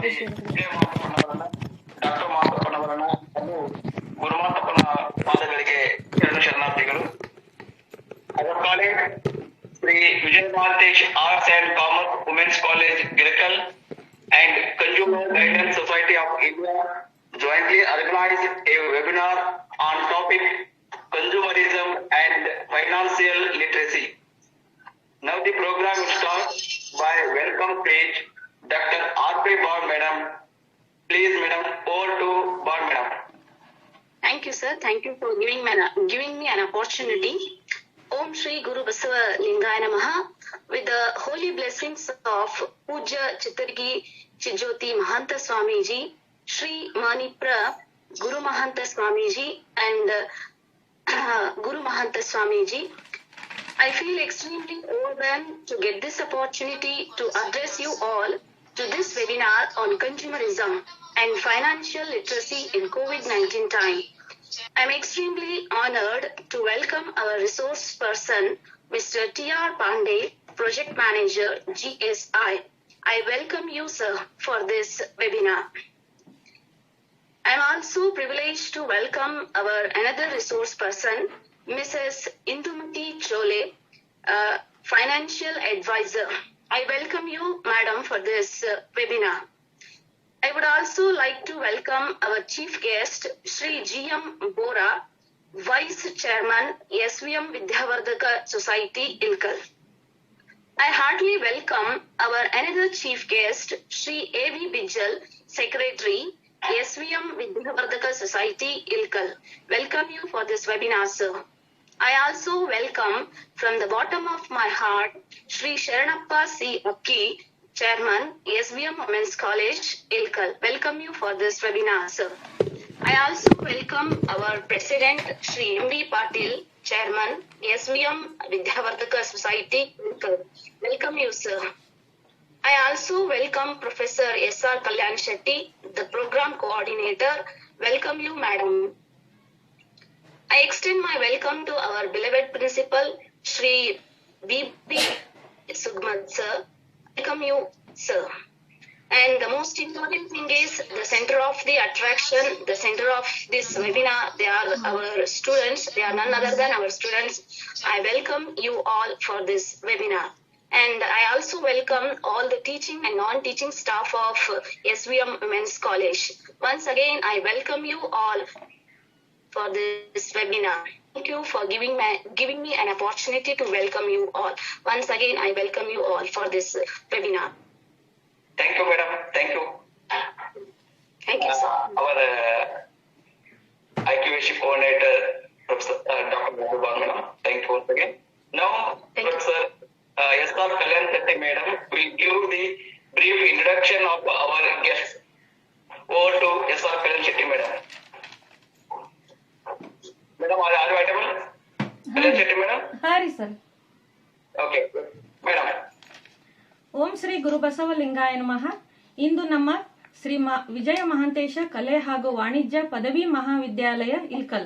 ಶ್ರೀಮತಿ ವಿಜಯ ಮಾತಪ್ಪನವರನ್ನ, doctor ಮಾತಪ್ಪನವರನ್ನ ಹಾಗೂ ಗುರುಮಾತಪ್ಪನ ಪಾದಗಳಿಗೆ ಶರಣಾರ್ಥಿಗಳು. Our college, Sri Vijay Mahatesh Arts and Commerce Women's College, Girakkal, and Consumer Guidance Society of India jointly organized a webinar on topic consumerism and financial literacy. Now the program will start by welcome page Dr. R.P. Bhatt Madam. Please, Madam, over to Bhatt Madam. Thank you, sir. Thank you for giving me an opportunity. Om Shri Guru Basava Lingaya Namaha. With the holy blessings of Puja Chitargi Chijoti Mahanta Swamiji, Shri Manipra Guru Mahanta Swamiji and Guru Mahanta Swamiji, I feel extremely overwhelmed to get this opportunity to address you all to this webinar on consumerism and financial literacy in COVID-19 time. I am extremely honored to welcome our resource person, Mr. T.R. Pandey, Project Manager, GSI. I welcome you, sir, for this webinar. I am also privileged to welcome our another resource person, Mrs. Indumati Chole, Financial Advisor. I welcome you, Madam, for this webinar. I would also like to welcome our chief guest, Shri G.M. Bora, Vice Chairman, SVM Vidyavardhaka Society, Ilkal. I heartily welcome our another chief guest, Shri A.V. Bijal, Secretary, SVM Vidyavardhaka Society, Ilkal. Welcome you for this webinar, sir. I also welcome from the bottom of my heart, Shri Sharanappa C. Akki, Chairman, SVM Women's College, Ilkal. Welcome you for this webinar, sir. I also welcome our President, Shri M.B. Patil, Chairman, SVM Vidyavardhaka Society, Ilkal. Welcome you, sir. I also welcome Professor S.R. Kalyan Shetty, the Program Coordinator. Welcome you, Madam. I extend my welcome to our beloved Principal, Shri B.B. Sugmat, sir. Welcome you, sir. And the most important thing is the center of the attraction, the center of this webinar, they are our students. They are none other than our students. I welcome you all for this webinar. And I also welcome all the teaching and non-teaching staff of SVM Women's College. Once again, I welcome you all for this webinar. Thank you for giving me an opportunity to welcome you all. Once again, I welcome you all for this webinar. Thank you, Madam. Thank you. Thank you, sir. Our IQVC coordinator, Professor Dr. Bhatt Madam. Thank you once again. Now, Professor S.R. Kalyan Shetty Madam will give the brief introduction of our guests. Over to S.R. Kalyan Shetty Madam. Madam, are you available? Kalyan Shetty Madam? Hi, sir. Okay. Madam. ಓಂ ಶ್ರೀ ಗುರು ಬಸವಲಿಂಗಾಯ ನಮಃ. ಇಂದು ನಮ್ಮ ಶ್ರೀ ವಿಜಯ ಮಹಾಂತೇಶ ಕಲೆ ಹಾಗೂ ವಾಣಿಜ್ಯ ಪದವಿ ಮಹಾವಿದ್ಯಾಲಯ Ilkal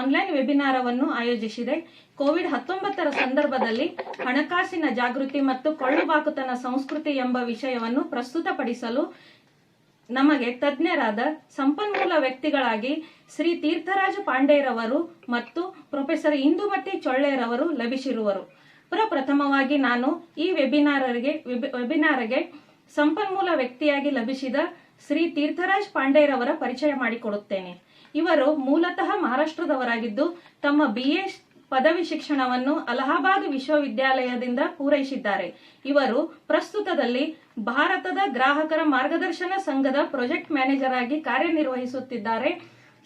online ವೆಬಿನಾರವನ್ನು ಆಯೋಜಿಸಿದೆ. COVID-19 ಸಂದರ್ಭದಲ್ಲಿ ಹಣಕಾಸಿನ ಜಾಗೃತಿ ಮತ್ತು ಕೊಳ್ಳುಬಾಕುತನ ಸಂಸ್ಕೃತಿ ಎಂಬ ವಿಷಯವನ್ನು ಪ್ರಸ್ತುತಪಡಿಸಲು ನಮಗೆ ತಜ್ಞರಾದ ಸಂಪನ್ಮೂಲ ವ್ಯಕ್ತಿಗಳಾಗಿ ಶ್ರೀ ತೀರ್ಥರಾಜ ಪಾಂಡೆರವರು ಮತ್ತು ಪ್ರೊಫೆಸರ್ ಇಂದುಮತಿ ಚೊಳ್ಳೆರವರು ಲಭಿಸಿರುವರು. ಪ್ರಥಮವಾಗಿ ನಾನು ಈ ವೆಬಿನಾರ್ಗೆ ಸಂಪನ್ಮೂಲ ವ್ಯಕ್ತಿಯಾಗಿ ಲಭಿಸಿದ ಶ್ರೀ ತೀರ್ಥರಾಜ್ ಪಾಂಡೆರವರ ಪರಿಚಯ ಮಾಡಿಕೊಡುತ್ತೇನೆ. ಇವರು ಮೂಲತಃ ಮಹಾರಾಷ್ಟ್ರದವರಾಗಿದ್ದು ತಮ್ಮ BA ಪದವಿ ಶಿಕ್ಷಣವನ್ನು ಅಲಹಾಬಾದ್ ವಿಶ್ವವಿದ್ಯಾಲಯದಿಂದ ಪೂರೈಸಿದ್ದಾರೆ. ಇವರು ಪ್ರಸ್ತುತದಲ್ಲಿ ಭಾರತದ ಗ್ರಾಹಕರ ಮಾರ್ಗದರ್ಶನ ಸಂಘದ ಪ್ರಾಜೆಕ್ಟ್ ಮ್ಯಾನೇಜರ್ ಆಗಿ ಕಾರ್ಯನಿರ್ವಹಿಸುತ್ತಿದ್ದಾರೆ.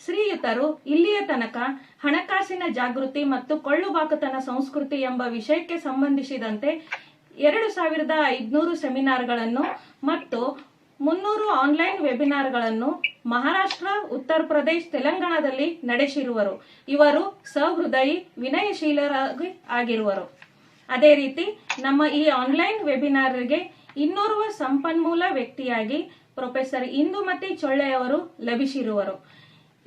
ಶ್ರೀಯುತರು ಇಲ್ಲಿಯ ತನಕ ಹಣಕಾಸಿನ ಜಾಗೃತಿ ಮತ್ತು ಕೊಳ್ಳುಬಾಕುತನ ಸಂಸ್ಕೃತಿ ಎಂಬ ವಿಷಯಕ್ಕೆ ಸಂಬಂಧಿಸಿದಂತೆ 2500 ಸೆಮಿನಾರ್ಗಳನ್ನು ಮತ್ತು 300 ಆನ್ಲೈನ್ ವೆಬಿನಾರ್ಗಳನ್ನು ಮಹಾರಾಷ್ಟ್ರ, ಉತ್ತರ ಪ್ರದೇಶ, ತೆಲಂಗಾಣದಲ್ಲಿ ನಡೆಸಿರುವರು. ಇವರು ಸಹೃದಯಿ, ವಿನಯಶೀಲರಾಗಿ ಆಗಿರುವರು. ಅದೇ ರೀತಿ ನಮ್ಮ ಈ ಆನ್ಲೈನ್ ವೆಬಿನಾರ್ಗೆ ಇನ್ನೋರ್ವ ಸಂಪನ್ಮೂಲ ವ್ಯಕ್ತಿಯಾಗಿ ಪ್ರೊಫೆಸರ್ ಇಂದುಮತಿ ಚೊಳ್ಳೆಯವರು ಲಭಿಸಿರುವರು.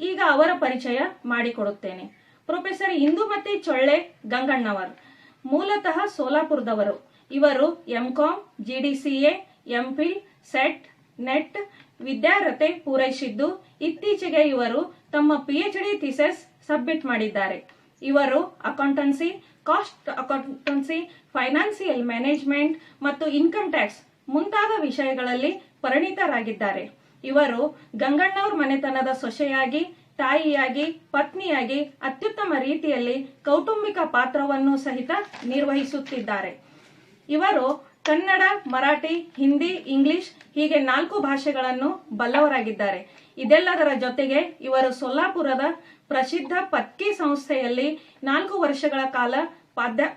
ಈಗ ಅವರ ಪರಿಚಯ ಮಾಡಿಕೊಡುತ್ತೇನೆ. ಪ್ರೊಫೆಸರ್ ಇಂದುಮತಿ ಚೊಳ್ಳೆ ಗಂಗಣ್ಣವರ್ ಮೂಲತಃ ಸೋಲಾಪುರದವರು. ಇವರು MCom, GDCA, MPhil, SET, NET ವಿದ್ಯಾರ್ಹತೆ ಪೂರೈಸಿದ್ದು ಇತ್ತೀಚೆಗೆ ಇವರು ತಮ್ಮ PhD ಥೀಸಿಸ್ ಸಬ್ಮಿಟ್ ಮಾಡಿದ್ದಾರೆ. ಇವರು accountancy, cost accountancy, financial management ಮತ್ತು ಇನ್ಕಮ್ ಟ್ಯಾಕ್ಸ್ ಮುಂತಾದ ವಿಷಯಗಳಲ್ಲಿ ಪರಿಣಿತರಾಗಿದ್ದಾರೆ. ಇವರು ಗಂಗಣ್ಣವ್ರ ಮನೆತನದ ಸೊಸೆಯಾಗಿ, ತಾಯಿಯಾಗಿ, ಪತ್ನಿಯಾಗಿ ಅತ್ಯುತ್ತಮ ರೀತಿಯಲ್ಲಿ ಕೌಟುಂಬಿಕ ಪಾತ್ರವನ್ನು ಸಹಿತ ನಿರ್ವಹಿಸುತ್ತಿದ್ದಾರೆ. ಇವರು ಕನ್ನಡ, ಮರಾಠಿ, ಹಿಂದಿ, ಇಂಗ್ಲಿಷ್ ಹೀಗೆ 4 ಭಾಷೆಗಳನ್ನು ಬಲ್ಲವರಾಗಿದ್ದಾರೆ. ಇದೆಲ್ಲದರ ಜೊತೆಗೆ ಇವರು ಸೊಲ್ಲಾಪುರದ ಪ್ರಸಿದ್ಧ ಪತ್ಕಿ ಸಂಸ್ಥೆಯಲ್ಲಿ 4 ವರ್ಷಗಳ ಕಾಲ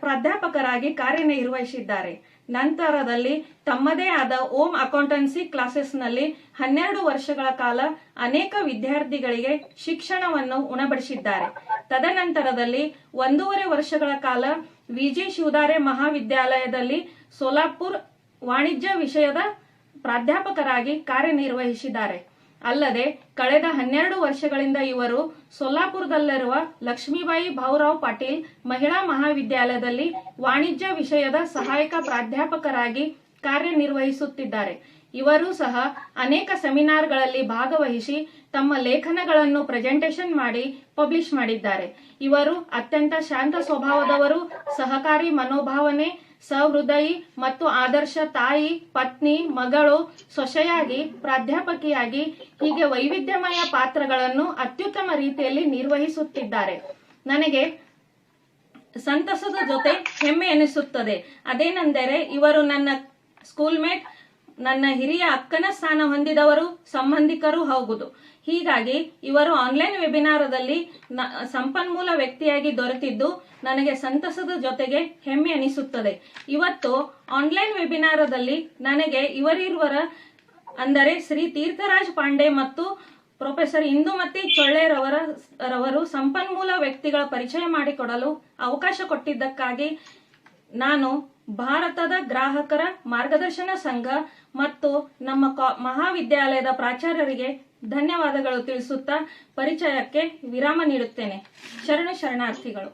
ಪ್ರಾಧ್ಯಾಪಕರಾಗಿ ಕಾರ್ಯನಿರ್ವಹಿಸಿದ್ದಾರೆ. ನಂತರದಲ್ಲಿ ತಮ್ಮದೇ ಆದ ಓಂ ಅಕೌಂಟೆನ್ಸಿ ಕ್ಲಾಸೆಸ್ನಲ್ಲಿ 12 ವರ್ಷಗಳ ಕಾಲ ಅನೇಕ ವಿದ್ಯಾರ್ಥಿಗಳಿಗೆ ಶಿಕ್ಷಣವನ್ನು ಉಣಬಡಿಸಿದ್ದಾರೆ. ತದನಂತರದಲ್ಲಿ 1.5 ವರ್ಷಗಳ ಕಾಲ VG ಶಿವಧಾರೆ ಮಹಾವಿದ್ಯಾಲಯದಲ್ಲಿ ಸೋಲಾಪುರ್ ವಾಣಿಜ್ಯ ವಿಷಯದ ಪ್ರಾಧ್ಯಾಪಕರಾಗಿ ಕಾರ್ಯನಿರ್ವಹಿಸಿದ್ದಾರೆ. ಅಲ್ಲದೆ ಕಳೆದ 12 ವರ್ಷಗಳಿಂದ ಇವರು ಸೋಲಾಪುರದಲ್ಲಿರುವ ಲಕ್ಷ್ಮೀಬಾಯಿ ಭಾವುರಾವ್ ಪಾಟೀಲ್ ಮಹಿಳಾ ಮಹಾವಿದ್ಯಾಲಯದಲ್ಲಿ ವಾಣಿಜ್ಯ ವಿಷಯದ ಸಹಾಯಕ ಪ್ರಾಧ್ಯಾಪಕರಾಗಿ ಕಾರ್ಯನಿರ್ವಹಿಸುತ್ತಿದ್ದಾರೆ. ಇವರು ಸಹ ಅನೇಕ ಸೆಮಿನಾರ್ಗಳಲ್ಲಿ ಭಾಗವಹಿಸಿ ತಮ್ಮ ಲೇಖನಗಳನ್ನು ಪ್ರೆಸೆಂಟೇಷನ್ ಮಾಡಿ ಪಬ್ಲಿಷ್ ಮಾಡಿದ್ದಾರೆ. ಇವರು ಅತ್ಯಂತ ಶಾಂತ ಸ್ವಭಾವದವರು, ಸಹಕಾರಿ ಮನೋಭಾವನೆ, ಸಹೃದಯಿ ಮತ್ತು ಆದರ್ಶ ತಾಯಿ, ಪತ್ನಿ, ಮಗಳು, ಸೊಸೆಯಾಗಿ, ಪ್ರಾಧ್ಯಾಪಕಿಯಾಗಿ ಹೀಗೆ ವೈವಿಧ್ಯಮಯ ಪಾತ್ರಗಳನ್ನು ಅತ್ಯುತ್ತಮ ರೀತಿಯಲ್ಲಿ ನಿರ್ವಹಿಸುತ್ತಿದ್ದಾರೆ. ನನಗೆ ಸಂತಸದ ಜೊತೆ ಹೆಮ್ಮೆ ಎನಿಸುತ್ತದೆ. ಅದೇನೆಂದರೆ ಇವರು ನನ್ನ ಸ್ಕೂಲ್ಮೇಟ್, ನನ್ನ ಹಿರಿಯ ಅಕ್ಕನ ಸ್ಥಾನ ಹೊಂದಿದವರು, ಸಂಬಂಧಿಕರು ಹೌದು. ಹೀಗಾಗಿ ಇವರು ಆನ್ಲೈನ್ ವೆಬಿನಾರದಲ್ಲಿ ಸಂಪನ್ಮೂಲ ವ್ಯಕ್ತಿಯಾಗಿ ದೊರೆತಿದ್ದು ನನಗೆ ಸಂತಸದ ಜೊತೆಗೆ ಹೆಮ್ಮೆ ಅನಿಸುತ್ತದೆ. ಇವತ್ತು ಆನ್ಲೈನ್ ವೆಬಿನಾರದಲ್ಲಿ ನನಗೆ ಇವರಿರುವರ ಅಂದರೆ ಶ್ರೀ ತೀರ್ಥರಾಜ್ ಪಾಂಡೆ ಮತ್ತು ಪ್ರೊಫೆಸರ್ ಇಂದುಮತಿ ಚೊಳ್ಳೆರವರು ಸಂಪನ್ಮೂಲ ವ್ಯಕ್ತಿಗಳ ಪರಿಚಯ ಮಾಡಿಕೊಡಲು ಅವಕಾಶ ಕೊಟ್ಟಿದ್ದಕ್ಕಾಗಿ ನಾನು ಭಾರತದ ಗ್ರಾಹಕರ ಮಾರ್ಗದರ್ಶನ ಸಂಘ ಮತ್ತು ನಮ್ಮ ಮಹಾವಿದ್ಯಾಲಯದ ಪ್ರಾಚಾರ್ಯರಿಗೆ ಧನ್ಯವಾದಗಳು ತಿಳಿಸುತ್ತಾ ಪರಿಚಯಕ್ಕೆ ವಿರಾಮ ನೀಡುತ್ತೇನೆ. ಶರಣಾರ್ಥಿಗಳು.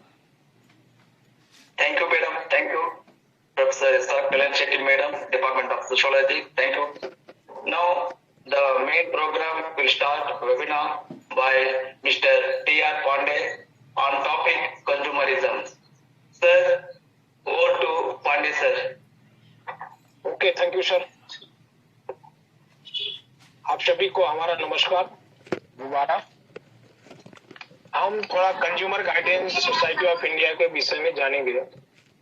Thank you, madam. Thank you, Professor S. R. Kalan Shetty, madam, Department of Sociology. Thank you. Now, the main program will start webinar by Mr. T.R. Pandey on topic consumerism. Sir, over to Pandey, sir. Okay, thank you, sir. आप सभी को हमारा नमस्कार दोबारा। हम थोड़ा consumer guidance society of India के विषय में जानेंगे।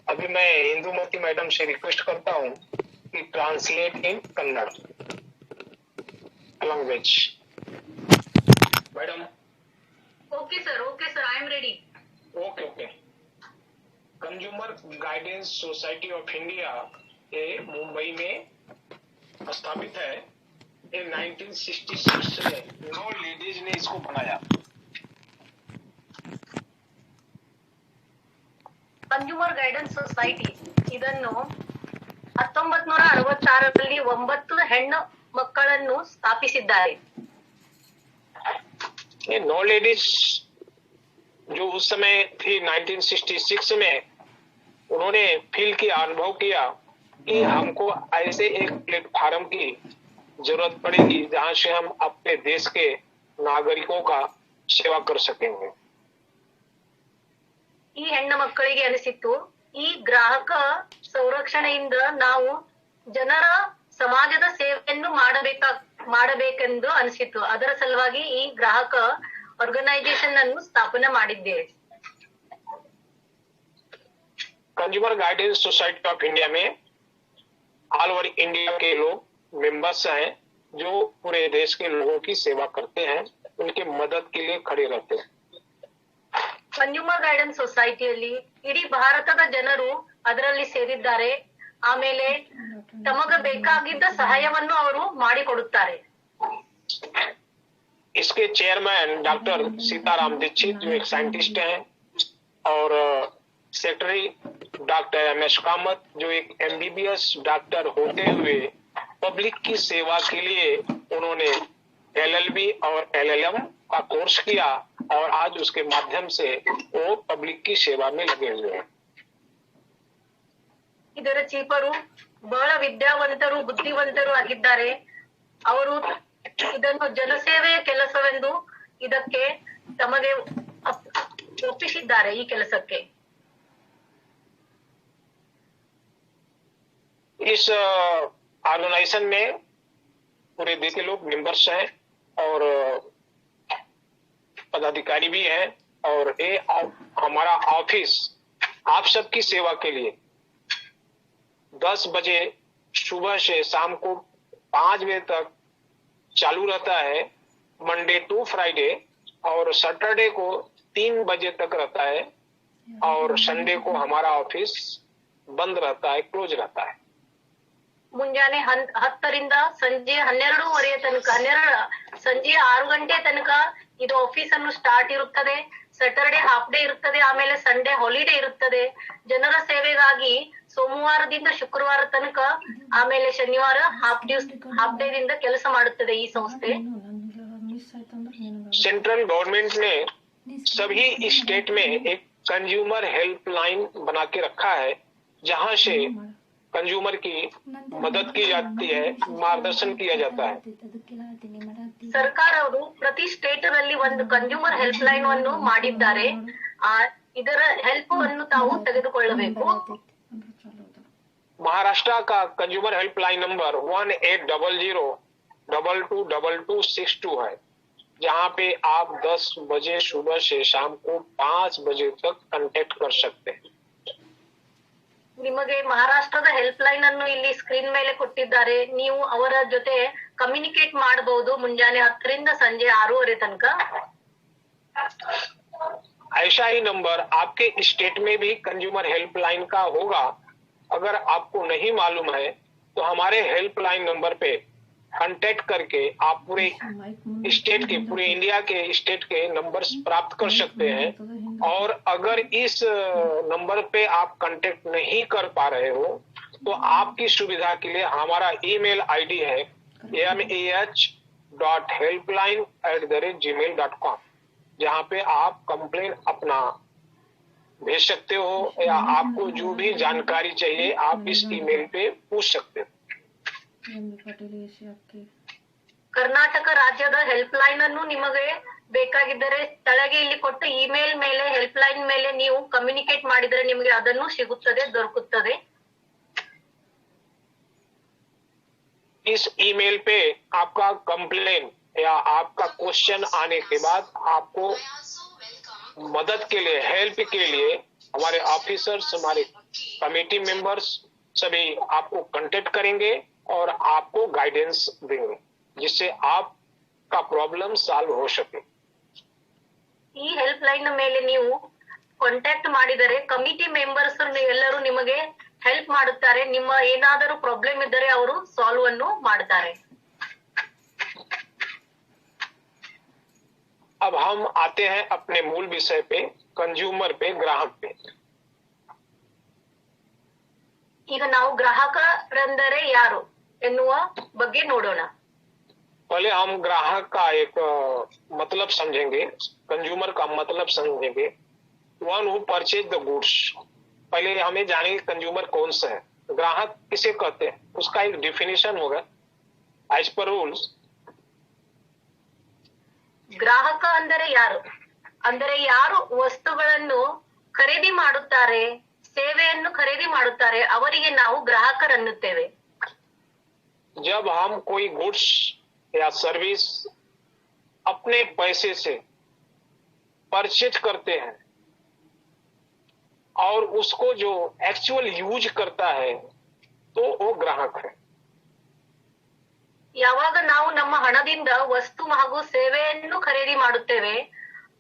अभी मैं इंदुमती मैडम से रिक्वेस्ट करता हूँ कि translate in Kannada language. Madam. Okay sir, I am ready. Okay. Consumer guidance society of India ये मुंबई में स्थापित है। ये 1966 में 9 लेडीज ने इसको बनाया। ಕನ್ಸ್ಯೂಮರ್ ಗೈಡೆನ್ಸ್ ಸೊಸೈಟಿ ಇದನ್ನು 1966ರಲ್ಲಿ 9 ಹೆಣ್ಣು ಮಕ್ಕಳನ್ನು ಸ್ಥಾಪಿಸಿದ್ದಾರೆ. ये 9 लेडीज जो उस समय थी 1966 में, उन्होंने फील किया, अनुभव किया कि हमको ऐसे एक प्लेटफॉर्म की जरूरत पड़ेगी जहां से हम अपने देश के नागरिकों का सेवा कर सकेंगे। ಈ ಹೆಣ್ಣು ಮಕ್ಕಳಿಗೆ ಅನಿಸಿತ್ತು, ಈ ಗ್ರಾಹಕ ಸಂರಕ್ಷಣೆಯಿಂದ ನಾವು ಜನರ ಸಮಾಜದ ಸೇವೆಯನ್ನು ಮಾಡಬೇಕೆಂದು ಅನಿಸಿತ್ತು. ಅದರ ಸಲುವಾಗಿ ಈ ಗ್ರಾಹಕ ಆರ್ಗನೈಸೇಷನ್ ಅನ್ನು ಸ್ಥಾಪನೆ ಮಾಡಿದ್ದೇವೆ. Consumer guidance society of India में ऑल ओवर इंडिया के लोग मेंबर्स हैं जो पूरे देश के लोगों की सेवा करते हैं, उनके मदद के लिए खड़े रहते हैं। ಕನ್ಸ್ಯೂಮರ್ ಗೈಡೆನ್ಸ್ ಸೊಸೈಟಿಯಲ್ಲಿ ಇಡೀ ಭಾರತದ ಜನರು ಅದರಲ್ಲಿ ಸೇರಿದ್ದಾರೆ. ಆಮೇಲೆ ತಮಗೆ ಬೇಕಾಗಿದ್ದ ಸಹಾಯವನ್ನು ಅವರು ಮಾಡಿಕೊಡುತ್ತಾರೆ. इसके चेयरमैन डॉक्टर सीताराम दीक्षित जो एक साइंटिस्ट हैं, और सेक्रेटरी डॉक्टर MS कामत जो एक MBBS डॉक्टर होते हुए पब्लिक की सेवा के लिए उन्होंने LLB और LLM का कोर्स किया और आज उसके माध्यम से वो पब्लिक की सेवा में लगे हुए हैं। ಇದರ ಚೀಫರು ಬಹಳ ವಿದ್ಯಾವಂತರು, ಬುದ್ಧಿವಂತರು ಆಗಿದ್ದಾರೆ. ಅವರು ಇದನ್ನು ಜನಸೇವೆಯ ಕೆಲಸವೆಂದು ಇದಕ್ಕೆ ತಮಗೆ ಒಪ್ಪಿಸಿದ್ದಾರೆ ಈ ಕೆಲಸಕ್ಕೆ. इस ऑर्गेनाइजेशन में पूरे देश के लोग मेंबर्स हैं और पदाधिकारी भी हैं और ये हमारा ऑफिस आप सबकी सेवा के लिए 10 बजे सुबह से शाम को 5 बजे तक चालू रहता है, मंडे टू फ्राइडे, और सैटरडे को 3 बजे तक रहता है और संडे को हमारा ऑफिस बंद रहता है, क्लोज रहता है. ಮುಂಜಾನೆ 10ರಿಂದ ಸಂಜೆ 12:30 ತನಕ ಸಂಜೆ 6 ಗಂಟೆ ತನಕ ಇದು ಆಫೀಸ್ ಅನ್ನು ಸ್ಟಾರ್ಟ್ ಇರುತ್ತದೆ. ಸ್ಯಾಟರ್ಡೆ ಹಾಫ್ ಡೇ ಇರುತ್ತದೆ, ಆಮೇಲೆ ಸಂಡೇ ಹಾಲಿಡೇ ಇರುತ್ತದೆ. ಜನರ ಸೇವೆಗಾಗಿ ಸೋಮವಾರದಿಂದ ಶುಕ್ರವಾರ ತನಕ, ಆಮೇಲೆ ಶನಿವಾರ ಹಾಫ್ ಡೇ ದಿಂದ ಕೆಲಸ ಮಾಡುತ್ತದೆ ಈ ಸಂಸ್ಥೆ. सेंट्रल गवर्नमेंट ने सभी स्टेट में एक कंज्यूमर हेल्पलाइन बना के रखा है, जहां से कंज्यूमर की मदद की जाती है, मार्गदर्शन किया जाता है. ಸರ್ಕಾರವು ಪ್ರತಿ ಸ್ಟೇಟ್ ನಲ್ಲಿ ಒಂದು ಕನ್ಸ್ಯೂಮರ್ ಹೆಲ್ಪ್ ಲೈನ್ ಅನ್ನು ಮಾಡಿದ್ದಾರೆ. ಇದರ ಹೆಲ್ಪ್ ಅನ್ನು ತಾವು ತೆಗೆದುಕೊಳ್ಳಬೇಕು. महाराष्ट्र का कंज्यूमर हेल्पलाइन नंबर 1800-222262 है, जहां पे आप 10 बजे सुबह से शाम को 5 बजे तक कांटेक्ट कर सकते हैं. ನಿಮಗೆ ಮಹಾರಾಷ್ಟ್ರದ ಹೆಲ್ಪ್ ಲೈನ್ ಅನ್ನು ಇಲ್ಲಿ ಸ್ಕ್ರೀನ್ ಮೇಲೆ ಕೊಟ್ಟಿದ್ದಾರೆ. ನೀವು ಅವರ ಜೊತೆ ಕಮ್ಯುನಿಕೇಟ್ ಮಾಡಬಹುದು ಮುಂಜಾನೆ 10ರಿಂದ ಸಂಜೆ 6:30 ತನಕ. ऐसा ही नंबर आपके स्टेट में भी कंज्यूमर हेल्पलाइन का होगा. अगर आपको नहीं मालूम है तो हमारे हेल्पलाइन नंबर पे कांटेक्ट करके आप पूरे स्टेट के, पूरे इंडिया के स्टेट के नंबर्स प्राप्त कर सकते हैं. और अगर इस नंबर पे आप कांटेक्ट नहीं कर पा रहे हो तो आपकी सुविधा के लिए हमारा ईमेल आईडी है mah.helpline@gmail.com, जहां पे आप कंप्लेन अपना भेज सकते हो या आपको जो भी जानकारी चाहिए आप इस ईमेल पे पूछ सकते हो. ಕರ್ನಾಟಕ ರಾಜ್ಯದ ಹೆಲ್ಪ್ ಲೈನ್ ಅನ್ನು ನಿಮಗೆ ಬೇಕಾಗಿದ್ದರೆ ಕೆಳಗೆ ಇಲ್ಲಿ ಕೊಟ್ಟ ಇಮೇಲ್ ಮೇಲೆ ಹೆಲ್ಪ್ ಲೈನ್ ಮೇಲೆ ನೀವು ಕಮ್ಯುನಿಕೇಟ್ ಮಾಡಿದರೆ ನಿಮಗೆ ಅದನ್ನು ಸಿಗುತ್ತದೆ, ದೊರಕುತ್ತದೆ. इस ईमेल पे आपका कंप्लेन या आपका क्वेश्चन आने के बाद आपको मदद के लिए, हेल्प के लिए हमारे ऑफिसर्स, हमारे कमेटी मेंबर्स सभी आपको कांटेक्ट करेंगे और आपको गाइडेंस देंगे, जिससे आपका प्रॉब्लम सॉल्व हो सके. ಈ ಹೆಲ್ಪ್ ಲೈನ್ ಮೇಲೆ ನೀವು ಕಾಂಟ್ಯಾಕ್ಟ್ ಮಾಡಿದರೆ ಕಮಿಟಿ ಮೆಂಬರ್ಸ್ ಎಲ್ಲರೂ ನಿಮಗೆ ಹೆಲ್ಪ್ ಮಾಡುತ್ತಾರೆ. ನಿಮ್ಮ ಏನಾದರೂ ಪ್ರಾಬ್ಲಮ್ ಇದ್ದರೆ ಅವರು ಸಾಲ್ವ್ ಅನ್ನು ಮಾಡುತ್ತಾರೆ. अब हम आते हैं अपने मूल विषय पे, कंज्यूमर पे, ग्राहक पे. ಈಗ ನಾವು ಗ್ರಾಹಕರೆಂದರೆ ಯಾರು ಎನ್ನುವ ಬಗ್ಗೆ ನೋಡೋಣ. पहले हम ग्राहक का एक मतलब समझेंगे, कंज्यूमर का मतलब समझेंगे. One who purchase the goods. पहले हमें जानेंगे कंज्यूमर कौन सा है, ग्राहक किसे कहते हैं, उसका एक डिफिनेशन होगा एज पर रूल्स. ಗ್ರಾಹಕ ಅಂದರೆ ಯಾರು? ಅಂದರೆ ಯಾರು ವಸ್ತುಗಳನ್ನು ಖರೀದಿ ಮಾಡುತ್ತಾರೆ, ಸೇವೆಯನ್ನು ಖರೀದಿ ಮಾಡುತ್ತಾರೆ, ಅವರಿಗೆ ನಾವು ಗ್ರಾಹಕರನ್ನುತ್ತೇವೆ. जब हम कोई गुड्स या सर्विस अपने पैसे से परचेज करते हैं और उसको जो एक्चुअल यूज करता है तो वो ग्राहक है. ಯಾವಾಗ ನಾವು ನಮ್ಮ ಹಣದಿಂದ ವಸ್ತು ಹಾಗೂ ಸೇವೆಯನ್ನು ಖರೀದಿ ಮಾಡುತ್ತೇವೆ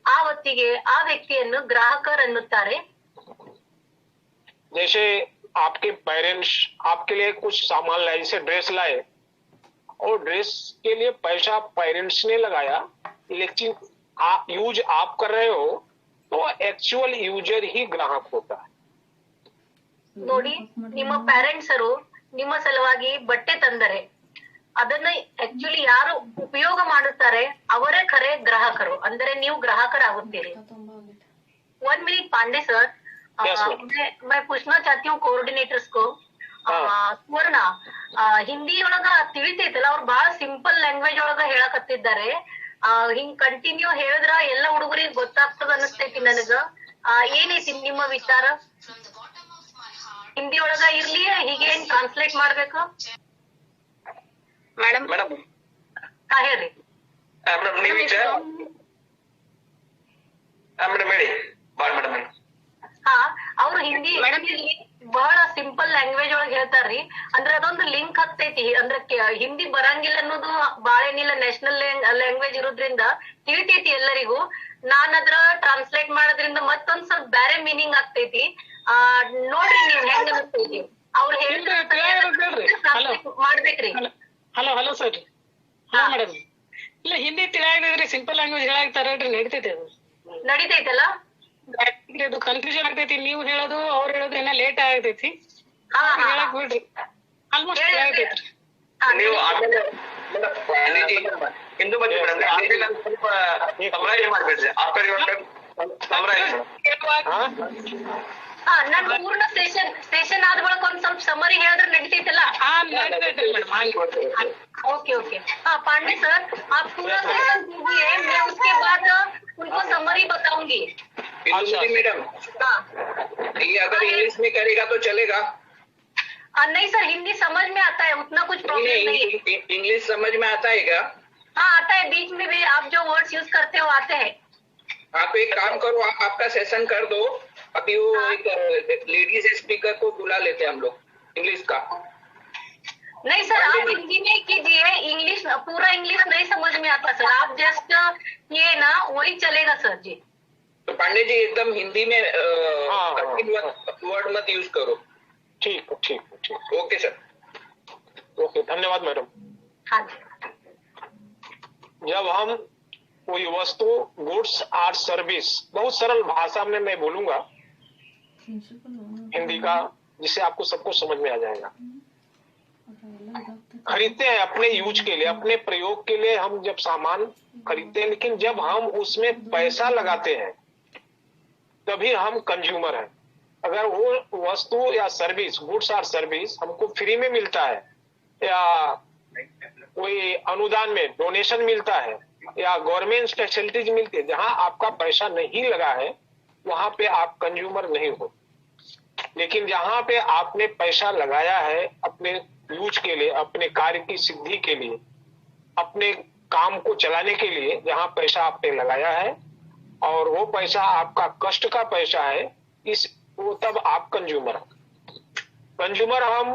ಆ ಹೊತ್ತಿಗೆ ಆ ವ್ಯಕ್ತಿಯನ್ನು ಗ್ರಾಹಕರನ್ನುತ್ತಾರೆ. जैसे आपके पेरेंट्स आपके लिए कुछ सामान लाए, जैसे ड्रेस लाए और ड्रेस के लिए पैसा पेरेंट्स ने लगाया, लेकिन यूज आप कर रहे हो तो एक्चुअल यूजर ही ग्राहक होता है. ನೋಡಿ, ನಿಮ್ಮ ಪ್ಯಾರೆಂಟ್ಸರು ನಿಮ್ಮ ಸಲುವಾಗಿ ಬಟ್ಟೆ ತಂದರೆ ಅದನ್ನ ಆಕ್ಚುಲಿ ಯಾರು ಉಪಯೋಗ ಮಾಡುತ್ತಾರೆ ಅವರೇ ಖರೆ ಗ್ರಾಹಕರು, ಅಂದರೆ ನೀವು ಗ್ರಾಹಕರಾಗುತ್ತೀರಿ. 1 मिनट पांडे सर, मैं पूछना चाहती हूँ कोऑर्डिनेटर्स को, ಸುವರ್ಣ ಹಿಂದಿ ಒಳಗ ತಿಳಿತೈತಲ್ಲ, ಅವ್ರು ಬಹಳ ಸಿಂಪಲ್ ಲ್ಯಾಂಗ್ವೇಜ್ ಒಳಗ ಹೇಳಕತ್ತಿದ್ದಾರೆ. ಹಿಂಗ್ ಕಂಟಿನ್ಯೂ ಹೇಳಿದ್ರ ಎಲ್ಲ ಹುಡುಗರಿಗೆ ಗೊತ್ತಾಗ್ತದ ಅನಿಸ್ತೈತಿ ನನಗ. ಏನೈತಿ ನಿಮ್ಮ ವಿಚಾರ? ಹಿಂದಿ ಒಳಗ ಇರ್ಲಿ, ಹೀಗೆ ಏನ್ ಟ್ರಾನ್ಸ್ಲೇಟ್ ಮಾಡ್ಬೇಕು? ಮೇಡಮ್ ಹೇಳ್ರಿ ಮೇಡಮ್ ನೀವ್ ಮೇಡಮ್ ಹೇಳಿ ಮೇಡಮ್. ಅವ್ರು ಹಿಂದಿ ಬಹಳ ಸಿಂಪಲ್ ಲ್ಯಾಂಗ್ವೇಜ್ ಒಳಗ್ ಹೇಳ್ತಾರ್ರಿ. ಅಂದ್ರೆ ಅದೊಂದು ಲಿಂಕ್ ಆಗ್ತೈತಿ. ಅಂದ್ರೆ ಹಿಂದಿ ಬರಂಗಿಲ್ಲ ಅನ್ನೋದು ಬಾಳೇನಿಲ್ಲ, ನ್ಯಾಷನಲ್ ಲ್ಯಾಂಗ್ವೇಜ್ ಇರೋದ್ರಿಂದ ತಿಳಿತೈತಿ ಎಲ್ಲರಿಗೂ. ನಾನ್ ಅದ್ರ ಟ್ರಾನ್ಸ್ಲೇಟ್ ಮಾಡೋದ್ರಿಂದ ಮತ್ತೊಂದ್ ಸ್ವಲ್ಪ ಬೇರೆ ಮೀನಿಂಗ್ ಆಗ್ತೈತಿ. ನೋಡ್ರಿ ನೀವ್ ಹೆಂಗ್ ಅನಿಸ್ತೈತಿ ಅವ್ರು ಮಾಡ್ಬೇಕ್ರಿ. Hello sir. ಹಾ ಮೇಡಮ್, ಇಲ್ಲ ಹಿಂದಿ ತಿಳಿಯಾಗಿದ್ರಿ ಸಿಂಪಲ್ ಲ್ಯಾಂಗ್ವೇಜ್ ಹೇಳಾಗ್ತಾರ ನಡೀತೈತಿ, ಅದು ನಡೀತೈತಲ್ಲ. ಅದು ಕನ್ಫ್ಯೂಷನ್ ಆಗ್ತೈತಿ. ನೀವು ಹೇಳೋದು ಅವ್ರು ಹೇಳೋದು ಏನ ಲೇಟ್ ಆಗತೈತಿ. ಹೇಳಕ್ ಬಿಡ್ರಿ, ಆಲ್ಮೋಸ್ಟ್ ಆಗತೈತ್ರಿ. ನೀವು ಆಮೇಲೆ ಹಿಂದೂ ಬಗ್ಗೆ ಸ್ವಲ್ಪ ಸಮರಾಯ್ಸ್ ಮಾಡ್ಬೇಡ್ರಿ. ನನ್ ಪೂರ್ಣ ಸೆಷನ್ ಆದ ಬಳಿಕ ಒಂದ್ ಸ್ವಲ್ಪ ಸಮರಿ ಹೇಳಿದ್ರೆ ನಡೀತೈತಲ್ಲ? Okay okay. हाँ पांडे सर, आप पूरा सेशन कीजिए, मैं उसके बाद उनको समरी बताऊंगी। मैडम हाँ, ये अगर इंग्लिश में करेगा तो चलेगा? नहीं सर, हिंदी समझ में आता है, उतना कुछ प्रॉब्लम नहीं है। इंग्लिश समझ में आता है क्या? हाँ आता है, बीच में भी आप जो वर्ड्स यूज करते हो आते हैं। आप एक काम करो, आप आपका सेशन कर दो। अभी वो एक लेडीज स्पीकर को बुला लेते हैं हम लोग इंग्लिश का। नहीं सर, आप हिंदी में कीजिए, इंग्लिश पूरा इंग्लिश नहीं समझ में आता सर, आप जस्ट ये ना वही चलेगा सर जी। तो पांडे जी एकदम हिंदी में कठिन वर्ड मत यूज करो। ठीक ठीक ठीक, ओके सर। ओके, धन्यवाद मैडम। हाँ जी। जब हम कोई वस्तु, गुड्स और सर्विस, बहुत सरल भाषा में मैं बोलूंगा हिंदी का, जिससे आपको सबको समझ में आ जाएगा। खरीदते हैं अपने यूज के लिए, अपने प्रयोग के लिए हम जब सामान खरीदते हैं, लेकिन जब हम उसमें पैसा लगाते हैं तभी हम कंज्यूमर हैं। अगर वो वस्तु या सर्विस, गुड्स और सर्विस हमको फ्री में मिलता है या कोई अनुदान में डोनेशन मिलता है या गवर्नमेंट फैसिलिटीज मिलती है, जहां आपका पैसा नहीं लगा है वहां पे आप कंज्यूमर नहीं हो। लेकिन जहां पे आपने पैसा लगाया है अपने यूज के लिए, अपने कार्य की सिद्धि के लिए, अपने काम को चलाने के लिए, जहां पैसा आपने लगाया है और वो पैसा आपका कष्ट का पैसा है, वो तब आप कंज्यूमर हैं। कंज्यूमर हम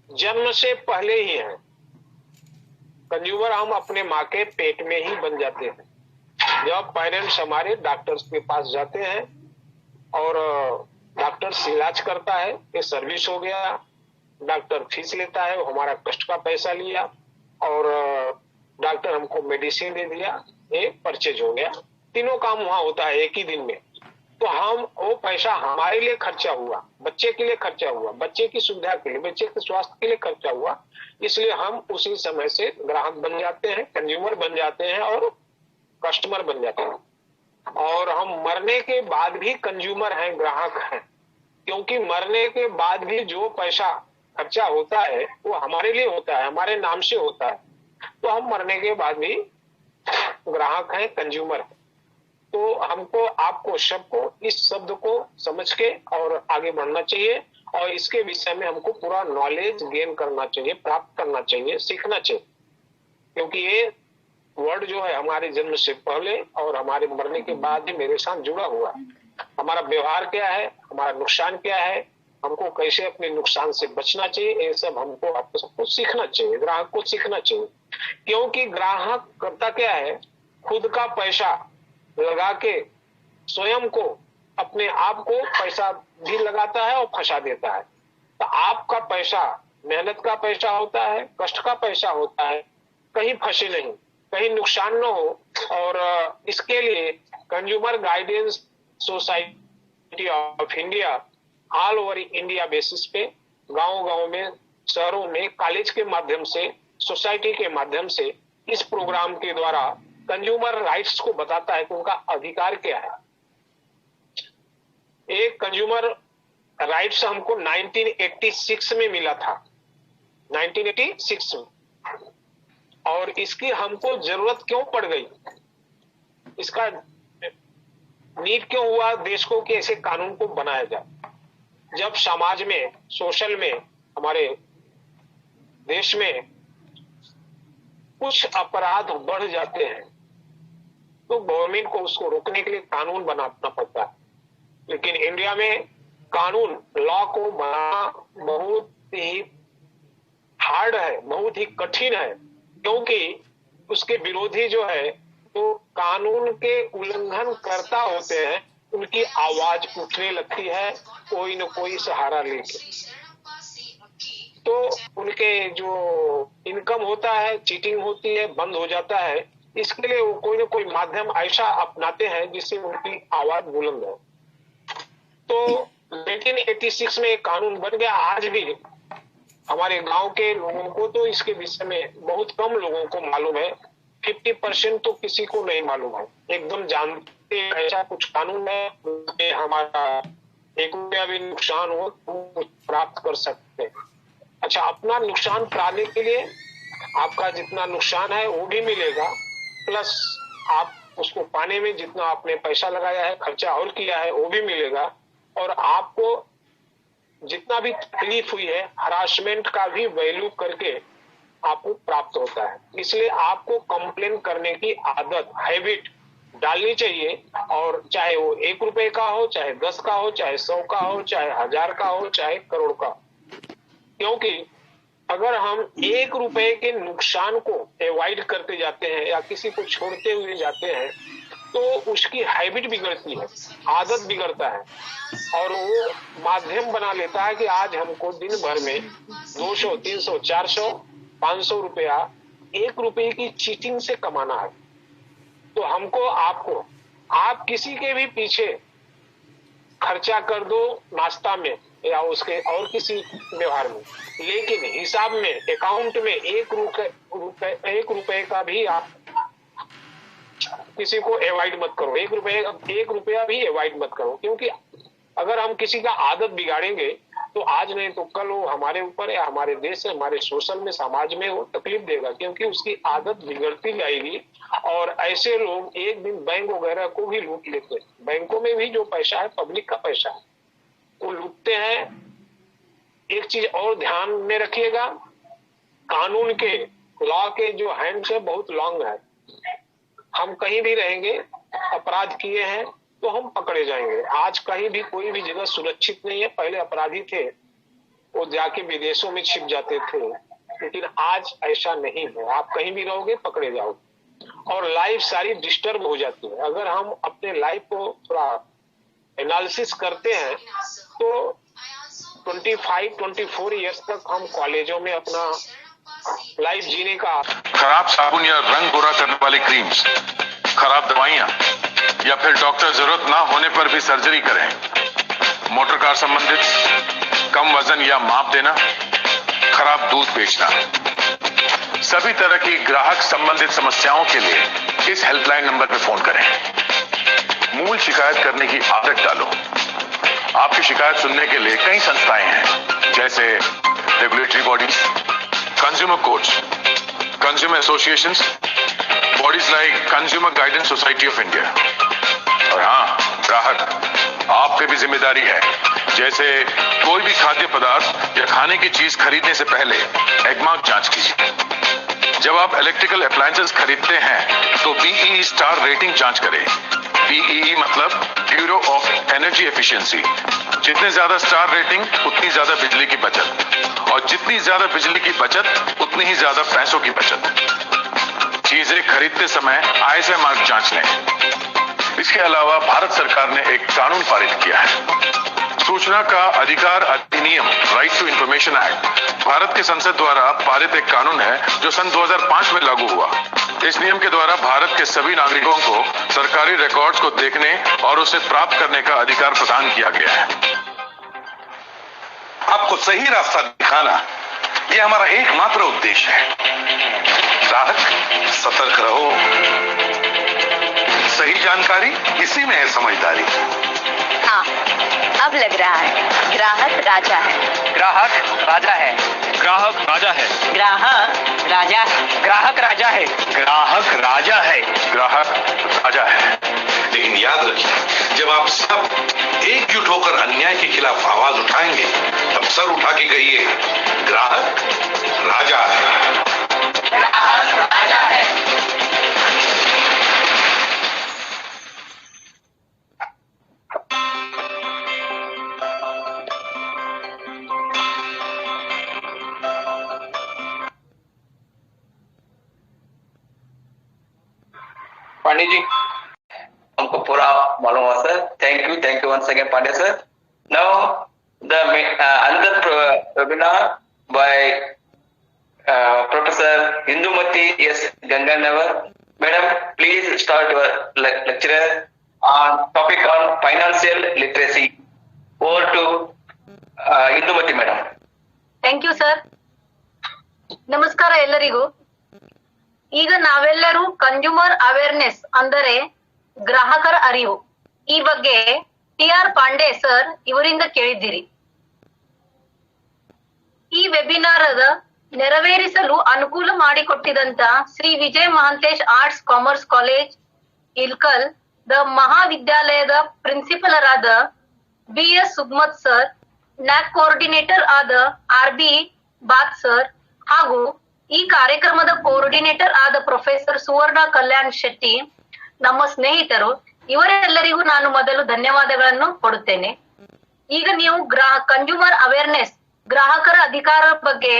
जन्म से पहले ही हैं। कंज्यूमर हम अपने माँ के पेट में ही बन जाते हैं। जब पेरेंट्स हमारे डॉक्टर्स के पास जाते हैं और डॉक्टर इलाज करता है, ये सर्विस हो गया, डॉक्टर फीस लेता है, वो हमारा कष्ट का पैसा लिया, और डॉक्टर हमको मेडिसिन दे दिया, ये परचेज हो गया। तीनों काम वहां होता है एक ही दिन में। तो हम वो पैसा हमारे लिए खर्चा हुआ, बच्चे के लिए खर्चा हुआ, बच्चे की सुविधा के लिए, बच्चे के स्वास्थ्य के लिए खर्चा हुआ, इसलिए हम उसी समय से ग्राहक बन जाते हैं, कंज्यूमर बन जाते हैं और कस्टमर बन जाते हैं। और हम मरने के बाद भी कंज्यूमर हैं, ग्राहक हैं, क्योंकि मरने के बाद भी जो पैसा खर्चा होता है वो हमारे लिए होता है, हमारे नाम से होता है। तो हम मरने के बाद भी ग्राहक हैं, कंज्यूमर हैं। तो हमको, आपको, सबको इस शब्द को समझ के और आगे बढ़ना चाहिए, और इसके विषय में हमको पूरा नॉलेज गेन करना चाहिए, प्राप्त करना चाहिए, सीखना चाहिए। क्योंकि ये वर्ड जो है हमारे जन्म से पहले और हमारे मरने के बाद ही मेरे साथ जुड़ा हुआ है। हमारा व्यवहार क्या है, हमारा नुकसान क्या है, हमको कैसे अपने नुकसान से बचना चाहिए, ये सब हमको, आपको सबको सीखना चाहिए, ग्राहक को सीखना चाहिए। क्योंकि ग्राहक करता क्या है, खुद का पैसा लगा के स्वयं को, अपने आप को पैसा भी लगाता है और फंसा देता है। तो आपका पैसा मेहनत का पैसा होता है, कष्ट का पैसा होता है, कहीं फंसे नहीं, कहीं नुकसान न हो। और इसके लिए consumer guidance society of India all over India basis पे गांव-गांव में, शहरों में, कॉलेज के माध्यम से, सोसाइटी के माध्यम से इस प्रोग्राम के द्वारा कंज्यूमर राइट्स को बताता है कि उनका अधिकार क्या है। एक कंज्यूमर राइट्स हमको 1986 में मिला था, 1986 में, और इसकी हमको जरूरत क्यों पड़ गई, इसका नीड क्यों हुआ देश को कि ऐसे कानून को बनाया जाए। जब समाज में, सोशल में, हमारे देश में कुछ अपराध बढ़ जाते हैं तो गवर्नमेंट को उसको रोकने के लिए कानून बनाना पड़ता है। लेकिन इंडिया में कानून, लॉ को बनाना बहुत ही हार्ड है, बहुत ही कठिन है, क्योंकि उसके विरोधी जो है तो कानून के उल्लंघन करता होते हैं, उनकी आवाज उठने लगती है कोई न कोई सहारा लेके, तो उनके जो इनकम होता है, चीटिंग होती है, बंद हो जाता है। इसके लिए वो कोई न कोई माध्यम ऐसा अपनाते हैं जिससे उनकी आवाज बुलंद हो। तो 1986 में एक कानून बन गया। आज भी हमारे गांव के लोगों को तो इसके विषय में बहुत कम लोगों को मालूम है, 50% तो किसी को नहीं मालूम है, एकदम जानते ऐसा कुछ कानून है। हमारा 1 रुपया भी नुकसान हो तो प्राप्त कर सकते हैं। अच्छा, अपना नुकसान टालने के लिए आपका जितना नुकसान है वो भी मिलेगा, प्लस आप उसको पाने में जितना आपने पैसा लगाया है, खर्चा और किया है वो भी मिलेगा, और आपको जितना भी तकलीफ हुई है, हरासमेंट का भी वैल्यू करके आपको प्राप्त होता है। इसलिए आपको कंप्लेन करने की आदत, हैबिट डालनी चाहिए, और चाहे वो 1 रुपए का हो, चाहे 10 का हो, चाहे 100 का हो, चाहे 1000 का हो, चाहे करोड़ का हो। क्योंकि अगर हम 1 रुपए के नुकसान को अवॉइड करते जाते हैं या किसी को छोड़ते हुए जाते हैं तो उसकी हैबिट बिगड़ती है, आदत बिगड़ता है, और वो माध्यम बना लेता है कि आज हमको दिन भर में 200, 300, 400, 500 रुपया 1 रुपए की चीटिंग से कमाना है। तो हमको, आपको, आप किसी के भी पीछे खर्चा कर दो नाश्ता में या उसके और किसी व्यवहार में, लेकिन हिसाब में, अकाउंट में 1 रुपए का भी आप किसी को अवॉइड मत करो, 1 रुपया भी अवॉइड मत करो। क्योंकि अगर हम किसी का आदत बिगाड़ेंगे तो आज नहीं तो कल वो हमारे ऊपर या हमारे देश से, हमारे सोशल में, समाज में वो तकलीफ देगा, क्योंकि उसकी आदत बिगड़ती जाएगी। और ऐसे लोग एक दिन बैंक वगैरह को भी लूट लेते हैं। बैंकों में भी जो पैसा है पब्लिक का पैसा है, वो लूटते हैं। एक चीज और ध्यान में रखिएगा, कानून के, लॉ के जो हैंड्स है बहुत लॉन्ग है। हम कहीं भी रहेंगे, अपराध किए हैं तो हम पकड़े जाएंगे। आज कहीं भी कोई भी जगह सुरक्षित नहीं है। पहले अपराधी थे वो जाके विदेशों में छिप जाते थे, लेकिन आज ऐसा नहीं है। आप कहीं भी रहोगे पकड़े जाओगे, और लाइफ सारी डिस्टर्ब हो जाती है। अगर हम अपने लाइफ को थोड़ा एनालिसिस करते हैं तो 25-24 ईयर्स तक हम कॉलेजों में अपना लाइफ जीने का, खराब साबुन या रंग गोरा करने वाली क्रीम्स, खराब दवाइयां, या फिर डॉक्टर जरूरत ना होने पर भी सर्जरी करें, मोटर कार संबंधित, कम वजन या माप देना, खराब दूध बेचना, सभी तरह की ग्राहक संबंधित समस्याओं के लिए इस हेल्पलाइन नंबर पर फोन करें। मूल शिकायत करने की आदत डालो। आपकी शिकायत सुनने के लिए कई संस्थाएं हैं, जैसे regulatory bodies, consumer courts, consumer associations, bodies like consumer guidance society of India. और हाँ, ग्राहक, आप पे भी जिम्मेदारी है, जैसे कोई भी खाद्य पदार्थ या खाने की चीज खरीदने से पहले एगमार्क जांच कीजिए। जब आप इलेक्ट्रिकल अप्लायंसेस खरीदते हैं तो BEE स्टार रेटिंग जांच करें। BEE मतलब ब्यूरो ऑफ एनर्जी एफिशिएंसी। जितने ज्यादा स्टार रेटिंग उतनी ज्यादा बिजली की बचत, और जितनी ज्यादा बिजली की बचत उतनी ही ज्यादा पैसों की बचत। चीजें खरीदते समय ISI मार्क जांच लें। इसके अलावा भारत सरकार ने एक कानून पारित किया है, सूचना का अधिकार अधिनियम, right to information act. Bharat की संसद द्वारा पारित एक कानून है जो सन 2005 में लागू हुआ। इस नियम के द्वारा भारत के सभी नागरिकों को सरकारी रिकॉर्ड्स को देखने और उसे प्राप्त करने का अधिकार प्रदान किया गया है। आपको सही रास्ता दिखाना यह हमारा एकमात्र उद्देश्य है। ग्राहक, सतर्क रहो। सही जानकारी, इसी में है समझदारी। हाँ, अब लग रहा है ग्राहक राजा है। ग्राहक राजा है। ग्राहक राजा है। ग्राहक राजा है। ग्राहक राजा है। ग्राहक राजा है। ग्राहक राजा है। लेकिन याद रखिए, जब आप सब एकजुट होकर अन्याय के खिलाफ आवाज उठाएंगे, तब सर उठा के कहिए, ग्राहक राजा है। ग्राहक राजा है। पांडे जी, हमको पूरा मालूम हुआ sir. Thank you once again Pandey sir. Now the another webinar by professor Indumati S Ganganagar. Madam, please start your lecture on topic on financial literacy. Over to Indumati madam. Thank you sir. ನಮಸ್ಕಾರ ಎಲ್ಲರಿಗೂ. ಈಗ ನಾವೆಲ್ಲರೂ ಕನ್ಸ್ಯೂಮರ್ ಅವೇರ್ನೆಸ್ ಅಂದರೆ ಗ್ರಾಹಕರ ಅರಿವು ಈ ಬಗ್ಗೆ TR Pandey sir ಇವರಿಂದ ಕೇಳಿದ್ದೀರಿ. ಈ ವೆಬಿನಾರ್ ನೆರವೇರಿಸಲು ಅನುಕೂಲ ಮಾಡಿಕೊಟ್ಟಿದಂತ Shri Vijay Mahantesh arts commerce college Ilkal ದ ಮಹಾವಿದ್ಯಾಲಯದ ಪ್ರಿನ್ಸಿಪಲರಾದ BS ಸುಗ್ಮತ್ ಸರ್, ನ್ಯಾಕ್ ಕೋಆರ್ಡಿನೇಟರ್ ಆದ RB ಬಾತ್ ಸರ್ ಹಾಗೂ ಈ ಕಾರ್ಯಕ್ರಮದ ಕೋಆರ್ಡಿನೇಟರ್ ಆದ ಪ್ರೊಫೆಸರ್ ಸುವರ್ಣ ಕಲ್ಯಾಣ್ ಶೆಟ್ಟಿ, ನಮ್ಮ ಸ್ನೇಹಿತರು, ಇವರೆಲ್ಲರಿಗೂ ನಾನು ಮೊದಲು ಧನ್ಯವಾದಗಳನ್ನು ಕೊಡುತ್ತೇನೆ. ಈಗ ನೀವು ಕನ್ಸ್ಯೂಮರ್ ಅವೇರ್ನೆಸ್, ಗ್ರಾಹಕರ ಅಧಿಕಾರ ಬಗ್ಗೆ,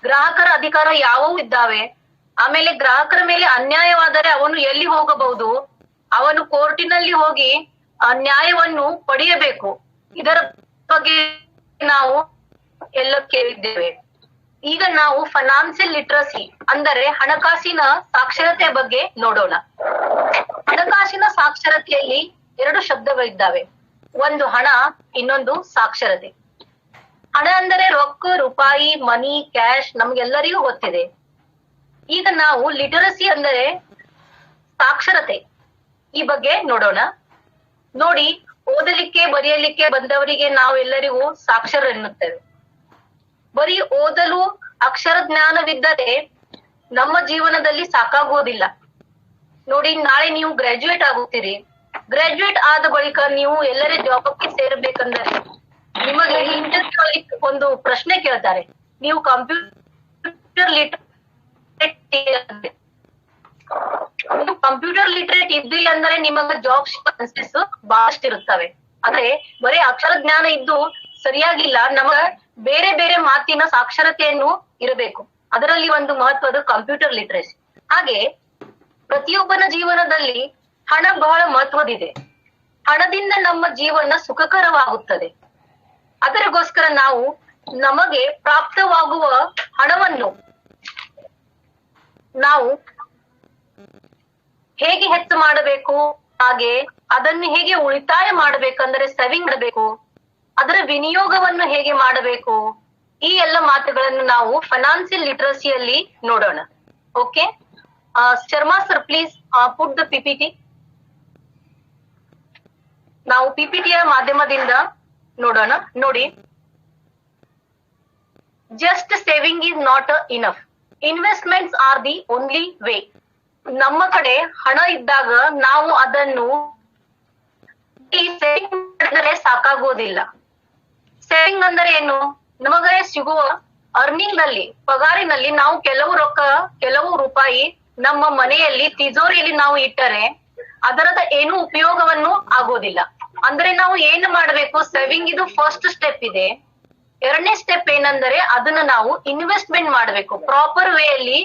ಗ್ರಾಹಕರ ಅಧಿಕಾರ ಯಾವುವು ಇದ್ದಾವೆ, ಆಮೇಲೆ ಗ್ರಾಹಕರ ಮೇಲೆ ಅನ್ಯಾಯವಾದರೆ ಅವನು ಎಲ್ಲಿ ಹೋಗಬಹುದು, ಅವನು ಕೋರ್ಟಿನಲ್ಲಿ ಹೋಗಿ ನ್ಯಾಯವನ್ನು ಪಡೆಯಬೇಕು, ಇದರ ಬಗ್ಗೆ ನಾವು ಎಲ್ಲ ಕೇಳಿದ್ದೇವೆ. ಈಗ ನಾವು ಫೈನಾನ್ಸಿಯಲ್ ಲಿಟ್ರಸಿ ಅಂದರೆ ಹಣಕಾಸಿನ ಸಾಕ್ಷರತೆ ಬಗ್ಗೆ ನೋಡೋಣ. ಹಣಕಾಸಿನ ಸಾಕ್ಷರತೆಯಲ್ಲಿ 2 ಶಬ್ದಗಳಿದ್ದಾವೆ. ಒಂದು ಹಣ, ಇನ್ನೊಂದು ಸಾಕ್ಷರತೆ. ಹಣ ಅಂದರೆ ರೊಕ್ಕ, ರೂಪಾಯಿ, ಮನಿ, ಕ್ಯಾಶ್, ನಮ್ಗೆಲ್ಲರಿಗೂ ಗೊತ್ತಿದೆ. ಈಗ ನಾವು ಲಿಟರಸಿ ಅಂದರೆ ಸಾಕ್ಷರತೆ ಈ ಬಗ್ಗೆ ನೋಡೋಣ. ನೋಡಿ, ಓದಲಿಕ್ಕೆ ಬರೆಯಲಿಕ್ಕೆ ಬಂದವರಿಗೆ ನಾವು ಎಲ್ಲರಿಗೂ ಸಾಕ್ಷರ ಎನ್ನುತ್ತೇವೆ. ಬರೀ ಓದಲು ಅಕ್ಷರ ಜ್ಞಾನವಿದ್ದರೆ ನಮ್ಮ ಜೀವನದಲ್ಲಿ ಸಾಕಾಗುವುದಿಲ್ಲ. ನೋಡಿ, ನಾಳೆ ನೀವು ಗ್ರಾಜುಯೇಟ್ ಆಗುತ್ತೀರಿ. ಗ್ರಾಜುಯೇಟ್ ಆದ ಬಳಿಕ ನೀವು ಎಲ್ಲರೇ ಜಾಬ್ಗೆ ಸೇರಬೇಕಂದ್ರೆ ನಿಮಗೆ ಇಂಟರ್ವ್ಯೂ ಅಲ್ಲಿ ಒಂದು ಪ್ರಶ್ನೆ ಕೇಳ್ತಾರೆ, ನೀವು ಕಂಪ್ಯೂಟರ್ ಲಿಟ್ರೇಟ್ ಇದ್ದಿಲ್ಲ ಅಂದ್ರೆ ನಿಮಗೆ ಜಾಬ್ ಚಾನ್ಸಸ್ ಬಹಳಷ್ಟು ಇರುತ್ತವೆ. ಅಂದ್ರೆ ಬರೀ ಅಕ್ಷರ ಜ್ಞಾನ ಇದ್ದು ಸರಿಯಾಗಿಲ್ಲ, ನಮಗ ಬೇರೆ ಬೇರೆ ಮಾತಿನ ಸಾಕ್ಷರತೆಯನ್ನು ಇರಬೇಕು. ಅದರಲ್ಲಿ ಒಂದು ಮಹತ್ವದ ಕಂಪ್ಯೂಟರ್ ಲಿಟ್ರೇಸಿ. ಹಾಗೆ ಪ್ರತಿಯೊಬ್ಬನ ಜೀವನದಲ್ಲಿ ಹಣ ಬಹಳ ಮಹತ್ವದಿದೆ. ಹಣದಿಂದ ನಮ್ಮ ಜೀವನ ಸುಖಕರವಾಗುತ್ತದೆ. ಅದರಿಗೋಸ್ಕರ ನಾವು ನಮಗೆ ಪ್ರಾಪ್ತವಾಗುವ ಹಣವನ್ನು ನಾವು ಹೇಗೆ ಹೆಚ್ಚು ಮಾಡಬೇಕು, ಹಾಗೆ ಅದನ್ನು ಹೇಗೆ ಉಳಿತಾಯ ಮಾಡಬೇಕಂದ್ರೆ ಸೇವಿಂಗ್ ಮಾಡಬೇಕು, ಅದರ ವಿನಿಯೋಗವನ್ನು ಹೇಗೆ ಮಾಡಬೇಕು, ಈ ಎಲ್ಲ ಮಾತುಗಳನ್ನು ನಾವು ಫೈನಾನ್ಸಿಯಲ್ ಲಿಟ್ರಸಿಯಲ್ಲಿ ನೋಡೋಣ. Okay, Sharma sir please put the PPT. ನಾವು PPTಯ ಮಾಧ್ಯಮದಿಂದ ನೋಡೋಣ. ನೋಡಿ, just saving is not enough, investments R the only way. ನಮ್ಮ ಕಡೆ ಹಣ ಇದ್ದಾಗ ನಾವು ಅದನ್ನು ಸೇವಿಂಗ್ ಮಾಡಿದರೆ ಸಾಕಾಗುವುದಿಲ್ಲ. ಸೇವಿಂಗ್ ಅಂದರೆ ಏನು? ನಮಗೆ ಸಿಗುವ ಅರ್ನಿಂಗ್ ನಲ್ಲಿ, ಪಗಾರಿನಲ್ಲಿ ನಾವು ಕೆಲವು ರೂಪಾಯಿ ನಮ್ಮ ಮನೆಯಲ್ಲಿ ತಿಜೋರಿಯಲ್ಲಿ ನಾವು ಇಟ್ಟರೆ ಅದರದ ಏನು ಉಪಯೋಗವನ್ನು ಆಗೋದಿಲ್ಲ. ಅಂದ್ರೆ ನಾವು ಏನು ಮಾಡಬೇಕು, ಸೇವಿಂಗ್ ಇದು ಫಸ್ಟ್ ಸ್ಟೆಪ್ ಇದೆ. 2ನೇ ಸ್ಟೆಪ್ ಏನಂದರೆ ಅದನ್ನ ನಾವು ಇನ್ವೆಸ್ಟ್ಮೆಂಟ್ ಮಾಡಬೇಕು. ಪ್ರಾಪರ್ ವೇ ಅಲ್ಲಿ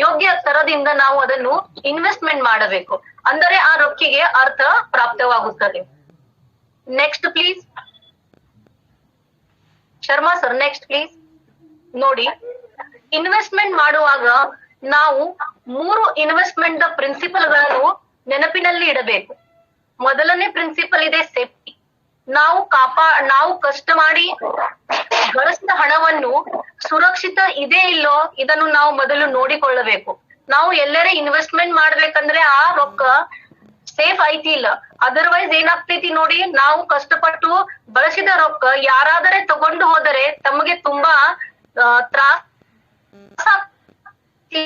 ಯೋಗ್ಯ ತರದಿಂದ ನಾವು ಅದನ್ನು ಇನ್ವೆಸ್ಟ್ಮೆಂಟ್ ಮಾಡಬೇಕು. ಅಂದರೆ ಆ ರೊಕ್ಕಿಗೆ ಅರ್ಥ ಪ್ರಾಪ್ತವಾಗುತ್ತದೆ. Next please Sharma sir, next please. ನೋಡಿ, ಇನ್ವೆಸ್ಟ್ಮೆಂಟ್ ಮಾಡುವಾಗ ನಾವು 3 ಇನ್ವೆಸ್ಟ್ಮೆಂಟ್ ದ ಪ್ರಿನ್ಸಿಪಲ್ಗಳನ್ನು ನೆನಪಿನಲ್ಲಿ ಇಡಬೇಕು. ಮೊದಲನೇ ಪ್ರಿನ್ಸಿಪಲ್ ಇದೆ ಸೇಫ್ಟಿ. ನಾವು ಕಷ್ಟ ಮಾಡಿ ಗಳಿಸಿದ ಹಣವನ್ನು ಸುರಕ್ಷಿತ ಇದೆ ಇಲ್ಲೋ ಇದನ್ನು ನಾವು ಮೊದಲು ನೋಡಿಕೊಳ್ಳಬೇಕು. ನಾವು ಎಲ್ಲರೇ ಇನ್ವೆಸ್ಟ್ಮೆಂಟ್ ಮಾಡ್ಬೇಕಂದ್ರೆ ಆ ರೊಕ್ಕ ಸೇಫ್ ಐತಿ ಇಲ್ಲ. ಅದರ್ವೈಸ್ ಏನಾಗ್ತೈತಿ ನೋಡಿ, ನಾವು ಕಷ್ಟಪಟ್ಟು ಬಳಸಿದ ರೊಕ್ಕ ಯಾರಾದರೆ ತಗೊಂಡು ಹೋದರೆ ತಮಗೆ ತುಂಬಾ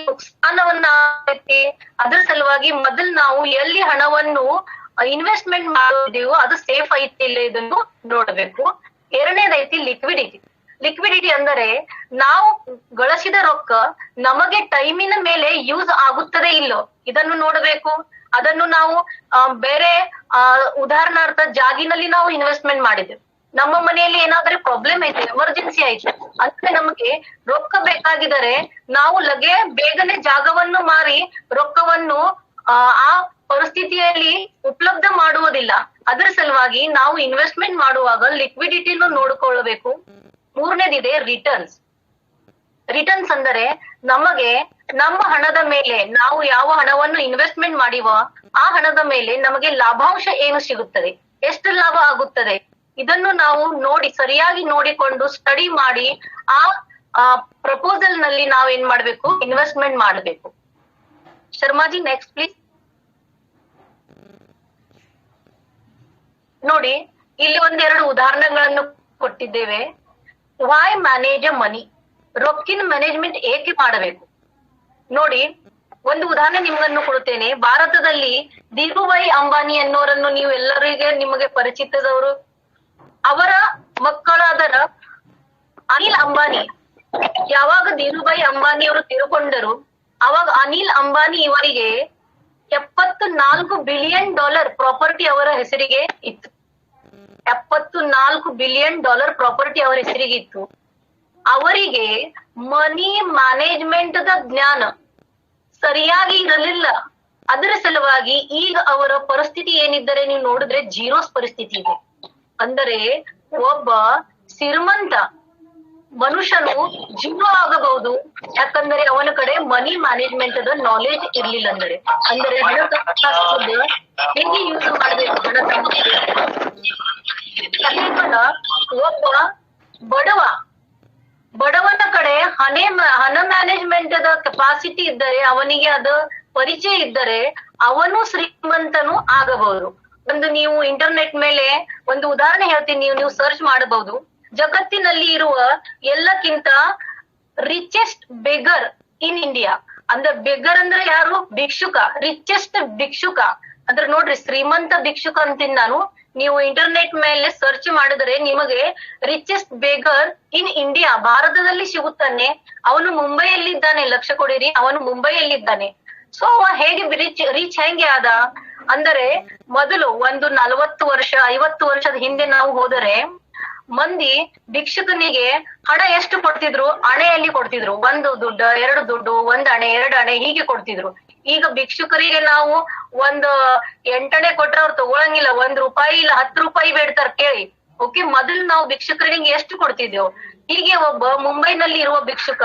ನುಕ್ಸಾನವನ್ನ ಆಗೈತಿ. ಅದ್ರ ಸಲುವಾಗಿ ಮೊದಲ್ ನಾವು ಎಲ್ಲಿ ಹಣವನ್ನು ಇನ್ವೆಸ್ಟ್ಮೆಂಟ್ ಮಾಡಿದೀವೋ ಅದು ಸೇಫ್ ಐತಿ ಇಲ್ಲ ಇದನ್ನು ನೋಡ್ಬೇಕು. ಎರಡನೇದೈತಿ ಲಿಕ್ವಿಡಿಟಿ. ಲಿಕ್ವಿಡಿಟಿ ಅಂದರೆ ನಾವು ಗಳಿಸಿದ ರೊಕ್ಕ ನಮಗೆ ಟೈಮಿನ ಮೇಲೆ ಯೂಸ್ ಆಗುತ್ತದೆ ಇಲ್ಲೋ ಇದನ್ನು ನೋಡಬೇಕು. ಅದನ್ನು ನಾವು ಬೇರೆ ಉದಾಹರಣಾರ್ಥ ಜಾಗಿನಲ್ಲಿ ನಾವು ಇನ್ವೆಸ್ಟ್ಮೆಂಟ್ ಮಾಡಿದ್ವಿ, ನಮ್ಮ ಮನೆಯಲ್ಲಿ ಏನಾದ್ರೆ ಪ್ರಾಬ್ಲಮ್ ಐತೆ, ಎಮರ್ಜೆನ್ಸಿ ಐತೆ ಅಂದ್ರೆ ನಮಗೆ ರೊಕ್ಕ ಬೇಕಾಗಿದರೆ ನಾವು ಬೇಗನೆ ಜಾಗವನ್ನು ಮಾರಿ ರೊಕ್ಕವನ್ನು ಆ ಪರಿಸ್ಥಿತಿಯಲ್ಲಿ ಉಪಲಬ್ಧ ಮಾಡುವುದಿಲ್ಲ. ಅದರ ಸಲುವಾಗಿ ನಾವು ಇನ್ವೆಸ್ಟ್ಮೆಂಟ್ ಮಾಡುವಾಗ ಲಿಕ್ವಿಡಿಟಿನೂ ನೋಡ್ಕೊಳ್ಬೇಕು. ಮೂರನೇದಿದೆ ರಿಟರ್ನ್ಸ್. ರಿಟರ್ನ್ಸ್ ಅಂದರೆ ನಮಗೆ ನಮ್ಮ ಹಣದ ಮೇಲೆ, ನಾವು ಯಾವ ಹಣವನ್ನು ಇನ್ವೆಸ್ಟ್ಮೆಂಟ್ ಮಾಡಿವೋ ಆ ಹಣದ ಮೇಲೆ ನಮಗೆ ಲಾಭಾಂಶ ಏನು ಸಿಗುತ್ತದೆ, ಎಷ್ಟು ಲಾಭ ಆಗುತ್ತದೆ, ಇದನ್ನು ನಾವು ಸರಿಯಾಗಿ ನೋಡಿಕೊಂಡು ಸ್ಟಡಿ ಮಾಡಿ ಆ ಪ್ರಪೋಸಲ್ ನಲ್ಲಿ ನಾವು ಏನ್ ಮಾಡ್ಬೇಕು, ಇನ್ವೆಸ್ಟ್ಮೆಂಟ್ ಮಾಡಬೇಕು. Sharmaji next please. ನೋಡಿ ಇಲ್ಲಿ ಒಂದೆರಡು ಉದಾಹರಣೆಗಳನ್ನು ಕೊಟ್ಟಿದ್ದೇವೆ. ವೈ ಮ್ಯಾನೇಜ್ ಮನಿ, ರೊಕ್ಕಿನ ಮ್ಯಾನೇಜ್ಮೆಂಟ್ ಏಕೆ ಮಾಡಬೇಕು ನೋಡಿ. ಒಂದು ಉದಾಹರಣೆ ನಿಮ್ಗನ್ನು ಕೊಡುತ್ತೇನೆ. ಭಾರತದಲ್ಲಿ ಧೀರುಭಾಯಿ ಅಂಬಾನಿ ಅನ್ನೋರನ್ನು ನೀವು ಎಲ್ಲರಿಗೆ ನಿಮಗೆ ಪರಿಚಿತದವರು. ಅವರ ಮಕ್ಕಳಾದರ ಅನಿಲ್ ಅಂಬಾನಿ. ಯಾವಾಗ ಧೀರುಭಾಯಿ ಅಂಬಾನಿ ಅವರು ತೀರ್ಕೊಂಡರು ಅವಾಗ ಅನಿಲ್ ಅಂಬಾನಿ ಇವರಿಗೆ $74 ಬಿಲಿಯನ್ ಪ್ರಾಪರ್ಟಿ ಅವರ ಹೆಸರಿಗೆ ಇತ್ತು. $74 ಬಿಲಿಯನ್ ಪ್ರಾಪರ್ಟಿ ಅವರ ಹೆಸರಿಗೆ ಇತ್ತು. ಅವರಿಗೆ ಮನಿ ಮ್ಯಾನೇಜ್ಮೆಂಟ್ ದ ಜ್ಞಾನ ಸರಿಯಾಗಿ ಇರಲಿಲ್ಲ. ಅದರ ಸಲುವಾಗಿ ಈಗ ಅವರ ಪರಿಸ್ಥಿತಿ ಏನಿದ್ದರೆ ನೀವು ನೋಡಿದ್ರೆ ಜೀರೋಸ್ ಪರಿಸ್ಥಿತಿ ಇದೆ. ಅಂದರೆ ಒಬ್ಬ ಶ್ರೀಮಂತ ಮನುಷ್ಯನು ಜೀರೋ ಆಗಬಹುದು, ಯಾಕಂದ್ರೆ ಅವನ ಕಡೆ ಮನಿ ಮ್ಯಾನೇಜ್ಮೆಂಟ್ ದ ನಾಲೆಜ್ ಇರ್ಲಿಲ್ಲ. ಅಂದರೆ ಹಣಕಾಸು ಹೇಗೆ ಯೂಸ್ ಮಾಡ್ಬೇಕು ಹಣ. ಒಬ್ಬ ಬಡವನ ಕಡೆ ಹಣ ಮ್ಯಾನೇಜ್ಮೆಂಟ್ ದ ಕೆಪಾಸಿಟಿ ಇದ್ದರೆ, ಅವನಿಗೆ ಅದು ಪರಿಚಯ ಇದ್ದರೆ ಅವನು ಶ್ರೀಮಂತನು ಆಗಬಹುದು. ನೀವು ಇಂಟರ್ನೆಟ್ ಮೇಲೆ ಒಂದು ಉದಾಹರಣೆ ಹೇಳ್ತೀನಿ, ನೀವು ಸರ್ಚ್ ಮಾಡಬಹುದು. ಜಗತ್ತಿನಲ್ಲಿ ಇರುವ ಎಲ್ಲಕ್ಕಿಂತ ರಿಚೆಸ್ಟ್ ಬೆಗರ್ ಇನ್ ಇಂಡಿಯಾ. ಅಂದ್ರೆ ಬೆಗರ್ ಅಂದ್ರೆ ಯಾರು, ಭಿಕ್ಷುಕ. ರಿಚೆಸ್ಟ್ ಭಿಕ್ಷುಕ ಅಂದ್ರೆ ನೋಡ್ರಿ, ಶ್ರೀಮಂತ ಭಿಕ್ಷುಕ ಅಂತೀನಿ ನಾನು. ನೀವು ಇಂಟರ್ನೆಟ್ ಮೇಲೆ ಸರ್ಚ್ ಮಾಡಿದ್ರೆ ನಿಮಗೆ ರಿಚೆಸ್ಟ್ ಬೇಗರ್ ಇನ್ ಇಂಡಿಯಾ ಭಾರತದಲ್ಲಿ ಸಿಗುತ್ತಾನೆ. ಅವನು ಮುಂಬೈಯಲ್ಲಿದ್ದಾನೆ, ಲಕ್ಷ ಕೊಡಿರಿ, ಅವನು ಮುಂಬೈಯಲ್ಲಿದ್ದಾನೆ. ಸೊ ಅವ ಹೇಗೆ ರೀಚ್ ಹೆಂಗೆ ಆದ ಅಂದರೆ, ಮೊದಲು ಒಂದು 40 ವರ್ಷ 50 ವರ್ಷದ ಹಿಂದೆ ನಾವು ಹೋದರೆ ಮಂದಿ ಭಿಕ್ಷುಕನಿಗೆ ಹಣ ಎಷ್ಟು ಕೊಡ್ತಿದ್ರು, ಅಣೆಯಲ್ಲಿ ಕೊಡ್ತಿದ್ರು. 1 ದುಡ್ಡು 2 ದುಡ್ಡು, 1 ಅಣೆ 2 ಅಣೆ ಹೀಗೆ ಕೊಡ್ತಿದ್ರು. ಈಗ ಭಿಕ್ಷುಕರಿಗೆ ನಾವು 1 8 ಅಣೆ ಕೊಟ್ರೆ ಅವ್ರು ತಗೊಳಂಗಿಲ್ಲ, 1 ರೂಪಾಯಿ ಇಲ್ಲ 10 ರೂಪಾಯಿ ಬೇಡ್ತಾರ ಕೇಳಿ. ಓಕೆ, ಮೊದಲು ನಾವು ಭಿಕ್ಷುಕರಿಗೆ ಎಷ್ಟು ಕೊಡ್ತಿದ್ದೆವು. ಹೀಗೆ ಒಬ್ಬ ಮುಂಬೈನಲ್ಲಿ ಇರುವ ಭಿಕ್ಷುಕ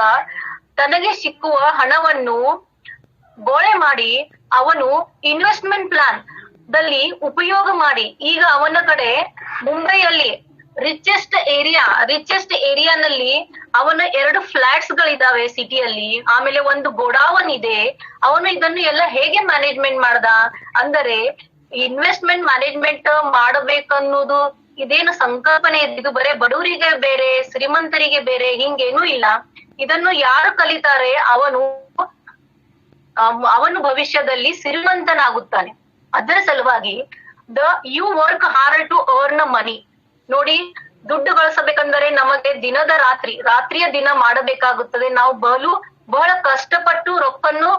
ತನಗೆ ಸಿಕ್ಕುವ ಹಣವನ್ನು ಗೋಳೆ ಮಾಡಿ ಅವನು ಇನ್ವೆಸ್ಟ್ಮೆಂಟ್ ಪ್ಲಾನ್ ದಲ್ಲಿ ಉಪಯೋಗ ಮಾಡಿ ಈಗ ಅವನ ಕಡೆ ಮುಂಬೈಯಲ್ಲಿ ರಿಚೆಸ್ಟ್ ಏರಿಯಾನಲ್ಲಿ ಅವನ 2 ಫ್ಲಾಟ್ಸ್ ಗಳಿದಾವೆ ಸಿಟಿಯಲ್ಲಿ, ಆಮೇಲೆ ಒಂದು ಗೋಡಾವನ್ ಇದೆ. ಅವನು ಇದನ್ನು ಎಲ್ಲ ಹೇಗೆ ಮ್ಯಾನೇಜ್ಮೆಂಟ್ ಮಾಡ್ದ ಅಂದರೆ, ಇನ್ವೆಸ್ಟ್ಮೆಂಟ್ ಮ್ಯಾನೇಜ್ಮೆಂಟ್ ಮಾಡಬೇಕನ್ನೋದು ಇದೇನು ಸಂಕಲ್ಪನೆ ಇದೆ, ಇದು ಬರೇ ಬಡವರಿಗೆ ಬೇರೆ ಶ್ರೀಮಂತರಿಗೆ ಬೇರೆ ಹಿಂಗೇನೂ ಇಲ್ಲ. ಇದನ್ನು ಯಾರು ಕಲಿತಾರೆ ಅವನು ಭವಿಷ್ಯದಲ್ಲಿ ಶ್ರೀಮಂತನಾಗುತ್ತಾನೆ. ಅದರ ಸಲುವಾಗಿ you work hard to earn money. ನೋಡಿ, ದುಡ್ಡು ಗಳಿಸಬೇಕಂದರೆ ನಮಗೆ ರಾತ್ರಿಯ ದಿನ ಮಾಡಬೇಕಾಗುತ್ತದೆ. ನಾವು ಬಹಳ ಕಷ್ಟಪಟ್ಟು ರೊಕ್ಕನ್ನು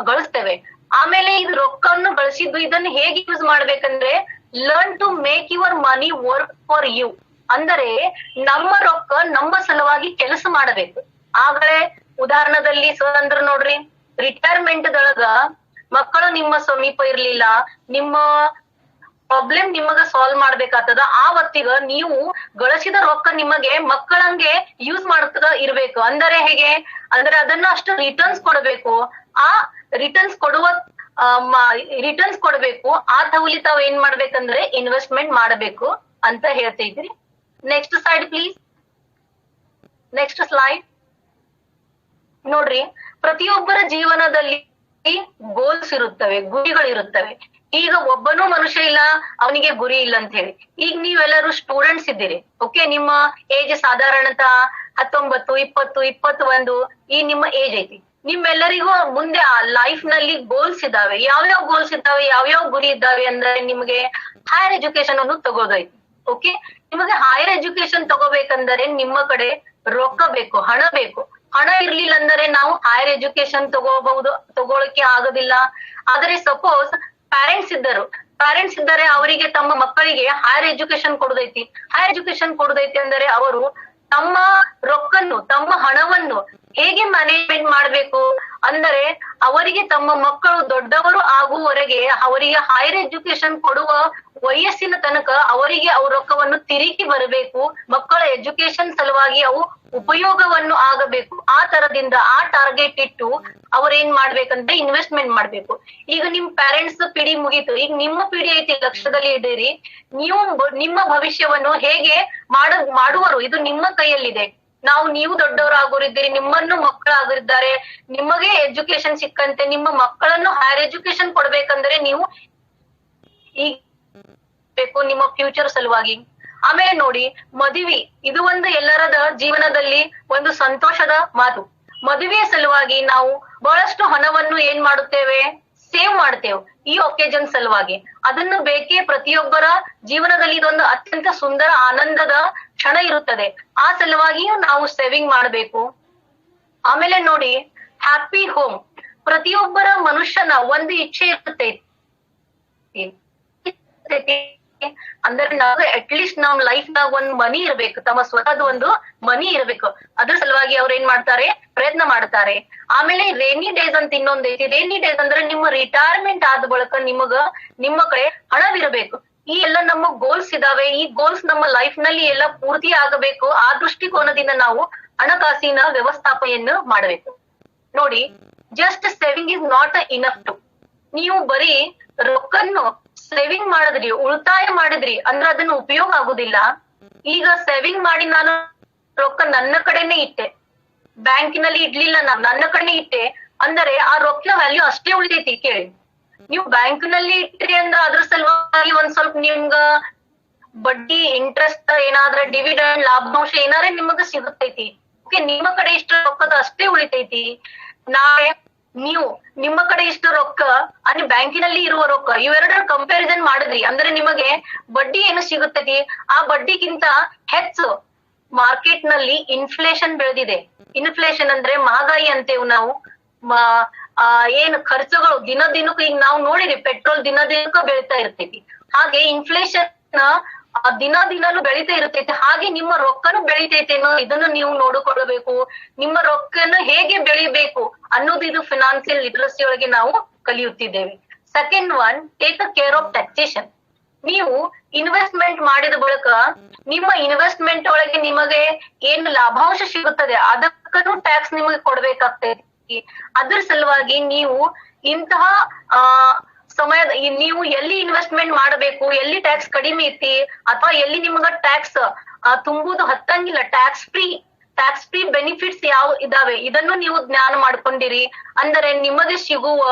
ಗಳಿಸ್ತೇವೆ. ಆಮೇಲೆ ಇದು ರೊಕ್ಕವನ್ನು ಗಳಿಸಿದ್ದು ಇದನ್ನು ಹೇಗೆ ಯೂಸ್ ಮಾಡ್ಬೇಕಂದ್ರೆ, learn to make your money work for you. ಅಂದರೆ ನಮ್ಮ ರೊಕ್ಕ ನಮ್ಮ ಸಲುವಾಗಿ ಕೆಲಸ ಮಾಡಬೇಕು. ಆಗಲೇ ಉದಾಹರಣದಲ್ಲಿ ಸರ್ ಅಂದ್ರ ನೋಡ್ರಿ, ರಿಟೈರ್ಮೆಂಟ್ ದೊಳಗ ಮಕ್ಕಳು ನಿಮ್ಮ ಸಮೀಪ ಇರ್ಲಿಲ್ಲ, ನಿಮ್ಮ ಪ್ರಾಬ್ಲಮ್ ನಿಮಗ ಸಾಲ್ವ್ ಮಾಡ್ಬೇಕಾಗ್ತದ. ಆ ಹೊತ್ತಿಗ ನೀವು ಗಳಿಸಿದ ರೊಕ್ಕ ನಿಮಗೆ ಮಕ್ಕಳಂಗೆ ಯೂಸ್ ಮಾಡ್ತದ ಇರ್ಬೇಕು. ಅಂದರೆ ಹೇಗೆ ಅಂದ್ರೆ ಅದನ್ನ ಅಷ್ಟು ರಿಟರ್ನ್ಸ್ ಕೊಡಬೇಕು. ಆ ರಿಟರ್ನ್ಸ್ ಕೊಡಬೇಕು. ಆ ತವಲಿ ತಾವ್ ಏನ್ ಮಾಡ್ಬೇಕಂದ್ರೆ ಇನ್ವೆಸ್ಟ್ಮೆಂಟ್ ಮಾಡಬೇಕು ಅಂತ ಹೇಳ್ತಾ ಇದ್ರಿ. Next slide please. Next slide ನೋಡ್ರಿ, ಪ್ರತಿಯೊಬ್ಬರ ಜೀವನದಲ್ಲಿ ಗೋಲ್ಸ್ ಇರುತ್ತವೆ, ಗುರಿಗಳಿರುತ್ತವೆ. ಈಗ ಒಬ್ಬನೂ ಮನುಷ್ಯ ಇಲ್ಲ ಅವನಿಗೆ ಗುರಿ ಇಲ್ಲ ಅಂತ ಹೇಳಿ. ಈಗ ನೀವೆಲ್ಲರೂ ಸ್ಟೂಡೆಂಟ್ಸ್ ಇದ್ದೀರಿ, ಓಕೆ. ನಿಮ್ಮ ಏಜ್ ಸಾಧಾರಣತಃ 19, 20, 21 ಈ ನಿಮ್ಮ ಏಜ್ ಐತಿ. ನಿಮ್ಮೆಲ್ಲರಿಗೂ ಮುಂದೆ ಲೈಫ್ ನಲ್ಲಿ ಗೋಲ್ಸ್ ಇದ್ದಾವೆ. ಯಾವ್ಯಾವ ಗೋಲ್ಸ್ ಇದ್ದಾವೆ, ಯಾವ್ಯಾವ ಗುರಿ ಇದ್ದಾವೆ ಅಂದ್ರೆ ನಿಮ್ಗೆ ಹೈಯರ್ ಎಜುಕೇಶನ್ ಅನ್ನು ತಗೋದೈತಿ, ಓಕೆ. ನಿಮಗೆ ಹೈಯರ್ ಎಜುಕೇಶನ್ ತಗೋಬೇಕಂದ್ರೆ ನಿಮ್ಮ ಕಡೆ ರೊಕ್ಕ ಬೇಕು, ಹಣ ಬೇಕು. ಹಣ ಇರ್ಲಿಲ್ಲ ಅಂದ್ರೆ ನಾವು ಹೈಯರ್ ಎಜುಕೇಶನ್ ತಗೊಳಕ್ಕೆ ಆಗೋದಿಲ್ಲ. ಆದ್ರೆ ಸಪೋಸ್ ಪ್ಯಾರೆಂಟ್ಸ್ ಇದ್ದಾರೆ, ಅವರಿಗೆ ತಮ್ಮ ಮಕ್ಕಳಿಗೆ ಹೈಯರ್ ಎಜುಕೇಶನ್ ಕೊಡದೈತಿ ಅಂದ್ರೆ ಅವರು ತಮ್ಮ ರೊಕ್ಕನ್ನು, ತಮ್ಮ ಹಣವನ್ನು ಹೇಗೆ ಮ್ಯಾನೇಜ್ಮೆಂಟ್ ಮಾಡ್ಬೇಕು ಅಂದರೆ ಅವರಿಗೆ ತಮ್ಮ ಮಕ್ಕಳು ದೊಡ್ಡವರು ಆಗುವವರೆಗೆ ಅವರಿಗೆ ಹೈಯರ್ ಎಜುಕೇಶನ್ ಕೊಡುವ ವಯಸ್ಸಿನ ತನಕ ಅವರಿಗೆ ಅವ್ರ ರೊಕ್ಕವನ್ನು ತಿರುಗಿ ಬರಬೇಕು. ಮಕ್ಕಳ ಎಜುಕೇಶನ್ ಸಲುವಾಗಿ ಅವು ಉಪಯೋಗವನ್ನು ಆಗಬೇಕು. ಆ ತರದಿಂದ ಆ ಟಾರ್ಗೆಟ್ ಇಟ್ಟು ಅವ್ರೇನ್ ಮಾಡ್ಬೇಕಂದ್ರೆ ಇನ್ವೆಸ್ಟ್ಮೆಂಟ್ ಮಾಡ್ಬೇಕು. ಈಗ ನಿಮ್ ಪ್ಯಾರೆಂಟ್ಸ್ ಪಿಡಿ ಮುಗೀತು, ಈಗ ನಿಮ್ಮ ಪಿಡಿ ಐತಿ, ಲಕ್ಷ್ಯದಲ್ಲಿ ಇದ್ದೀರಿ. ನೀವು ನಿಮ್ಮ ಭವಿಷ್ಯವನ್ನು ಹೇಗೆ ಮಾಡುವರು ಇದು ನಿಮ್ಮ ಕೈಯಲ್ಲಿದೆ. ನೀವು ದೊಡ್ಡವರಾಗೋರಿದ್ದೀರಿ, ನಿಮ್ಮನ್ನು ಮಕ್ಕಳಾಗಿದ್ದಾರೆ, ನಿಮಗೆ ಎಜುಕೇಶನ್ ಸಿಕ್ಕಂತೆ ನಿಮ್ಮ ಮಕ್ಕಳನ್ನು ಹೈಯರ್ ಎಜುಕೇಶನ್ ಕೊಡ್ಬೇಕಂದ್ರೆ ನೀವು ಈಗ ಬೇಕು ನಿಮ್ಮ ಫ್ಯೂಚರ್ ಸಲುವಾಗಿ. ಆಮೇಲೆ ನೋಡಿ, ಮದುವೆ ಇದು ಒಂದು ಎಲ್ಲರದ ಜೀವನದಲ್ಲಿ ಒಂದು ಸಂತೋಷದ ಮಾತು. ಮದುವೆಯ ಸಲುವಾಗಿ ನಾವು ಬಹಳಷ್ಟು ಹಣವನ್ನು ಏನ್ ಮಾಡುತ್ತೇವೆ, ಸೇವ್ ಮಾಡ್ತೇವೆ ಈ ಒಕೇಜನ್ ಸಲುವಾಗಿ. ಅದನ್ನು ಬೇಕೇ ಪ್ರತಿಯೊಬ್ಬರ ಜೀವನದಲ್ಲಿ ಇದೊಂದು ಅತ್ಯಂತ ಸುಂದರ ಆನಂದದ ಕ್ಷಣ ಇರುತ್ತದೆ. ಆ ಸಲುವಾಗಿಯೂ ನಾವು ಸೇವಿಂಗ್ ಮಾಡಬೇಕು. ಆಮೇಲೆ ನೋಡಿ, ಹ್ಯಾಪಿ ಹೋಮ್. ಪ್ರತಿಯೊಬ್ಬರ ಮನುಷ್ಯನ ಒಂದು ಇಚ್ಛೆ ಇರುತ್ತೆ ಅಂದ್ರೆ ನಾವು ಅಟ್ಲೀಸ್ಟ್ ನಮ್ ಲೈಫ್ ನಾಗ ಒಂದ್ ಮನಿ ಇರ್ಬೇಕು, ತಮ್ಮ ಸ್ವತಃದ ಒಂದು ಮನಿ ಇರ್ಬೇಕು. ಅದ್ರ ಸಲುವಾಗಿ ಅವ್ರ ಏನ್ ಮಾಡ್ತಾರೆ, ಪ್ರಯತ್ನ ಮಾಡ್ತಾರೆ. ಆಮೇಲೆ ರೇನಿ ಡೇಸ್ ಅಂತ ಇನ್ನೊಂದೈತಿ. ರೇನಿ ಡೇಸ್ ಅಂದ್ರೆ ನಿಮ್ಮ ರಿಟೈರ್ಮೆಂಟ್ ಆದ ಬಳಿಕ ನಿಮ್ಮ ಕಡೆ ಹಣವಿರಬೇಕು. ಈ ಎಲ್ಲ ನಮ್ಮ ಗೋಲ್ಸ್ ಇದಾವೆ. ಈ ಗೋಲ್ಸ್ ನಮ್ಮ ಲೈಫ್ ನಲ್ಲಿ ಎಲ್ಲ ಪೂರ್ತಿ ಆಗಬೇಕು. ಆ ದೃಷ್ಟಿಕೋನದಿಂದ ನಾವು ಹಣಕಾಸಿನ ವ್ಯವಸ್ಥಾಪನೆಯನ್ನು ಮಾಡಬೇಕು. ನೋಡಿ, just saving is not enough to. ನೀವು ಬರೀ ರೊಕ್ಕನ್ನು ಸೇವಿಂಗ್ ಮಾಡಿದ್ರಿ, ಉಳಿತಾಯ ಮಾಡಿದ್ರಿ ಅಂದ್ರೆ ಅದನ್ನ ಉಪಯೋಗ ಆಗುದಿಲ್ಲ. ಈಗ ಸೇವಿಂಗ್ ಮಾಡಿ ನಾನು ರೊಕ್ಕ ನನ್ನ ಕಡೆನೆ ಇಟ್ಟೆ, ಬ್ಯಾಂಕಿನಲ್ಲಿ ಇಡ್ಲಿಲ್ಲ, ನನ್ನ ಕಡೆನೆ ಇಟ್ಟೆ ಅಂದರೆ ಆ ರೊಕ್ಕ ವ್ಯಾಲ್ಯೂ ಅಷ್ಟೇ ಉಳಿತೈತಿ. ಕೇಳಿ, ನೀವು ಬ್ಯಾಂಕ್ ನಲ್ಲಿ ಇಟ್ರಿ ಅಂದ್ರೆ ಅದ್ರ ಸಲುವಾಗಿ ಒಂದ್ ಸ್ವಲ್ಪ ನಿಮ್ಗ ಬಡ್ಡಿ, ಇಂಟ್ರೆಸ್ಟ್, ಏನಾದ್ರ ಡಿವಿಡೆಂಡ್, ಲಾಭಾಂಶ ಏನಾರ ನಿಮಗ ಸಿಗುತ್ತೈತಿ. ಓಕೆ, ನಿಮ್ಮ ಕಡೆ ಇಷ್ಟು ರೊಕ್ಕದ ಅಷ್ಟೇ ಉಳಿತೈತಿ. ನಾಳೆ ನೀವು ನಿಮ್ಮ ಕಡೆ ಇಷ್ಟು ರೊಕ್ಕ ಅಲ್ಲಿ ಬ್ಯಾಂಕಿನಲ್ಲಿ ಇರುವ ರೊಕ್ಕ ಇವೆರಡರ ಕಂಪ್ಯಾರಿಸನ್ ಮಾಡಿದ್ರಿ ಅಂದ್ರೆ ನಿಮಗೆ ಬಡ್ಡಿ ಏನು ಸಿಗುತ್ತೈತಿ, ಆ ಬಡ್ಡಿಗಿಂತ ಹೆಚ್ಚು ಮಾರ್ಕೆಟ್ ನಲ್ಲಿ ಇನ್ಫ್ಲೇಷನ್ ಬೆಳೆದಿದೆ. ಇನ್ಫ್ಲೇಷನ್ ಅಂದ್ರೆ ಮಹಗಾಯಿ ಅಂತೇವು ನಾವು. ಏನು ಖರ್ಚುಗಳು ದಿನಕ್ಕೂ ಈಗ ನಾವು ನೋಡಿರಿ, ಪೆಟ್ರೋಲ್ ದಿನಕ್ಕೂ ಬೆಳೀತಾ ಇರ್ತೈತಿ. ಹಾಗೆ ಇನ್ಫ್ಲೇಷನ್ ದಿನಲೂ ಬೆಳೀತಾ ಇರ್ತೈತಿ. ಹಾಗೆ ನಿಮ್ಮ ರೊಕ್ಕನು ಬೆಳಿತೈತೇನೋ ಇದನ್ನು ನೀವು ನೋಡಿಕೊಳ್ಳಬೇಕು. ನಿಮ್ಮ ರೊಕ್ಕನು ಹೇಗೆ ಬೆಳಿಬೇಕು ಅನ್ನೋದು ಇದು ಫಿನಾನ್ಸಿಯಲ್ ಲಿಟ್ರಸಿ ಒಳಗೆ ನಾವು ಕಲಿಯುತ್ತಿದ್ದೇವೆ. Second one, take a care of taxation. ನೀವು ಇನ್ವೆಸ್ಟ್ಮೆಂಟ್ ಮಾಡಿದ ಬಳಿಕ ನಿಮ್ಮ ಇನ್ವೆಸ್ಟ್ಮೆಂಟ್ ಒಳಗೆ ನಿಮಗೆ ಏನು ಲಾಭಾಂಶ ಸಿಗುತ್ತದೆ ಅದಕ್ಕೂ ಟ್ಯಾಕ್ಸ್ ನಿಮಗೆ ಕೊಡ್ಬೇಕಾಗ್ತೈತಿ. ಅದ್ರ ಸಲುವಾಗಿ ನೀವು ಇಂತಹ ಸಮಯದ ನೀವು ಎಲ್ಲಿ ಇನ್ವೆಸ್ಟ್ಮೆಂಟ್ ಮಾಡಬೇಕು, ಎಲ್ಲಿ ಟ್ಯಾಕ್ಸ್ ಕಡಿಮೆ ಐತಿ ಅಥವಾ ಎಲ್ಲಿ ನಿಮ್ಗ ಟ್ಯಾಕ್ಸ್ ತುಂಬುದು ಹತ್ತಂಗಿಲ್ಲ, ಟ್ಯಾಕ್ಸ್ ಫ್ರೀ ಬೆನಿಫಿಟ್ಸ್ ಯಾವ ಇದಾವೆ ಇದನ್ನು ನೀವು ಜ್ಞಾನ ಮಾಡ್ಕೊಂಡಿರಿ ಅಂದರೆ ನಿಮಗೆ ಸಿಗುವ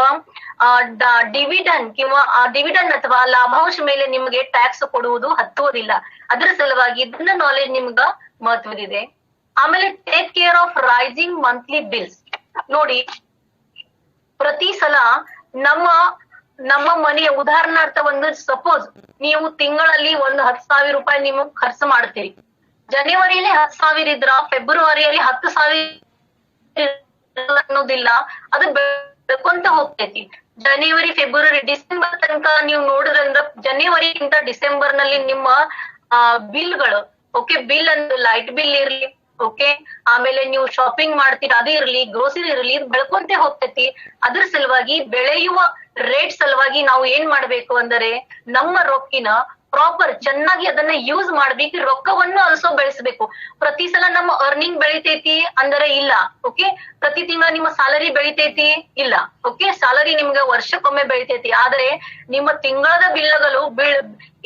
ಡಿವಿಡೆಂಡ್ ಅಥವಾ ಲಾಭಾಂಶ ಮೇಲೆ ನಿಮಗೆ ಟ್ಯಾಕ್ಸ್ ಕೊಡುವುದು ಹತ್ತುವುದಿಲ್ಲ. ಅದರ ಸಲುವಾಗಿ ಇದನ್ನ ನಾಲೆಜ್ ನಿಮ್ಗ ಮಹತ್ವದಿದೆ. ಆಮೇಲೆ take care of rising monthly bills. ನೋಡಿ, ಪ್ರತಿ ಸಲ ನಮ್ಮ ಮನೆಯ ಉದಾಹರಣಾರ್ಥ ಒಂದು ಸಪೋಸ್ ನೀವು ತಿಂಗಳಲ್ಲಿ ಒಂದು 10,000 ರೂಪಾಯಿ ನೀವು ಖರ್ಚು ಮಾಡ್ತೀರಿ. ಜನವರಿಯಲ್ಲಿ 10,000 ಇದ್ರ ಫೆಬ್ರವರಿಯಲ್ಲಿ 10,000 ಅನ್ನೋದಿಲ್ಲ, ಅದು ಬೆಳ್ಕೊಂತ ಹೋಗ್ತೈತಿ. ಜನವರಿ, ಫೆಬ್ರವರಿ, ಡಿಸೆಂಬರ್ ತನಕ ನೀವು ನೋಡಿದ್ರಂದ್ರ ಜನವರಿಗಿಂತ ಡಿಸೆಂಬರ್ ನಲ್ಲಿ ನಿಮ್ಮ ಬಿಲ್ಗಳು, ಓಕೆ, ಬಿಲ್ ಅಂದ್ರೆ ಲೈಟ್ ಬಿಲ್ ಇರ್ಲಿ, ಓಕೆ, ಆಮೇಲೆ ನೀವು ಶಾಪಿಂಗ್ ಮಾಡ್ತೀರಾ ಅದು ಇರ್ಲಿ, ಗ್ರೋಸರಿ ಇರ್ಲಿ, ಇದು ಬೆಳ್ಕೊಂತೆ ಹೋಗ್ತೈತಿ. ಅದ್ರ ಸಲುವಾಗಿ ಬೆಳೆಯುವ ರೇಟ್ ಸಲುವಾಗಿ ನಾವು ಏನ್ ಮಾಡ್ಬೇಕು ಅಂದರೆ ನಮ್ಮ ರೊಕ್ಕಿನ ಪ್ರಾಪರ್ ಚೆನ್ನಾಗಿ ಅದನ್ನ ಯೂಸ್ ಮಾಡ್ಬೇಕು. ರೊಕ್ಕವನ್ನು ಅಲ್ಸೋ ಬೆಳೆಸಬೇಕು. ಪ್ರತಿ ಸಲ ನಮ್ಮ ಅರ್ನಿಂಗ್ ಬೆಳಿತೈತಿ ಅಂದ್ರೆ ಇಲ್ಲ, ಓಕೆ. ಪ್ರತಿ ತಿಂಗಳ ನಿಮ್ಮ ಸ್ಯಾಲರಿ ಬೆಳಿತೈತಿ ಇಲ್ಲ, ಓಕೆ. ಸ್ಯಾಲರಿ ನಿಮ್ಗೆ ವರ್ಷಕ್ಕೊಮ್ಮೆ ಬೆಳಿತೈತಿ. ಆದ್ರೆ ನಿಮ್ಮ ತಿಂಗಳದ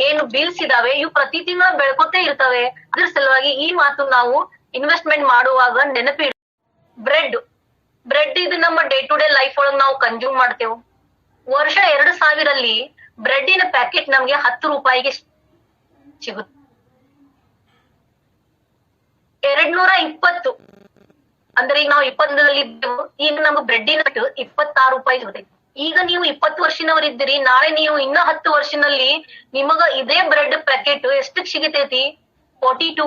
ಏನು ಬಿಲ್ಸ್ ಇದಾವೆ ಇವು ಪ್ರತಿ ತಿಂಗಳ ಬೆಳ್ಕೊತೇ ಇರ್ತವೆ. ಅದ್ರ ಸಲುವಾಗಿ ಈ ಮಾತು ನಾವು ಇನ್ವೆಸ್ಟ್ಮೆಂಟ್ ಮಾಡುವಾಗ ನೆನಪಿ. ಬ್ರೆಡ್ ಇದು ನಮ್ಮ ಡೇ ಟು ಡೇ ಲೈಫ್ ಒಳಗ್ ನಾವು ಕನ್ಸ್ಯೂಮ್ ಮಾಡ್ತೇವೆ. ವರ್ಷ 2000 ಬ್ರೆಡ್ಡಿನ ಪ್ಯಾಕೆಟ್ ನಮ್ಗೆ 10 ರೂಪಾಯಿಗೆ ಸಿಗುತ್ತೆ. 220 ಅಂದ್ರೆ ಈಗ ನಾವು 21ರಲ್ಲಿ ಇದ್ದೇವೆ, ಈಗ ನಮ್ಗೆ ಬ್ರೆಡ್ಡಿನ 26 ರೂಪಾಯಿ ಸಿಗುತ್ತೆ. ಈಗ ನೀವು 20 ವರ್ಷನವರಿದ್ದೀರಿ, ನಾಳೆ ನೀವು ಇನ್ನ 10 ವರ್ಷನಲ್ಲಿ ನಿಮಗ ಇದೇ ಬ್ರೆಡ್ ಪ್ಯಾಕೆಟ್ ಎಷ್ಟಕ್ ಸಿಗತೈತಿ? 42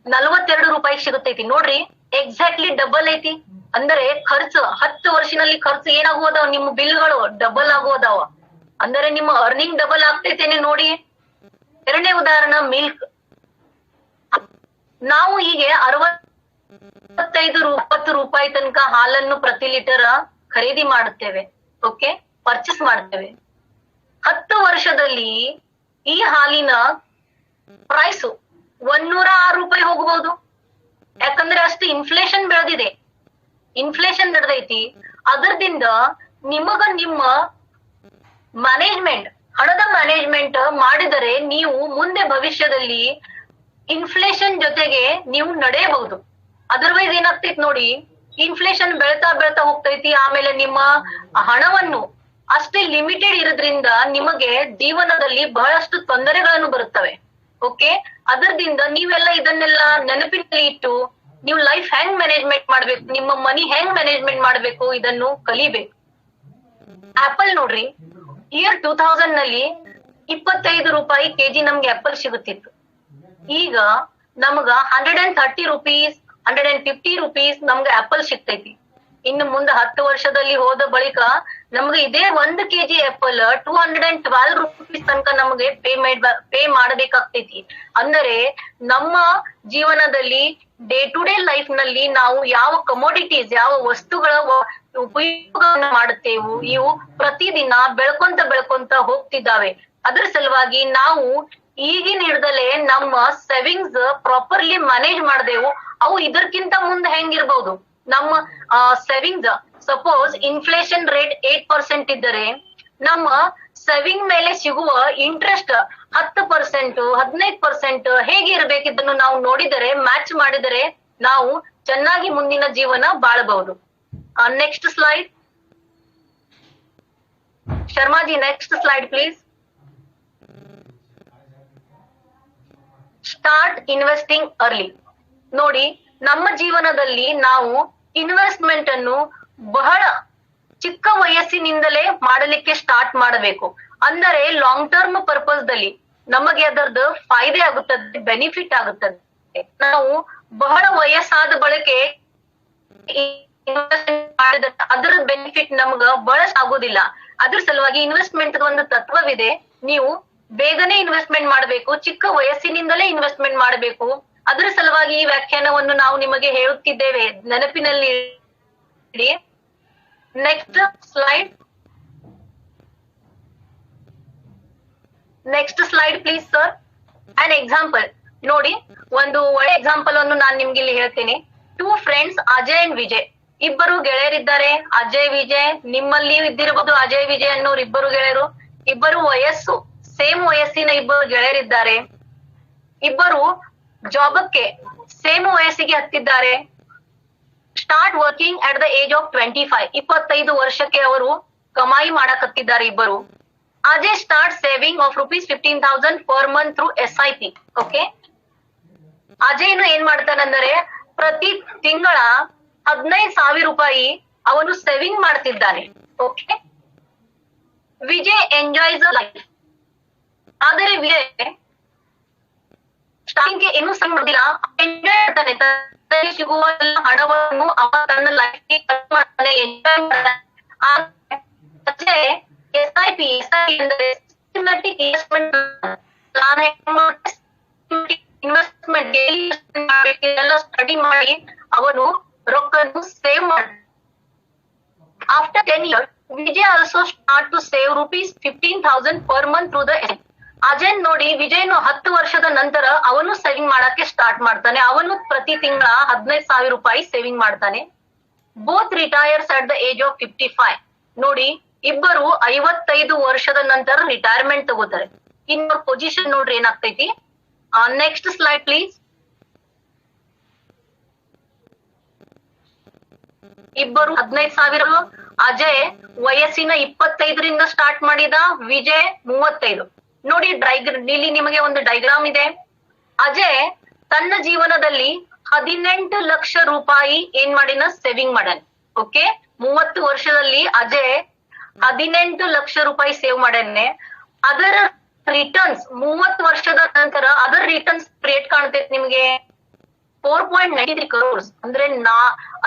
42 ರೂಪಾಯಿ ಸಿಗುತ್ತೈತಿ. ನೋಡ್ರಿ, ಎಕ್ಸಾಕ್ಟ್ಲಿ ಡಬಲ್ ಐತಿ. ಅಂದ್ರೆ ಖರ್ಚು 10 ವರ್ಷನಲ್ಲಿ ಖರ್ಚು ಏನಾಗುವುದಾವ? ನಿಮ್ಮ ಬಿಲ್ಗಳು ಡಬಲ್ ಆಗುವುದಾವ. ಅಂದ್ರೆ ನಿಮ್ಮ ಅರ್ನಿಂಗ್ ಡಬಲ್ ಆಗ್ತೈತೇನೆ ನೋಡಿ. ಎರಡನೇ ಉದಾಹರಣೆ ಮಿಲ್ಕ್. ನಾವು ಈಗ 65-70 ರೂಪಾಯಿ ತನಕ ಹಾಲನ್ನು ಪ್ರತಿ ಲೀಟರ್ ಖರೀದಿ ಮಾಡುತ್ತೇವೆ. ಓಕೆ, ಪರ್ಚೇಸ್ ಮಾಡ್ತೇವೆ. 10 ವರ್ಷದಲ್ಲಿ ಈ ಹಾಲಿನ ಪ್ರೈಸ್ 106 ರೂಪಾಯಿ ಹೋಗಬಹುದು. ಯಾಕಂದ್ರೆ ಅಷ್ಟು ಇನ್ಫ್ಲೇಷನ್ ಬೆಳೆದಿದೆ, ಇನ್ಫ್ಲೇಷನ್ ನಡೆದೈತಿ. ಅದರದಿಂದ ನಿಮಗ ನಿಮ್ಮ ಮ್ಯಾನೇಜ್ಮೆಂಟ್, ಹಣದ ಮ್ಯಾನೇಜ್ಮೆಂಟ್ ಮಾಡಿದರೆ ನೀವು ಮುಂದೆ ಭವಿಷ್ಯದಲ್ಲಿ ಇನ್ಫ್ಲೇಷನ್ ಜೊತೆಗೆ ನೀವು ನಡೆಯಬಹುದು. ಅದರ್ವೈಸ್ ಏನಾಗ್ತೈತಿ ನೋಡಿ, ಇನ್ಫ್ಲೇಷನ್ ಬೆಳ್ತಾ ಬೆಳ್ತಾ ಹೋಗ್ತೈತಿ. ಆಮೇಲೆ ನಿಮ್ಮ ಹಣವನ್ನು ಅಷ್ಟೇ ಲಿಮಿಟೆಡ್ ಇರೋದ್ರಿಂದ ನಿಮಗೆ ಜೀವನದಲ್ಲಿ ಬಹಳಷ್ಟು ತೊಂದರೆಗಳನ್ನು ಬರುತ್ತವೆ. ಓಕೆ, ಅದರಿಂದ ನೀವೆಲ್ಲ ಇದನ್ನೆಲ್ಲ ನೆನಪಿನಲ್ಲಿ ಇಟ್ಟು ನೀವು ಲೈಫ್ ಹೆಂಗ್ ಮ್ಯಾನೇಜ್ಮೆಂಟ್ ಮಾಡ್ಬೇಕು, ನಿಮ್ಮ ಮನಿ ಹೆಂಗ್ ಮ್ಯಾನೇಜ್ಮೆಂಟ್ ಮಾಡ್ಬೇಕು, ಇದನ್ನು ಕಲಿಬೇಕು. ಆಪಲ್ ನೋಡ್ರಿ, ಇಯರ್ 2000 ನಲ್ಲಿ 25 ರೂಪಾಯಿ ಕೆಜಿ ನಮ್ಗೆ ಆಪಲ್ ಸಿಗುತ್ತಿತ್ತು. ಈಗ ನಮ್ಗ 130 ರೂಪೀಸ್ 150 ರೂಪೀಸ್ ನಮ್ಗೆ ಆಪಲ್ ಸಿಗ್ತೈತಿ. ಇನ್ನು ಮುಂದೆ 10 ವರ್ಷದಲ್ಲಿ ಹೋದ ಬಳಿಕ ನಮ್ಗೆ ಇದೇ 1 ಕೆಜಿ ಆಪಲ್ 212 ರೂಪೀಸ್ ತನಕ ನಮ್ಗೆ ಪೇ ಮಾಡಬೇಕಾಗ್ತೈತಿ. ಅಂದರೆ ನಮ್ಮ ಜೀವನದಲ್ಲಿ ಡೇ ಟು ಡೇ ಲೈಫ್ ನಲ್ಲಿ ನಾವು ಯಾವ ಕಮೋಡಿಟೀಸ್, ಯಾವ ವಸ್ತುಗಳ ಉಪಯೋಗವನ್ನು ಮಾಡುತ್ತೇವೆ, ಇವು ಪ್ರತಿದಿನ ಬೆಳ್ಕೊಂತ ಹೋಗ್ತಿದ್ದಾವೆ. ಅದರ ಸಲುವಾಗಿ ನಾವು ಈಗಿನ ಹಿಡ್ದಲೇ ನಮ್ಮ ಸೇವಿಂಗ್ಸ್ ಪ್ರಾಪರ್ಲಿ ಮ್ಯಾನೇಜ್ ಮಾಡ್ದೇವು. ಅವು ಇದಕ್ಕಿಂತ ಮುಂದೆ ಹೆಂಗಿರ್ಬಹುದು? ನಮ್ಮ ಸೇವಿಂಗ್ಸ್, ಸಪೋಸ್ ಇನ್ಫ್ಲೇಷನ್ ರೇಟ್ 8% ಇದ್ದರೆ ನಮ್ಮ ಸೇವಿಂಗ್ ಮೇಲೆ ಸಿಗುವ ಇಂಟ್ರೆಸ್ಟ್ 10%, 15% ಹೇಗೆ ಇರಬೇಕಿದ್ದನ್ನು ನಾವು ನೋಡಿದರೆ, ಮ್ಯಾಚ್ ಮಾಡಿದರೆ ನಾವು ಚೆನ್ನಾಗಿ ಮುಂದಿನ ಜೀವನ ಬಾಳಬಹುದು. Next slide Sharmaji, next slide please. Start investing early. ನೋಡಿ, ನಮ್ಮ ಜೀವನದಲ್ಲಿ ನಾವು ಇನ್ವೆಸ್ಟ್ಮೆಂಟ್ ಅನ್ನು ಬಹಳ ಚಿಕ್ಕ ವಯಸ್ಸಿನಿಂದಲೇ ಮಾಡಲಿಕ್ಕೆ ಸ್ಟಾರ್ಟ್ ಮಾಡಬೇಕು. ಅಂದರೆ ಲಾಂಗ್ ಟರ್ಮ್ ಪರ್ಪಸ್ ದಲ್ಲಿ ನಮಗೆ ಅದರದ್ದು ಫಾಯ್ದೆ ಆಗುತ್ತದೆ, ಬೆನಿಫಿಟ್ ಆಗುತ್ತದೆ. ನಾವು ಬಹಳ ವಯಸ್ಸಾದ ಬಳಕೆ ಮಾಡಿದ್ರೆ ಅದರ ಬೆನಿಫಿಟ್ ನಮ್ಗ ಬಹಳಷ್ಟು ಆಗೋದಿಲ್ಲ. ಅದ್ರ ಸಲುವಾಗಿ ಇನ್ವೆಸ್ಟ್ಮೆಂಟ್ ಒಂದು ತತ್ವವಿದೆ. ನೀವು ಬೇಗನೆ ಇನ್ವೆಸ್ಟ್ಮೆಂಟ್ ಮಾಡಬೇಕು, ಚಿಕ್ಕ ವಯಸ್ಸಿನಿಂದಲೇ ಇನ್ವೆಸ್ಟ್ಮೆಂಟ್ ಮಾಡಬೇಕು. ಅದರ ಸಲುವಾಗಿ ಈ ವ್ಯಾಖ್ಯಾನವನ್ನು ನಾವು ನಿಮಗೆ ಹೇಳುತ್ತಿದ್ದೇವೆ, ನೆನಪಿನಲ್ಲಿ ಇಡಿ. Next slide, next slide please sir. On example ನೋಡಿ, ಒಂದು ಒಳ್ಳೆ ಎಕ್ಸಾಂಪಲ್ ಅನ್ನು ನಾನು ನಿಮ್ಗೆ ಇಲ್ಲಿ ಹೇಳ್ತೀನಿ. 2 ಫ್ರೆಂಡ್ಸ್, ಅಜಯ್ ಅಂಡ್ ವಿಜಯ್, ಇಬ್ಬರು ಗೆಳೆಯರಿದ್ದಾರೆ. ಅಜಯ್ ವಿಜಯ್, ನಿಮ್ಮಲ್ಲಿ ಇದ್ದಿರಬಹುದು ಅಜಯ್ ವಿಜಯ್ ಅನ್ನೋರು ಇಬ್ಬರು ಗೆಳೆಯರು. ಇಬ್ಬರು ವಯಸ್ಸು ಸೇಮ್ ವಯಸ್ಸಿನ ಇಬ್ಬರು ಗೆಳೆಯರಿದ್ದಾರೆ. ಇಬ್ಬರು ಜಾಬಕ್ಕೆ ಸೇಮ್ ವಯಸ್ಸಿಗೆ ಹತ್ತಿದ್ದಾರೆ. Start working at the age of 25, 25 ವರ್ಷಕ್ಕೆ ಅವರು ಕಮಾಯಿ ಮಾಡಕತ್ತಿದ್ದಾರೆ ಇಬ್ಬರು. Ajay start saving of ₹15,000 per month through SIP. Okay, ಅಜಯ್ನು ಏನ್ ಮಾಡ್ತಾನಂದರೆ ಪ್ರತಿ ತಿಂಗಳ 15,000 ರೂಪಾಯಿ ಅವನು ಸೇವಿಂಗ್ ಮಾಡ್ತಿದ್ದಾನೆ. Okay, Vijay enjoys life. ಆದರೆ ವಿಜಯ್ ಸ್ಟಾರ್ಟಿಂಗ್ ಏನೂ ಸೇವ್ ಮಾಡಿಲ್ಲ, ಎಂಜಾಯ್ ಮಾಡ್ತಾನೆ. ಸಿಗುವ ಹಣವನ್ನು ಅವ ತನ್ನ ಲೈಫ್ಗೆ ಖರ್ಚು ಮಾಡ್ತಾನೆ, ಎಂಜಾಯ್ ಮಾಡ್ತಾನೆ. SIP ಅಂದರೆ systematic investment plan. Investment daily ಮಾಡಬೇಕೆಲ್ಲ ಸ್ಟಡಿ ಮಾಡಿ ಅವನು ರೊಕ್ಕನ್ನು ಸೇವ್ ಮಾಡ. After 10 years, Vijay also start to save ₹15,000 per month through the SIP. Ajay ನೋಡಿ, ವಿಜಯ್ನು 10 ವರ್ಷದ ನಂತರ ಅವನು ಸೇವಿಂಗ್ ಮಾಡಕ್ಕೆ ಸ್ಟಾರ್ಟ್ ಮಾಡ್ತಾನೆ. ಅವನು ಪ್ರತಿ ತಿಂಗಳ 15,000 ರೂಪಾಯಿ ಸೇವಿಂಗ್ ಮಾಡ್ತಾನೆ. Both retires at the age of 55. ನೋಡಿ, ಇಬ್ಬರು 55 ವರ್ಷದ ನಂತರ ರಿಟೈರ್ಮೆಂಟ್ ತಗೋತಾರೆ. ಇನ್ನು ಪೊಸಿಷನ್ ನೋಡ್ರಿ ಏನಾಗ್ತೈತಿ. Next slide please. ಇಬ್ಬರು 15,000. ಅಜಯ್ ವಯಸ್ಸಿನ 25ರಿಂದ ಸ್ಟಾರ್ಟ್ ಮಾಡಿದ, ವಿಜಯ್ 35. ನೋಡಿ ಇಲ್ಲಿ ನಿಮಗೆ ಒಂದು ಡೈಗ್ರಾಮ್ ಇದೆ. ಅಜಯ್ ತನ್ನ ಜೀವನದಲ್ಲಿ 18 ಲಕ್ಷ ರೂಪಾಯಿ ಏನ್ ಮಾಡಿನ ಸೇವಿಂಗ್ ಮಾಡನ್. ಓಕೆ, 30 ವರ್ಷದಲ್ಲಿ ಅಜಯ್ 18 ಲಕ್ಷ ರೂಪಾಯಿ ಸೇವ್ ಮಾಡನ್ನೆ. ಅದರ ರಿಟರ್ನ್ಸ್ 30 ವರ್ಷದ ನಂತರ ಅದರ ರಿಟರ್ನ್ಸ್ ರೇಟ್ ಕಾಣ್ತೈತಿ ನಿಮ್ಗೆ 4.93 crores. ಅಂದ್ರೆ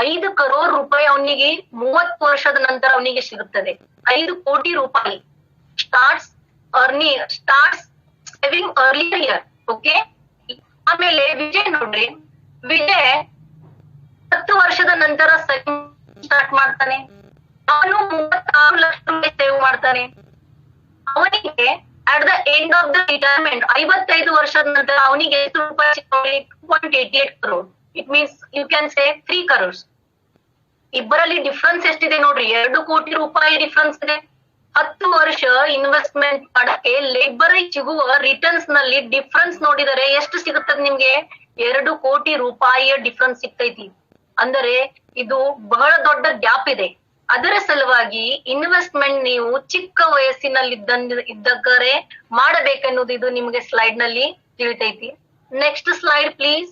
5 crore ರೂಪಾಯಿ ಅವನಿಗೆ 30 ವರ್ಷದ ನಂತರ ಅವನಿಗೆ ಸಿಗುತ್ತದೆ. 5 ಕೋಟಿ ರೂಪಾಯಿ starts saving earlier year. Okay, ಆಮೇಲೆ ವಿಜಯ್ ನೋಡ್ರಿ, ವಿಜಯ್ 10 ವರ್ಷದ ನಂತರ ಸೇವಿಂಗ್ ಸ್ಟಾರ್ಟ್ ಮಾಡ್ತಾನೆ. ಅವನು 36 ಲಕ್ಷ ರೂಪಾಯಿ ಸೇವ್ ಮಾಡ್ತಾನೆ. ಅವನಿಗೆ at the end of the retirement 55 ವರ್ಷದ ನಂತರ ಅವನಿಗೆ ಎಷ್ಟು ರೂಪಾಯಿ ಸಿಗ್ತವೆ? 2.88 crore. It means you can say 3 crores. ಇಬ್ಬರಲ್ಲಿ ಡಿಫ್ರೆನ್ಸ್ ಎಷ್ಟಿದೆ ನೋಡ್ರಿ, 2 ಕೋಟಿ ರೂಪಾಯಿ ಡಿಫ್ರೆನ್ಸ್ ಇದೆ. 10 ವರ್ಷ ಇನ್ವೆಸ್ಟ್ಮೆಂಟ್ ಮಾಡಕ್ಕೆ ಲೇಬರ್ ಸಿಗುವ ರಿಟರ್ನ್ಸ್ ನಲ್ಲಿ ಡಿಫ್ರೆನ್ಸ್ ನೋಡಿದರೆ ಎಷ್ಟು ಸಿಗುತ್ತದೆ ನಿಮ್ಗೆ? 2 ಕೋಟಿ ರೂಪಾಯಿಯ ಡಿಫ್ರೆನ್ಸ್ ಸಿಗ್ತೈತಿ. ಅಂದರೆ ಇದು ಬಹಳ ದೊಡ್ಡ ಗ್ಯಾಪ್ ಇದೆ. ಅದರ ಸಲುವಾಗಿ ಇನ್ವೆಸ್ಟ್ಮೆಂಟ್ ನೀವು ಚಿಕ್ಕ ವಯಸ್ಸಿನಲ್ಲಿ ಇದ್ದಕ್ಕರೆ ಮಾಡಬೇಕೆನ್ನುವುದು ಇದು ನಿಮ್ಗೆ ಸ್ಲೈಡ್ ನಲ್ಲಿ ತಿಳಿತೈತಿ. Next slide please.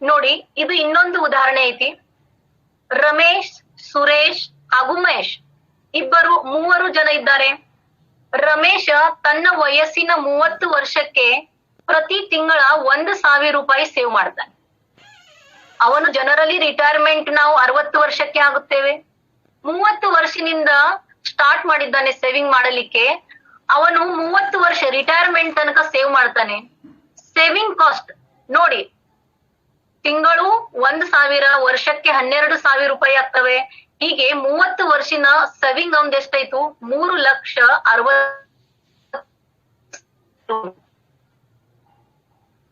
ನೋಡಿ, ಇದು ಇನ್ನೊಂದು ಉದಾಹರಣೆ ಐತಿ. ರಮೇಶ್, ಸುರೇಶ್ ಹಾಗೂ ಮಹೇಶ್ ಮೂವರು ಜನ ಇದ್ದಾರೆ. ರಮೇಶ ತನ್ನ ವಯಸ್ಸಿನ 30 ವರ್ಷಕ್ಕೆ ಪ್ರತಿ ತಿಂಗಳ 1,000 ರೂಪಾಯಿ ಸೇವ್ ಮಾಡ್ತಾನೆ. ಅವನು ಜನರಲಿ ರಿಟೈರ್ಮೆಂಟ್ ನಾವು 60 ವರ್ಷಕ್ಕೆ ಆಗುತ್ತೇವೆ. 30 ವರ್ಷದಿಂದ ಸ್ಟಾರ್ಟ್ ಮಾಡಿದ್ದಾನೆ ಸೇವಿಂಗ್ ಮಾಡಲಿಕ್ಕೆ. ಅವನು 30 ವರ್ಷ ರಿಟೈರ್ಮೆಂಟ್ ತನಕ ಸೇವ್ ಮಾಡ್ತಾನೆ. ಸೇವಿಂಗ್ ಕಾಸ್ಟ್ ನೋಡಿ, ತಿಂಗಳು 1,000, ವರ್ಷಕ್ಕೆ 12,000 ರೂಪಾಯಿ ಆಗ್ತವೆ. ಹೀಗೆ 30 ವರ್ಷಿನ ಸೇವಿಂಗ್ ಅವ್ನ್ ಎಷ್ಟಾಯ್ತು? 3,60,000.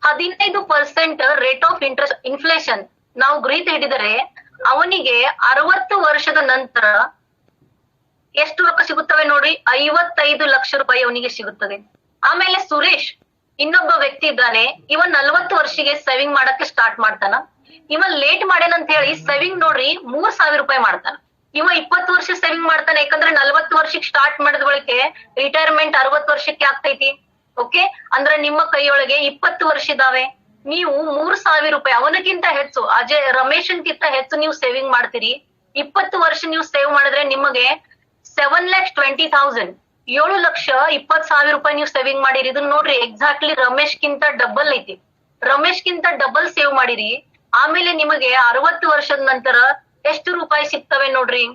15% ರೇಟ್ ಆಫ್ ಇಂಟ್ರೆಸ್ಟ್ ಇನ್ಫ್ಲೇಷನ್ ನಾವು ಗುರಿತ ಹಿಡಿದರೆ ಅವನಿಗೆ 60 ವರ್ಷದ ನಂತರ ಎಷ್ಟು ರೊಕ್ಕ ಸಿಗುತ್ತವೆ ನೋಡ್ರಿ? 55 ಲಕ್ಷ ರೂಪಾಯಿ ಅವನಿಗೆ ಸಿಗುತ್ತದೆ. ಆಮೇಲೆ ಸುರೇಶ್ ಇನ್ನೊಬ್ಬ ವ್ಯಕ್ತಿ ಇದ್ದಾನೆ. ಇವ 40 ವರ್ಷಕ್ಕೆ ಸೇವಿಂಗ್ ಮಾಡಕ್ಕೆ ಸ್ಟಾರ್ಟ್ ಮಾಡ್ತಾನ. ಇವ ಲೇಟ್ ಮಾಡೇನಂತ ಹೇಳಿ ಸೇವಿಂಗ್ ನೋಡ್ರಿ 3,000 ರೂಪಾಯಿ ಮಾಡ್ತಾನ. ಇವ 20 ವರ್ಷ ಸೇವಿಂಗ್ ಮಾಡ್ತಾನೆ. ಯಾಕಂದ್ರೆ 40 ವರ್ಷಕ್ಕೆ ಸ್ಟಾರ್ಟ್ ಮಾಡಿದ ಬಳಿಕೆ ರಿಟೈರ್ಮೆಂಟ್ 60 ವರ್ಷಕ್ಕೆ ಆಗ್ತೈತಿ. ಓಕೆ, ಅಂದ್ರೆ ನಿಮ್ಮ ಕೈಯೊಳಗೆ 20 ವರ್ಷ ಇದಾವೆ. ನೀವು 3,000 ರೂಪಾಯಿ ಅವನಿಗಿಂತ ಹೆಚ್ಚು, ರಮೇಶನ್ಗಿಂತ ಹೆಚ್ಚು ನೀವು ಸೇವಿಂಗ್ ಮಾಡ್ತೀರಿ. 20 ವರ್ಷ ನೀವು ಸೇವ್ ಮಾಡಿದ್ರೆ ನಿಮಗೆ 7,20,000 7,20,000 ರೂಪಾಯಿ ನೀವು ಸೇವಿಂಗ್ ಮಾಡಿರಿ. ಇದನ್ನ ನೋಡ್ರಿ, ಎಕ್ಸಾಕ್ಟ್ಲಿ ರಮೇಶ್ಗಿಂತ ಡಬಲ್ ಐತಿ. ರಮೇಶ್ಗಿಂತ ಡಬಲ್ ಸೇವ್ ಮಾಡಿರಿ. ಆಮೇಲೆ ನಿಮಗೆ 60 ವರ್ಷದ ನಂತರ ಎಷ್ಟು ರೂಪಾಯಿ ಸಿಗ್ತವೆ ನೋಡ್ರಿ?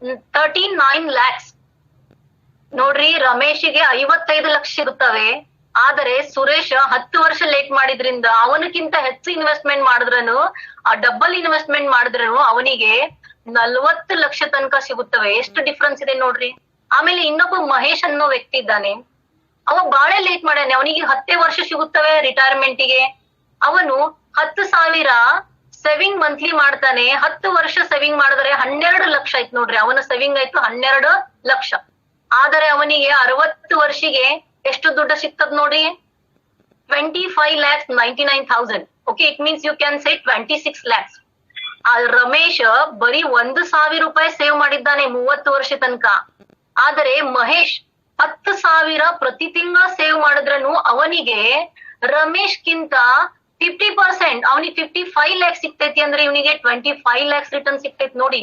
39 lakhs. ನೋಡ್ರಿ, ರಮೇಶ್ಗೆ 55 ಲಕ್ಷ ಸಿಗುತ್ತವೆ. ಆದರೆ ಸುರೇಶ್ 10 ವರ್ಷ ಲೇಟ್ ಮಾಡಿದ್ರಿಂದ ಅವನಕ್ಕಿಂತ ಹೆಚ್ಚು ಇನ್ವೆಸ್ಟ್ಮೆಂಟ್ ಮಾಡಿದ್ರನು, ಆ ಡಬಲ್ ಇನ್ವೆಸ್ಟ್ಮೆಂಟ್ ಮಾಡಿದ್ರನು ಅವನಿಗೆ 40 ಲಕ್ಷ ತನಕ ಸಿಗುತ್ತವೆ. ಎಷ್ಟು ಡಿಫ್ರೆನ್ಸ್ ಇದೆ ನೋಡ್ರಿ. ಆಮೇಲೆ ಇನ್ನೊಬ್ಬ ಮಹೇಶ್ ಅನ್ನೋ ವ್ಯಕ್ತಿ ಇದ್ದಾನೆ. ಅವ ಬಾಳ ಲೇಟ್ ಮಾಡ್ಯಾನೆ. ಅವನಿಗೆ 10 ವರ್ಷ ಸಿಗುತ್ತವೆ ರಿಟೈರ್ಮೆಂಟ್ಗೆ. ಅವನು 10,000 ಸೇವಿಂಗ್ ಮಂತ್ಲಿ ಮಾಡ್ತಾನೆ. 10 ವರ್ಷ ಸೇವಿಂಗ್ ಮಾಡಿದ್ರೆ 12 ಲಕ್ಷ ಆಯ್ತು ನೋಡ್ರಿ. ಅವನ ಸೇವಿಂಗ್ ಆಯ್ತು 12 ಲಕ್ಷ. ಆದರೆ ಅವನಿಗೆ 60 ವರ್ಷಿಗೆ ಎಷ್ಟು ದುಡ್ಡು ಸಿಗ್ತದ ನೋಡಿ? 25,99,000. Okay, it means you can say 26 lakhs. ಆ ರಮೇಶ್ ಬರೀ 1,000 ರೂಪಾಯಿ ಸೇವ್ ಮಾಡಿದ್ದಾನೆ 30 ವರ್ಷ ತನಕ. ಆದರೆ ಮಹೇಶ್ 10,000 ಪ್ರತಿ ತಿಂಗಳ ಸೇವ್ ಮಾಡಿದ್ರನು ಅವನಿಗೆ ರಮೇಶ್ಗಿಂತ 50%, ಅವನಿಗೆ 55 lakhs ಸಿಗ್ತೈತಿ. ಅಂದ್ರೆ ಇವನಿಗೆ 25 lakhs ರಿಟರ್ನ್ ಸಿಗ್ತೈತಿ ನೋಡಿ.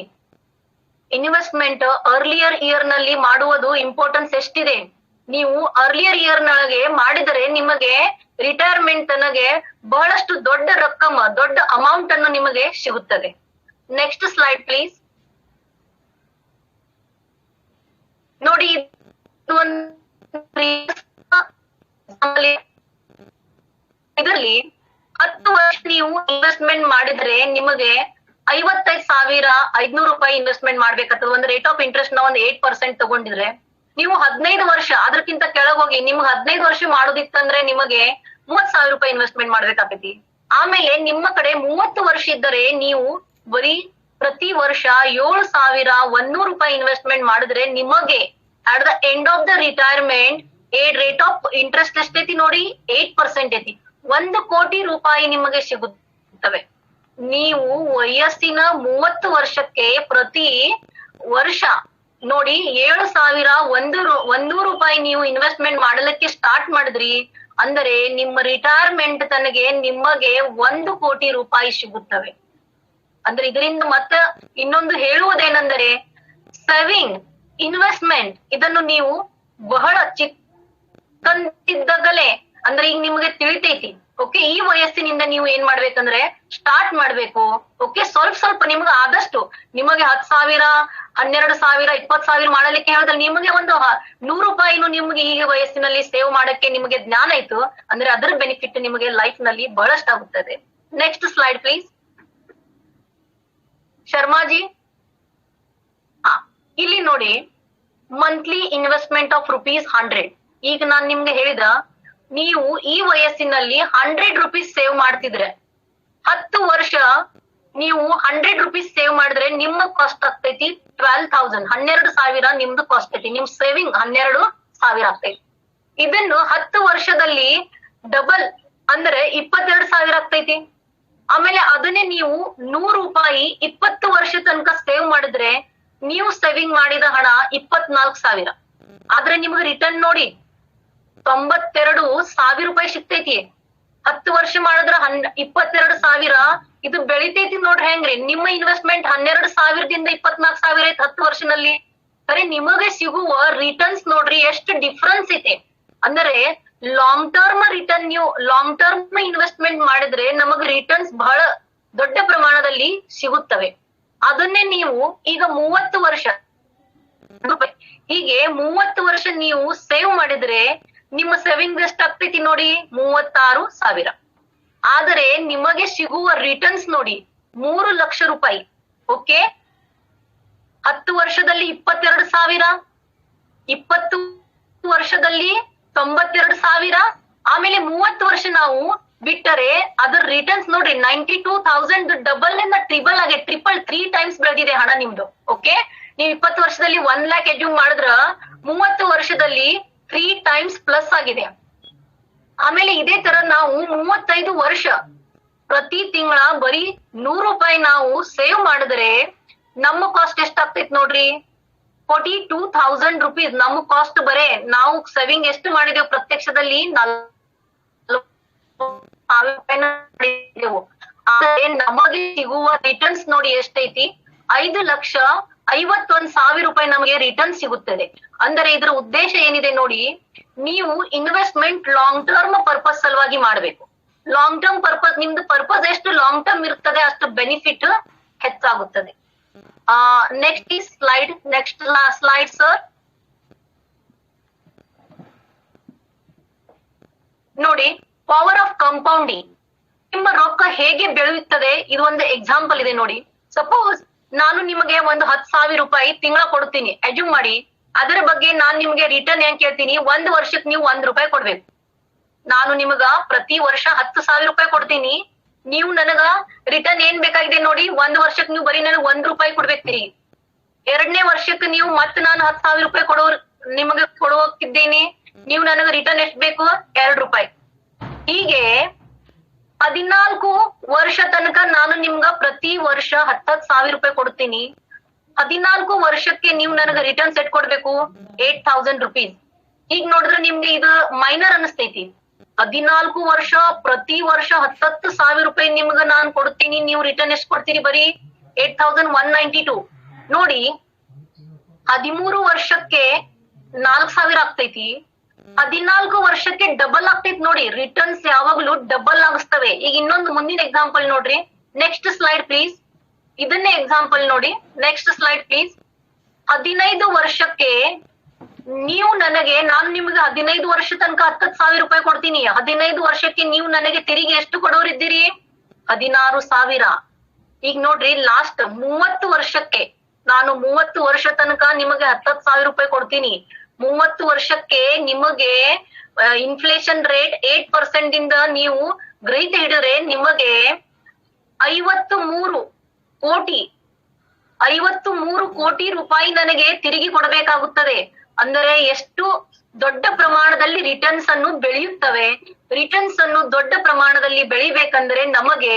ಇನ್ವೆಸ್ಟ್ಮೆಂಟ್ ಅರ್ಲಿಯರ್ ಇಯರ್ ನಲ್ಲಿ ಮಾಡುವುದು ಇಂಪಾರ್ಟೆನ್ಸ್ ಎಷ್ಟಿದೆ. ನೀವು ಅರ್ಲಿಯರ್ ಇಯರ್ ನೊಳಗೆ ಮಾಡಿದರೆ ನಿಮಗೆ ರಿಟೈರ್ಮೆಂಟ್ ತನಗೆ ಬಹಳಷ್ಟು ದೊಡ್ಡ ರೊಕ್ಕಮ, ದೊಡ್ಡ ಅಮೌಂಟ್ ಅನ್ನು ನಿಮಗೆ ಸಿಗುತ್ತದೆ. Next slide please. ನೋಡಿ, ಇದರಲ್ಲಿ 10 ವರ್ಷ ನೀವು ಇನ್ವೆಸ್ಟ್ಮೆಂಟ್ ಮಾಡಿದ್ರೆ ನಿಮಗೆ 55,500 ರೂಪಾಯಿ ಇನ್ವೆಸ್ಟ್ಮೆಂಟ್ ಮಾಡ್ಬೇಕಾಗ್ತದೆ. ಒಂದು ರೇಟ್ ಆಫ್ ಇಂಟ್ರೆಸ್ಟ್ ನ ಒಂದು 8% ತಗೊಂಡಿದ್ರೆ ನೀವು 15 ವರ್ಷ ಅದಕ್ಕಿಂತ ಕೆಳಗ್ ಹೋಗಿ ನಿಮ್ಗೆ 15 ವರ್ಷ ಮಾಡೋದಿತ್ತಂದ್ರೆ ನಿಮಗೆ 30,000 ರೂಪಾಯಿ ಇನ್ವೆಸ್ಟ್ಮೆಂಟ್ ಮಾಡ್ಬೇಕಾಗ್ತೈತಿ. ಆಮೇಲೆ ನಿಮ್ಮ ಕಡೆ 30 ವರ್ಷ ಇದ್ದರೆ ನೀವು ಬರೀ ಪ್ರತಿ ವರ್ಷ 7,100 ರೂಪಾಯಿ ಇನ್ವೆಸ್ಟ್ಮೆಂಟ್ ಮಾಡಿದ್ರೆ ನಿಮಗೆ at the end of the retirement rate of interest ಎಷ್ಟೈತಿ ನೋಡಿ? 8% ಐತಿ. 1 ಕೋಟಿ ರೂಪಾಯಿ ನಿಮಗೆ ಸಿಗುತ್ತೆ. ಸಿಗುತ್ತವೆ. ನೀವು ವಯಸ್ಸಿನ 30 ವರ್ಷಕ್ಕೆ ಪ್ರತಿ ವರ್ಷ ನೋಡಿ 7,100 ರೂಪಾಯಿ ನೀವು ಇನ್ವೆಸ್ಟ್ಮೆಂಟ್ ಮಾಡಲಿಕ್ಕೆ ಸ್ಟಾರ್ಟ್ ಮಾಡಿದ್ರಿ ಅಂದರೆ ನಿಮ್ಮ ರಿಟೈರ್ಮೆಂಟ್ ತನಗೆ ನಿಮಗೆ 1 ಕೋಟಿ ರೂಪಾಯಿ ಸಿಗುತ್ತವೆ. ಅಂದ್ರೆ ಇದರಿಂದ ಮತ್ತೆ ಇನ್ನೊಂದು ಹೇಳುವುದೇನೆಂದರೆ ಸೇವಿಂಗ್ ಇನ್ವೆಸ್ಟ್ಮೆಂಟ್ ಇದನ್ನು ನೀವು ಬಹಳ ಚಿಕ್ಕಂದಿದ್ದಾಗಲೇ ಅಂದ್ರೆ ಈಗ ನಿಮಗೆ ತಿಳಿತೈತಿ. ಓಕೆ, ಈ ವಯಸ್ಸಿನಿಂದ ನೀವು ಏನ್ ಮಾಡ್ಬೇಕಂದ್ರೆ ಸ್ಟಾರ್ಟ್ ಮಾಡ್ಬೇಕು. ಓಕೆ, ಸ್ವಲ್ಪ ನಿಮ್ಗೆ ಆದಷ್ಟು ನಿಮಗೆ 10,000, 12,000, 20,000 ಮಾಡಲಿಕ್ಕೆ ಹೇಳಿದ್ರೆ ನಿಮಗೆ ಒಂದು 100 ರೂಪಾಯಿನೂ ನಿಮ್ಗೆ ಈಗ ವಯಸ್ಸಿನಲ್ಲಿ ಸೇವ್ ಮಾಡಕ್ಕೆ ನಿಮಗೆ ಜ್ಞಾನ ಆಯ್ತು ಅಂದ್ರೆ ಅದರ ಬೆನಿಫಿಟ್ ನಿಮಗೆ ಲೈಫ್ ನಲ್ಲಿ ಬಹಳಷ್ಟು ಆಗುತ್ತದೆ. Next slide please Sharmaji. ಇಲ್ಲಿ ನೋಡಿ ಮಂತ್ಲಿ ಇನ್ವೆಸ್ಟ್ಮೆಂಟ್ ಆಫ್ ₹100. ಈಗ ನಾನ್ ನಿಮ್ಗೆ ಹೇಳಿದ ನೀವು ಈ ವಯಸ್ಸಿನಲ್ಲಿ 100 ರೂಪೀಸ್ ಸೇವ್ ಮಾಡ್ತಿದ್ರೆ 10 ವರ್ಷ ನೀವು 100 ರೂಪೀಸ್ ಸೇವ್ ಮಾಡಿದ್ರೆ ನಿಮ್ಮ ಕಾಸ್ಟ್ ಆಗ್ತೈತಿ 12,000, 12,000 ನಿಮ್ದು ಕಾಸ್ಟ್ ಐತಿ. ನಿಮ್ ಸೇವಿಂಗ್ 12,000 ಆಗ್ತೈತಿ. ಇದನ್ನು 10 ವರ್ಷದಲ್ಲಿ ಡಬಲ್ ಅಂದ್ರೆ 22,000 ಆಗ್ತೈತಿ. ಆಮೇಲೆ ಅದನ್ನೇ ನೀವು 100 ರೂಪಾಯಿ 20 ವರ್ಷ ತನಕ ಸೇವ್ ಮಾಡಿದ್ರೆ ನೀವು ಸೇವಿಂಗ್ ಮಾಡಿದ ಹಣ 24,000. ಆದ್ರೆ ನಿಮ್ಗೆ ರಿಟರ್ನ್ ನೋಡಿ 92,000 ರೂಪಾಯಿ ಸಿಗ್ತೈತಿ. 10 ವರ್ಷ ಮಾಡಿದ್ರ 22,000 ಇದು ಬೆಳಿತೈತಿ ನೋಡ್ರಿ ಹೆಂಗ್ರಿ. ನಿಮ್ಮ ಇನ್ವೆಸ್ಟ್ಮೆಂಟ್ 12,000ದಿಂದ 24,000 ಐತಿ 10 ವರ್ಷನಲ್ಲಿ. ಸರಿ, ನಿಮಗೆ ಸಿಗುವ ರಿಟರ್ನ್ಸ್ ನೋಡ್ರಿ ಎಷ್ಟು ಡಿಫ್ರೆನ್ಸ್ ಐತೆ. ಅಂದ್ರೆ ಲಾಂಗ್ ಟರ್ಮ್ ರಿಟರ್ನ್ ನೀವು ಲಾಂಗ್ ಟರ್ಮ್ ಇನ್ವೆಸ್ಟ್ಮೆಂಟ್ ಮಾಡಿದ್ರೆ ನಮಗೆ ರಿಟರ್ನ್ಸ್ ಬಹಳ ದೊಡ್ಡ ಪ್ರಮಾಣದಲ್ಲಿ ಸಿಗುತ್ತವೆ. ಅದನ್ನೇ ನೀವು ಈಗ 30 ವರ್ಷ ಹೀಗೆ 30 ವರ್ಷ ನೀವು ಸೇವ್ ಮಾಡಿದ್ರೆ ನಿಮ್ಮ ಸೇವಿಂಗ್ ಎಷ್ಟು ಆಗ್ತೈತಿ ನೋಡಿ 36,000. ಆದರೆ ನಿಮಗೆ ಸಿಗುವ ರಿಟರ್ನ್ಸ್ ನೋಡಿ 3 ಲಕ್ಷ ರೂಪಾಯಿ. ಓಕೆ, 10 ವರ್ಷದಲ್ಲಿ 22,000, 20 ವರ್ಷದಲ್ಲಿ 92,000, ಆಮೇಲೆ 30 ವರ್ಷ ನಾವು ಬಿಟ್ಟರೆ ಅದರ ರಿಟರ್ನ್ಸ್ ನೋಡ್ರಿ 92,000 ಡಬಲ್ ಇಂದ ಟ್ರಿಬಲ್ ಆಗಿ ಟ್ರಿಪಲ್ 3 ಟೈಮ್ಸ್ ಬೆಳೆದಿದೆ ಹಣ ನಿಮ್ದು. ಓಕೆ, ನೀವು 20 ವರ್ಷದಲ್ಲಿ 1 ಲ್ಯಾಕ್ ಎಡ್ಯೂಮ್ ಮಾಡಿದ್ರ 30 ವರ್ಷದಲ್ಲಿ 3 ಟೈಮ್ಸ್ ಪ್ಲಸ್ ಆಗಿದೆ. ಆಮೇಲೆ ಇದೇ ತರ ನಾವು 35 ವರ್ಷ ಪ್ರತಿ ತಿಂಗಳ ಬರೀ 100 ರೂಪಾಯಿ ನಾವು ಸೇವ್ ಮಾಡಿದ್ರೆ ನಮ್ಮ ಕಾಸ್ಟ್ ಎಷ್ಟಾಗ್ತೈತಿ ನೋಡ್ರಿ 42,000 ರೂಪೀಸ್. ನಮ್ಮ ಕಾಸ್ಟ್ ಬರೇ ನಾವು ಸೇವಿಂಗ್ ಎಷ್ಟು ಮಾಡಿದೆವು ಪ್ರತ್ಯಕ್ಷದಲ್ಲಿ 40,000 ಆದ್ರೆ ನಮಗೆ ಸಿಗುವ ರಿಟರ್ನ್ಸ್ ನೋಡಿ ಎಷ್ಟೈತಿ 5,51,000 ರೂಪಾಯಿ ನಮಗೆ ರಿಟರ್ನ್ ಸಿಗುತ್ತದೆ. ಅಂದರೆ ಇದರ ಉದ್ದೇಶ ಏನಿದೆ ನೋಡಿ, ನೀವು ಇನ್ವೆಸ್ಟ್ಮೆಂಟ್ ಲಾಂಗ್ ಟರ್ಮ್ ಪರ್ಪಸ್ ಸಲುವಾಗಿ ಮಾಡ್ಬೇಕು. ಲಾಂಗ್ ಟರ್ಮ್ ಪರ್ಪಸ್ ನಿಮ್ದು ಪರ್ಪಸ್ ಎಷ್ಟು ಲಾಂಗ್ ಟರ್ಮ್ ಇರ್ತದೆ ಅಷ್ಟು ಬೆನಿಫಿಟ್ ಹೆಚ್ಚಾಗುತ್ತದೆ. ನೆಕ್ಸ್ಟ್ ಈ ಸ್ಲೈಡ್, ನೆಕ್ಸ್ಟ್ ಸ್ಲೈಡ್ ಸರ್. ನೋಡಿ ಪವರ್ ಆಫ್ ಕಂಪೌಂಡಿಂಗ್, ನಿಮ್ಮ ರೊಕ್ಕ ಹೇಗೆ ಬೆಳೆಯುತ್ತದೆ ಇದು ಒಂದು ಎಕ್ಸಾಂಪಲ್ ಇದೆ ನೋಡಿ. ಸಪೋಸ್ ನಾನು ನಿಮಗೆ ಒಂದು 10,000 ರೂಪಾಯಿ ತಿಂಗಳ ಕೊಡ್ತೀನಿ, ಅಜ್ಯೂಮ್ ಮಾಡಿ. ಅದರ ಬಗ್ಗೆ ನಾನ್ ನಿಮ್ಗೆ ರಿಟರ್ನ್ ಏನ್ ಕೇಳ್ತೀನಿ, 1 ವರ್ಷಕ್ಕೆ ನೀವು 1 ರೂಪಾಯಿ ಕೊಡ್ಬೇಕು. ನಾನು ನಿಮಗ ಪ್ರತಿ ವರ್ಷ 10,000 ರೂಪಾಯಿ ಕೊಡ್ತೀನಿ, ನೀವು ನನಗ ರಿಟರ್ನ್ ಏನ್ ಬೇಕಾಗಿದೆ ನೋಡಿ 1 ವರ್ಷಕ್ಕೆ ನೀವು ಬರೀ ನನಗೆ 1 ರೂಪಾಯಿ ಕೊಡ್ಬೇಕ್ರಿ. 2ನೇ ವರ್ಷಕ್ಕೆ ನೀವು ಮತ್ತೆ ನಾನು 10,000 ರೂಪಾಯಿ ನಿಮಗೆ ಕೊಡೋಕಿದ್ದೀನಿ, ನೀವು ನನಗೆ ರಿಟರ್ನ್ ಎಷ್ಟು ಬೇಕು 2 ರೂಪಾಯಿ. ಹೀಗೆ 14 ವರ್ಷ ತನಕ ನಾನು ನಿಮ್ಗ ಪ್ರತಿ ವರ್ಷ 10,000 ರೂಪಾಯಿ ಕೊಡ್ತೀನಿ. 14 ವರ್ಷಕ್ಕೆ ನೀವು ನನಗೆ ರಿಟರ್ನ್ ಸೆಟ್ ಕೊಡ್ಬೇಕು 8,000 ರೂಪೀಸ್. ಈಗ ನೋಡಿದ್ರೆ ನಿಮ್ಗೆ ಇದು ಮೈನರ್ ಅನಿಸ್ತೈತಿ. 14 ವರ್ಷ ಪ್ರತಿ ವರ್ಷ 10,000 ರೂಪಾಯಿ ನಿಮ್ಗ ನಾನ್ ಕೊಡ್ತೀನಿ, ನೀವು ರಿಟರ್ನ್ ಎಷ್ಟು ಕೊಡ್ತೀರಿ ಬರೀ 8,192. ನೋಡಿ 13 ವರ್ಷಕ್ಕೆ 4,000 ಆಗ್ತೈತಿ. 14 ವರ್ಷಕ್ಕೆ ಡಬಲ್ ಆಗ್ತೈತಿ ನೋಡಿ. ರಿಟರ್ನ್ಸ್ ಯಾವಾಗ್ಲೂ ಡಬಲ್ ಆಗಿಸ್ತವೆ. ಈಗ ಇನ್ನೊಂದು ಮುಂದಿನ ಎಕ್ಸಾಂಪಲ್ ನೋಡ್ರಿ. Next slide please. ಇದನ್ನೇ ಎಕ್ಸಾಂಪಲ್ ನೋಡಿ. Next slide please. 15 ವರ್ಷಕ್ಕೆ ನೀವು ನನಗೆ, ನಾನು ನಿಮ್ಗೆ 15 ವರ್ಷ ತನಕ 10,000 ರೂಪಾಯಿ ಕೊಡ್ತೀನಿ. 15 ವರ್ಷಕ್ಕೆ ನೀವು ನನಗೆ ತಿರುಗಿ ಎಷ್ಟು ಕೊಡೋರಿದ್ದೀರಿ 16,000. ಈಗ ನೋಡ್ರಿ ಲಾಸ್ಟ್ 30 ವರ್ಷಕ್ಕೆ ನಾನು 30 ವರ್ಷ ತನಕ ನಿಮಗೆ 10,000 ರೂಪಾಯಿ ಕೊಡ್ತೀನಿ. 30 ವರ್ಷಕ್ಕೆ ನಿಮಗೆ ಇನ್ಫ್ಲೇಷನ್ ರೇಟ್ 8% ಇಂದ ನೀವು ಗ್ರಹಿತ ಹಿಡಿದ್ರೆ ನಿಮಗೆ 53 ಕೋಟಿ ರೂಪಾಯಿ ನನಗೆ ತಿರುಗಿ ಕೊಡಬೇಕಾಗುತ್ತದೆ. ಅಂದರೆ ಎಷ್ಟು ದೊಡ್ಡ ಪ್ರಮಾಣದಲ್ಲಿ ರಿಟರ್ನ್ಸ್ ಅನ್ನು ಬೆಳೆಯುತ್ತವೆ. ರಿಟರ್ನ್ಸ್ ಅನ್ನು ದೊಡ್ಡ ಪ್ರಮಾಣದಲ್ಲಿ ಬೆಳಿಬೇಕಂದ್ರೆ ನಮಗೆ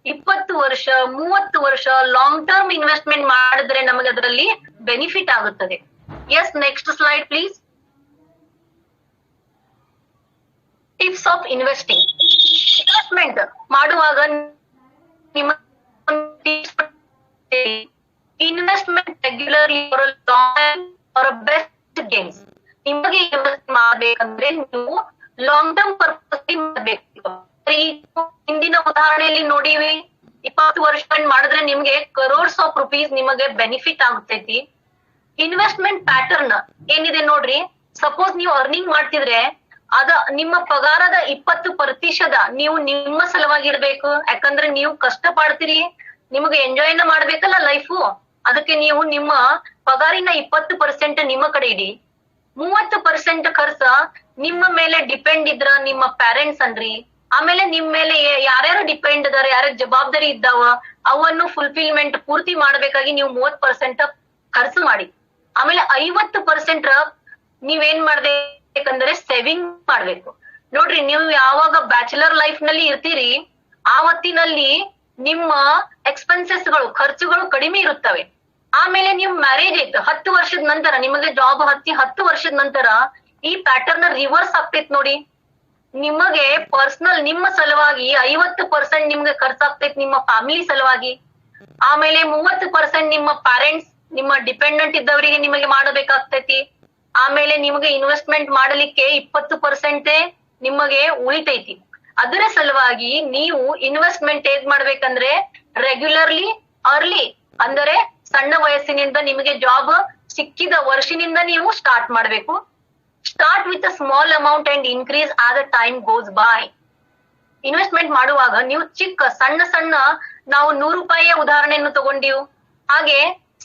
20 ವರ್ಷ 30 ವರ್ಷ ಲಾಂಗ್ ಟರ್ಮ್ ಇನ್ವೆಸ್ಟ್ಮೆಂಟ್ ಮಾಡಿದ್ರೆ ನಮಗೆ ಅದರಲ್ಲಿ ಬೆನಿಫಿಟ್ ಆಗುತ್ತದೆ. Yes, next slide please. Tips of investing. Investment ಮಾಡುವಾಗ ನಿಮ್ಮ investment regularly for best games. ನಿಮಗೆ ಇನ್ವೆಸ್ಟ್ ಮಾಡ್ಬೇಕಂದ್ರೆ ನೀವು ಲಾಂಗ್ ಟರ್ಮ್ ಪರ್ಪಸ್ ಮಾಡಬೇಕು. ಹಿಂದಿನ ಉದಾಹರಣೆಯಲ್ಲಿ ನೋಡಿವಿ, 20 ವರ್ಷ ಮಾಡಿದ್ರೆ ನಿಮ್ಗೆ ಕರೋಡ್ಸ್ ಆಫ್ ರುಪೀಸ್ ನಿಮಗೆ ಬೆನಿಫಿಟ್ ಆಗುತ್ತೈತಿ. ಇನ್ವೆಸ್ಟ್ಮೆಂಟ್ ಪ್ಯಾಟರ್ನ್ ಏನಿದೆ ನೋಡ್ರಿ, ಸಪೋಸ್ ನೀವು ಅರ್ನಿಂಗ್ ಮಾಡ್ತಿದ್ರೆ ಅದ ನಿಮ್ಮ ಪಗಾರದ 20% ನೀವು ನಿಮ್ಮ ಸಲುವಾಗಿ ಇಡ್ಬೇಕು. ಯಾಕಂದ್ರೆ ನೀವು ಕಷ್ಟ ಪಡ್ತೀರಿ, ನಿಮಗೆ ಎಂಜಾಯ್ನ ಮಾಡ್ಬೇಕಲ್ಲ ಲೈಫು. ಅದಕ್ಕೆ ನೀವು ನಿಮ್ಮ ಪಗಾರಿನ 20% ನಿಮ್ಮ ಕಡೆ ಇಡಿ. 30% ಖರ್ಚ ನಿಮ್ಮ ಮೇಲೆ ಡಿಪೆಂಡ್ ಇದ್ರ ನಿಮ್ಮ ಪೇರೆಂಟ್ಸ್ ಅನ್ರಿ. ಆಮೇಲೆ ನಿಮ್ ಮೇಲೆ ಯಾರ್ಯಾರು ಡಿಪೆಂಡ್ ಇದಾರೆ, ಯಾರ್ಯಾರ ಜವಾಬ್ದಾರಿ ಇದ್ದಾವ ಅವನ್ನು ಫುಲ್ಫಿಲ್ಮೆಂಟ್ ಪೂರ್ತಿ ಮಾಡ್ಬೇಕಾಗಿ ನೀವು 30% ಖರ್ಚು ಮಾಡಿ. ಆಮೇಲೆ 50% ನೀವೇನ್ ಮಾಡ್ಬೇಕಂದ್ರೆ ಸೇವಿಂಗ್ ಮಾಡ್ಬೇಕು. ನೋಡ್ರಿ, ನೀವು ಯಾವಾಗ ಬ್ಯಾಚುಲರ್ ಲೈಫ್ ನಲ್ಲಿ ಇರ್ತೀರಿ ಆವತ್ತಿನಲ್ಲಿ ನಿಮ್ಮ ಎಕ್ಸ್ಪೆನ್ಸಸ್ ಗಳು, ಖರ್ಚುಗಳು ಕಡಿಮೆ ಇರುತ್ತವೆ. ಆಮೇಲೆ ನೀವು ಮ್ಯಾರೇಜ್ ಆಯ್ತು 10 ವರ್ಷದ ನಂತರ, ನಿಮಗೆ ಜಾಬ್ ಹತ್ತಿ 10 ವರ್ಷದ ನಂತರ ಈ ಪ್ಯಾಟರ್ನ್ ರಿವರ್ಸ್ ಆಗ್ತೈತ್ ನೋಡಿ. ನಿಮಗೆ ಪರ್ಸನಲ್ ನಿಮ್ಮ ಸಲುವಾಗಿ 50% ನಿಮ್ಗೆ ಖರ್ಚಾಗ್ತೈತಿ ನಿಮ್ಮ ಫ್ಯಾಮಿಲಿ ಸಲುವಾಗಿ. ಆಮೇಲೆ 30% ನಿಮ್ಮ ಪ್ಯಾರೆಂಟ್ಸ್, ನಿಮ್ಮ ಡಿಪೆಂಡೆಂಟ್ ಇದ್ದವರಿಗೆ ನಿಮಗೆ ಮಾಡಬೇಕಾಗ್ತೈತಿ. ಆಮೇಲೆ ನಿಮಗೆ ಇನ್ವೆಸ್ಟ್ಮೆಂಟ್ ಮಾಡಲಿಕ್ಕೆ 20% ನಿಮಗೆ ಉಳಿತೈತಿ. ಅದರ ಸಲುವಾಗಿ ನೀವು ಇನ್ವೆಸ್ಟ್ಮೆಂಟ್ ಹೇಗ್ ಮಾಡ್ಬೇಕಂದ್ರೆ ರೆಗ್ಯುಲರ್ಲಿ ಅರ್ಲಿ, ಅಂದರೆ ಸಣ್ಣ ವಯಸ್ಸಿನಿಂದ ನಿಮಗೆ ಜಾಬ್ ಸಿಕ್ಕಿದ ವರ್ಷನಿಂದ ನೀವು ಸ್ಟಾರ್ಟ್ ಮಾಡ್ಬೇಕು. Start with a small amount and increase as a time goes by. Investment ಮಾಡುವಾಗ ನೀವು ಸಣ್ಣ ನಾವು 100 ರೂಪಾಯಿಯ ಉದಾಹರಣೆಯನ್ನು ತಗೊಂಡಿವು. ಹಾಗೆ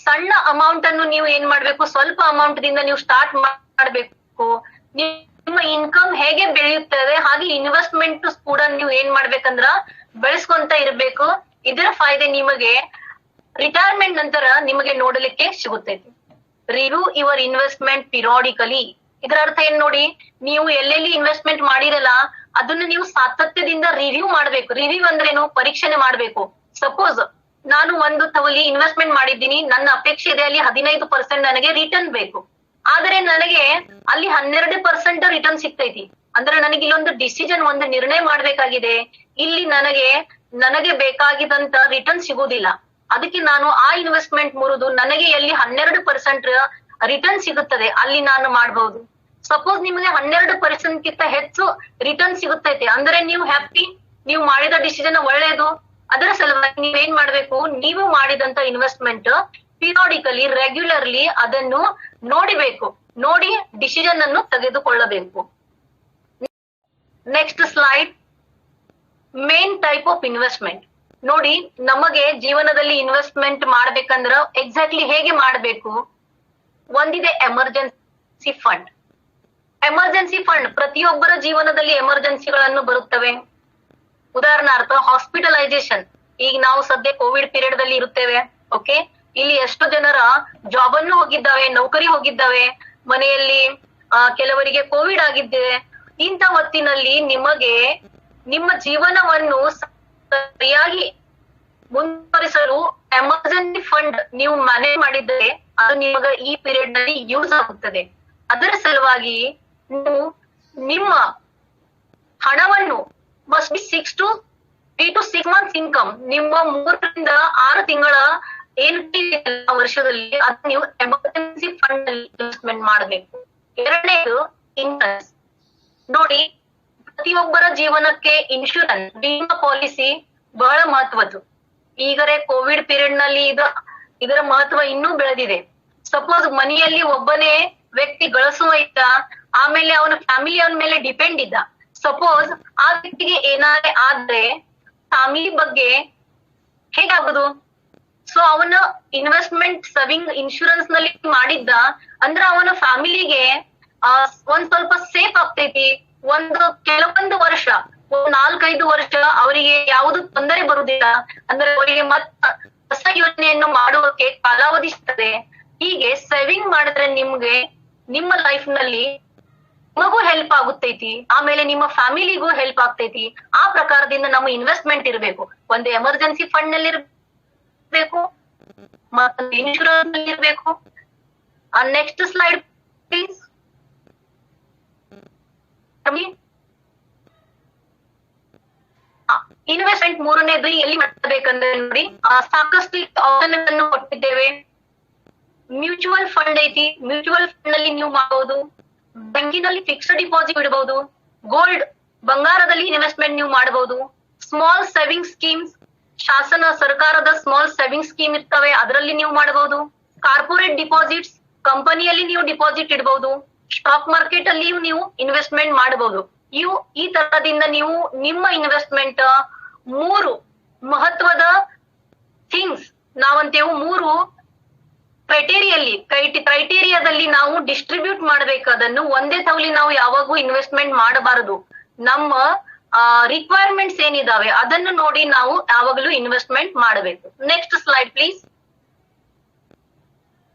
ಸಣ್ಣ ಅಮೌಂಟ್ ಅನ್ನು ನೀವು ಏನ್ ಮಾಡ್ಬೇಕು, ಸ್ವಲ್ಪ ಅಮೌಂಟ್ ದಿಂದ ನೀವು ಸ್ಟಾರ್ಟ್ ಮಾಡ್ಬೇಕು. ನಿಮ್ಮ ಇನ್ಕಮ್ ಹೇಗೆ ಬೆಳೆಯುತ್ತದೆ ಹಾಗೆ ಇನ್ವೆಸ್ಟ್ಮೆಂಟ್ ಕೂಡ ನೀವು ಏನ್ ಮಾಡ್ಬೇಕಂದ್ರ ಬೆಳೆಸ್ಕೊಂತ ಇರ್ಬೇಕು. ಇದರ ಫಾಯ್ದೆ ನಿಮಗೆ ರಿಟೈರ್ಮೆಂಟ್ ನಂತರ ನಿಮಗೆ ನೋಡಲಿಕ್ಕೆ ಸಿಗುತ್ತೈತಿ. Review your investment periodically. ಇದರ ಅರ್ಥ ಏನ್ ನೋಡಿ, ನೀವು ಎಲ್ಲೆಲ್ಲಿ ಇನ್ವೆಸ್ಟ್ಮೆಂಟ್ ಮಾಡಿರಲ್ಲ ಅದನ್ನ ನೀವು ಸಾತತ್ಯದಿಂದ ರಿವ್ಯೂ ಮಾಡ್ಬೇಕು. ರಿವ್ಯೂ ಅಂದ್ರೇನು, ಪರೀಕ್ಷಣೆ ಮಾಡ್ಬೇಕು. ಸಪೋಸ್ ನಾನು ಒಂದು ತವಲಿ ಇನ್ವೆಸ್ಟ್ಮೆಂಟ್ ಮಾಡಿದ್ದೀನಿ, ನನ್ನ ಅಪೇಕ್ಷೆ ಇದೆ ಅಲ್ಲಿ 15% ನನಗೆ ರಿಟರ್ನ್ ಬೇಕು. ಆದ್ರೆ ನನಗೆ ಅಲ್ಲಿ 12% ರಿಟರ್ನ್ ಸಿಗ್ತೈತಿ. ಅಂದ್ರೆ ನನಗೆ ಇಲ್ಲೊಂದು ಡಿಸಿಷನ್, ಒಂದು ನಿರ್ಣಯ ಮಾಡ್ಬೇಕಾಗಿದೆ. ಇಲ್ಲಿ ನನಗೆ ಬೇಕಾಗಿದಂತ ರಿಟರ್ನ್ ಸಿಗುದಿಲ್ಲ. ಅದಕ್ಕೆ ನಾನು ಆ ಇನ್ವೆಸ್ಟ್ಮೆಂಟ್ ಮುರಿದು ನನಗೆ ಎಲ್ಲಿ 12% ರಿಟರ್ನ್ ಸಿಗುತ್ತದೆ ಅಲ್ಲಿ ನಾನು ಮಾಡಬಹುದು. ಸಪೋಸ್ ನಿಮಗೆ 12% ಗಿಂತ ಹೆಚ್ಚು ರಿಟರ್ನ್ ಸಿಗುತ್ತೈತೆ ಅಂದ್ರೆ ನೀವು ಹ್ಯಾಪಿ, ನೀವು ಮಾಡಿದ ಡಿಸಿಷನ್ ಒಳ್ಳೇದು. ಅದರ ಸಲುವಾಗಿ ನೀವೇನ್ ಮಾಡ್ಬೇಕು, ನೀವು ಮಾಡಿದಂತ ಇನ್ವೆಸ್ಟ್ಮೆಂಟ್ ಪಿರಿಯಾಡಿಕಲಿ ರೆಗ್ಯುಲರ್ಲಿ ಅದನ್ನು ನೋಡಿಬೇಕು, ನೋಡಿ ಡಿಸಿಷನ್ ಅನ್ನು ತೆಗೆದುಕೊಳ್ಳಬೇಕು. Next slide. Main type of investment ನೋಡಿ. ನಮಗೆ ಜೀವನದಲ್ಲಿ ಇನ್ವೆಸ್ಟ್ಮೆಂಟ್ ಮಾಡ್ಬೇಕಂದ್ರ ಎಕ್ಸಾಕ್ಟ್ಲಿ ಹೇಗೆ ಮಾಡ್ಬೇಕು. ಒಂದಿದೆ ಎಮರ್ಜೆನ್ಸಿ ಫಂಡ್. ಎಮರ್ಜೆನ್ಸಿ ಫಂಡ್ ಪ್ರತಿಯೊಬ್ಬರ ಜೀವನದಲ್ಲಿ ಎಮರ್ಜೆನ್ಸಿಗಳನ್ನು ಬರುತ್ತವೆ. ಉದಾಹರಣಾರ್ಥ ಹಾಸ್ಪಿಟಲೈಸೇಷನ್. ಈಗ ನಾವು ಸದ್ಯ ಕೋವಿಡ್ ಪೀರಿಯಡ್ ದಲ್ಲಿ ಇರುತ್ತೇವೆ. ಓಕೆ, ಇಲ್ಲಿ ಎಷ್ಟು ಜನರ ಜಾಬ್ ಅನ್ನು ಹೋಗಿದ್ದಾವೆ, ನೌಕರಿ ಹೋಗಿದ್ದಾವೆ, ಮನೆಯಲ್ಲಿ ಕೆಲವರಿಗೆ ಕೋವಿಡ್ ಆಗಿದ್ದೆ. ಇಂಥ ಹೊತ್ತಿನಲ್ಲಿ ನಿಮಗೆ ನಿಮ್ಮ ಜೀವನವನ್ನು ಸರಿಯಾಗಿ ಮುಂದುವರಿಸಲು ಎಮರ್ಜೆನ್ಸಿ ಫಂಡ್ ನೀವು ಮ್ಯಾನೇಜ್ ಮಾಡಿದರೆ ಅದು ನಿಮಗೆ ಈ ಪೀರಿಯಡ್ ನಲ್ಲಿ ಯೂಸ್ ಆಗುತ್ತದೆ. ಅದರ ಸಲುವಾಗಿ ನೀವು ನಿಮ್ಮ ಹಣವನ್ನು must be 3 to 6 months income, ನಿಮ್ಮ 3 ರಿಂದ 6 ತಿಂಗಳ ಏನು ವರ್ಷದಲ್ಲಿ ಅದು ನೀವು ಎಮರ್ಜೆನ್ಸಿ ಫಂಡ್ ಅಲ್ಲಿ ಇನ್ವೆಸ್ಟ್ಮೆಂಟ್ ಮಾಡಬೇಕು. ಎರಡನೇದು ಇನ್ಶೂರೆನ್ಸ್ ನೋಡಿ. ಪ್ರತಿಯೊಬ್ಬರ ಜೀವನಕ್ಕೆ ಇನ್ಶೂರೆನ್ಸ್, ವಿಮಾ ಪಾಲಿಸಿ ಬಹಳ ಮಹತ್ವದ್ದು. ಈಗರೇ ಕೋವಿಡ್ ಪೀರಿಯಡ್ ನಲ್ಲಿ ಇದರ ಮಹತ್ವ ಇನ್ನೂ ಬೆಳೆದಿದೆ. ಸಪೋಸ್ ಮನೆಯಲ್ಲಿ ಒಬ್ಬನೇ ವ್ಯಕ್ತಿ ಗಳಿಸುವ ಇದ್ದ, ಆಮೇಲೆ ಅವನ ಫ್ಯಾಮಿಲಿ ಅವನ ಮೇಲೆ ಡಿಪೆಂಡ್ ಇದ್ದ. ಸಪೋಸ್ ಆ ವ್ಯಕ್ತಿಗೆ ಏನಾದ್ರೆ ಆದ್ರೆ ಫ್ಯಾಮಿಲಿ ಬಗ್ಗೆ ಹೇಗಾಗುದು. ಸೊ ಅವನ ಇನ್ವೆಸ್ಟ್ಮೆಂಟ್ ಸೇವಿಂಗ್ ಇನ್ಶೂರೆನ್ಸ್ ನಲ್ಲಿ ಮಾಡಿದ್ದ ಅಂದ್ರೆ ಅವನ ಫ್ಯಾಮಿಲಿಗೆ ಒಂದ್ ಸ್ವಲ್ಪ ಸೇಫ್ ಆಗ್ತೈತಿ. ಕೆಲವೊಂದು ವರ್ಷ, 4-5 ವರ್ಷ ಅವರಿಗೆ ಯಾವುದು ತೊಂದರೆ ಬರುವುದಿಲ್ಲ. ಅಂದ್ರೆ ಅವರಿಗೆ ಮತ್ತ ಹೊಸ ಯೋಜನೆಯನ್ನು ಮಾಡುವಕ್ಕೆ ಕಾಲಾವಧಿ ಸಿಗ್ತದೆ. ಹೀಗೆ ಸೇವಿಂಗ್ ಮಾಡಿದ್ರೆ ನಿಮ್ಗೆ ನಿಮ್ಮ ಲೈಫ್ ನಲ್ಲಿ ನಿಮಗೂ ಹೆಲ್ಪ್ ಆಗುತ್ತೈತಿ, ಆಮೇಲೆ ನಿಮ್ಮ ಫ್ಯಾಮಿಲಿಗೂ ಹೆಲ್ಪ್ ಆಗ್ತೈತಿ. ಆ ಪ್ರಕಾರದಿಂದ ನಮ್ಮ ಇನ್ವೆಸ್ಟ್ಮೆಂಟ್ ಇರಬೇಕು. ಒಂದು ಎಮರ್ಜೆನ್ಸಿ ಫಂಡ್ ನಲ್ಲಿ ಇರಬೇಕು, ಮತ್ತೊಂದು ಇನ್ಶೂರೆನ್ಸ್ ನಲ್ಲಿ ಇರಬೇಕು. Next slide please. ಇನ್ವೆಸ್ಟ್ಮೆಂಟ್ ಮೂರನೇದು ಎಲ್ಲಿ ಮಾಡಬೇಕಂದ್ರೆ ನೋಡಿ, ಸಾಕಷ್ಟು ಆಪ್ಷನ್ಗಳನ್ನು ಕೊಟ್ಟಿದ್ದೇವೆ. ಮ್ಯೂಚುವಲ್ ಫಂಡ್ ಐತಿ, ಮ್ಯೂಚುವಲ್ ಫಂಡ್ ನಲ್ಲಿ ನೀವು ಮಾಡಬಹುದು. ಬ್ಯಾಂಕಿನಲ್ಲಿ ಫಿಕ್ಸ್ಡ್ ಡಿಪಾಸಿಟ್ ಇಡಬಹುದು. ಗೋಲ್ಡ್ ಬಂಗಾರದಲ್ಲಿ ಇನ್ವೆಸ್ಟ್ಮೆಂಟ್ ನೀವು ಮಾಡಬಹುದು. ಸ್ಮಾಲ್ ಸೇವಿಂಗ್ ಸ್ಕೀಮ್ಸ್, ಸರ್ಕಾರದ ಸ್ಮಾಲ್ ಸೇವಿಂಗ್ ಸ್ಕೀಮ್ ಇರ್ತವೆ, ಅದರಲ್ಲಿ ನೀವು ಮಾಡಬಹುದು. ಕಾರ್ಪೊರೇಟ್ ಡಿಪಾಸಿಟ್ಸ್, ಕಂಪನಿಯಲ್ಲಿ ನೀವು ಡಿಪಾಸಿಟ್ ಇಡಬಹುದು. ಸ್ಟಾಕ್ ಮಾರ್ಕೆಟ್ ಅಲ್ಲಿ ನೀವು ಇನ್ವೆಸ್ಟ್ಮೆಂಟ್ ಮಾಡಬಹುದು. ಈ ತರದಿಂದ ನೀವು ನಿಮ್ಮ ಇನ್ವೆಸ್ಟ್ಮೆಂಟ್ ಮೂರು ಮಹತ್ವದ ಥಿಂಗ್ಸ್ ನಾವಂತೇವು, ಮೂರು ಕ್ರೈಟೇರಿಯಾದಲ್ಲಿ ನಾವು ಡಿಸ್ಟ್ರಿಬ್ಯೂಟ್ ಮಾಡ್ಬೇಕು. ಅದನ್ನು ಒಂದೇ ತವಲಿ ನಾವು ಯಾವಾಗೂ ಇನ್ವೆಸ್ಟ್ಮೆಂಟ್ ಮಾಡಬಾರದು. ನಮ್ಮ ರಿಕ್ವೈರ್ಮೆಂಟ್ಸ್ ಏನಿದಾವೆ ಅದನ್ನು ನೋಡಿ ನಾವು ಯಾವಾಗಲೂ ಇನ್ವೆಸ್ಟ್ಮೆಂಟ್ ಮಾಡಬೇಕು. Next slide please.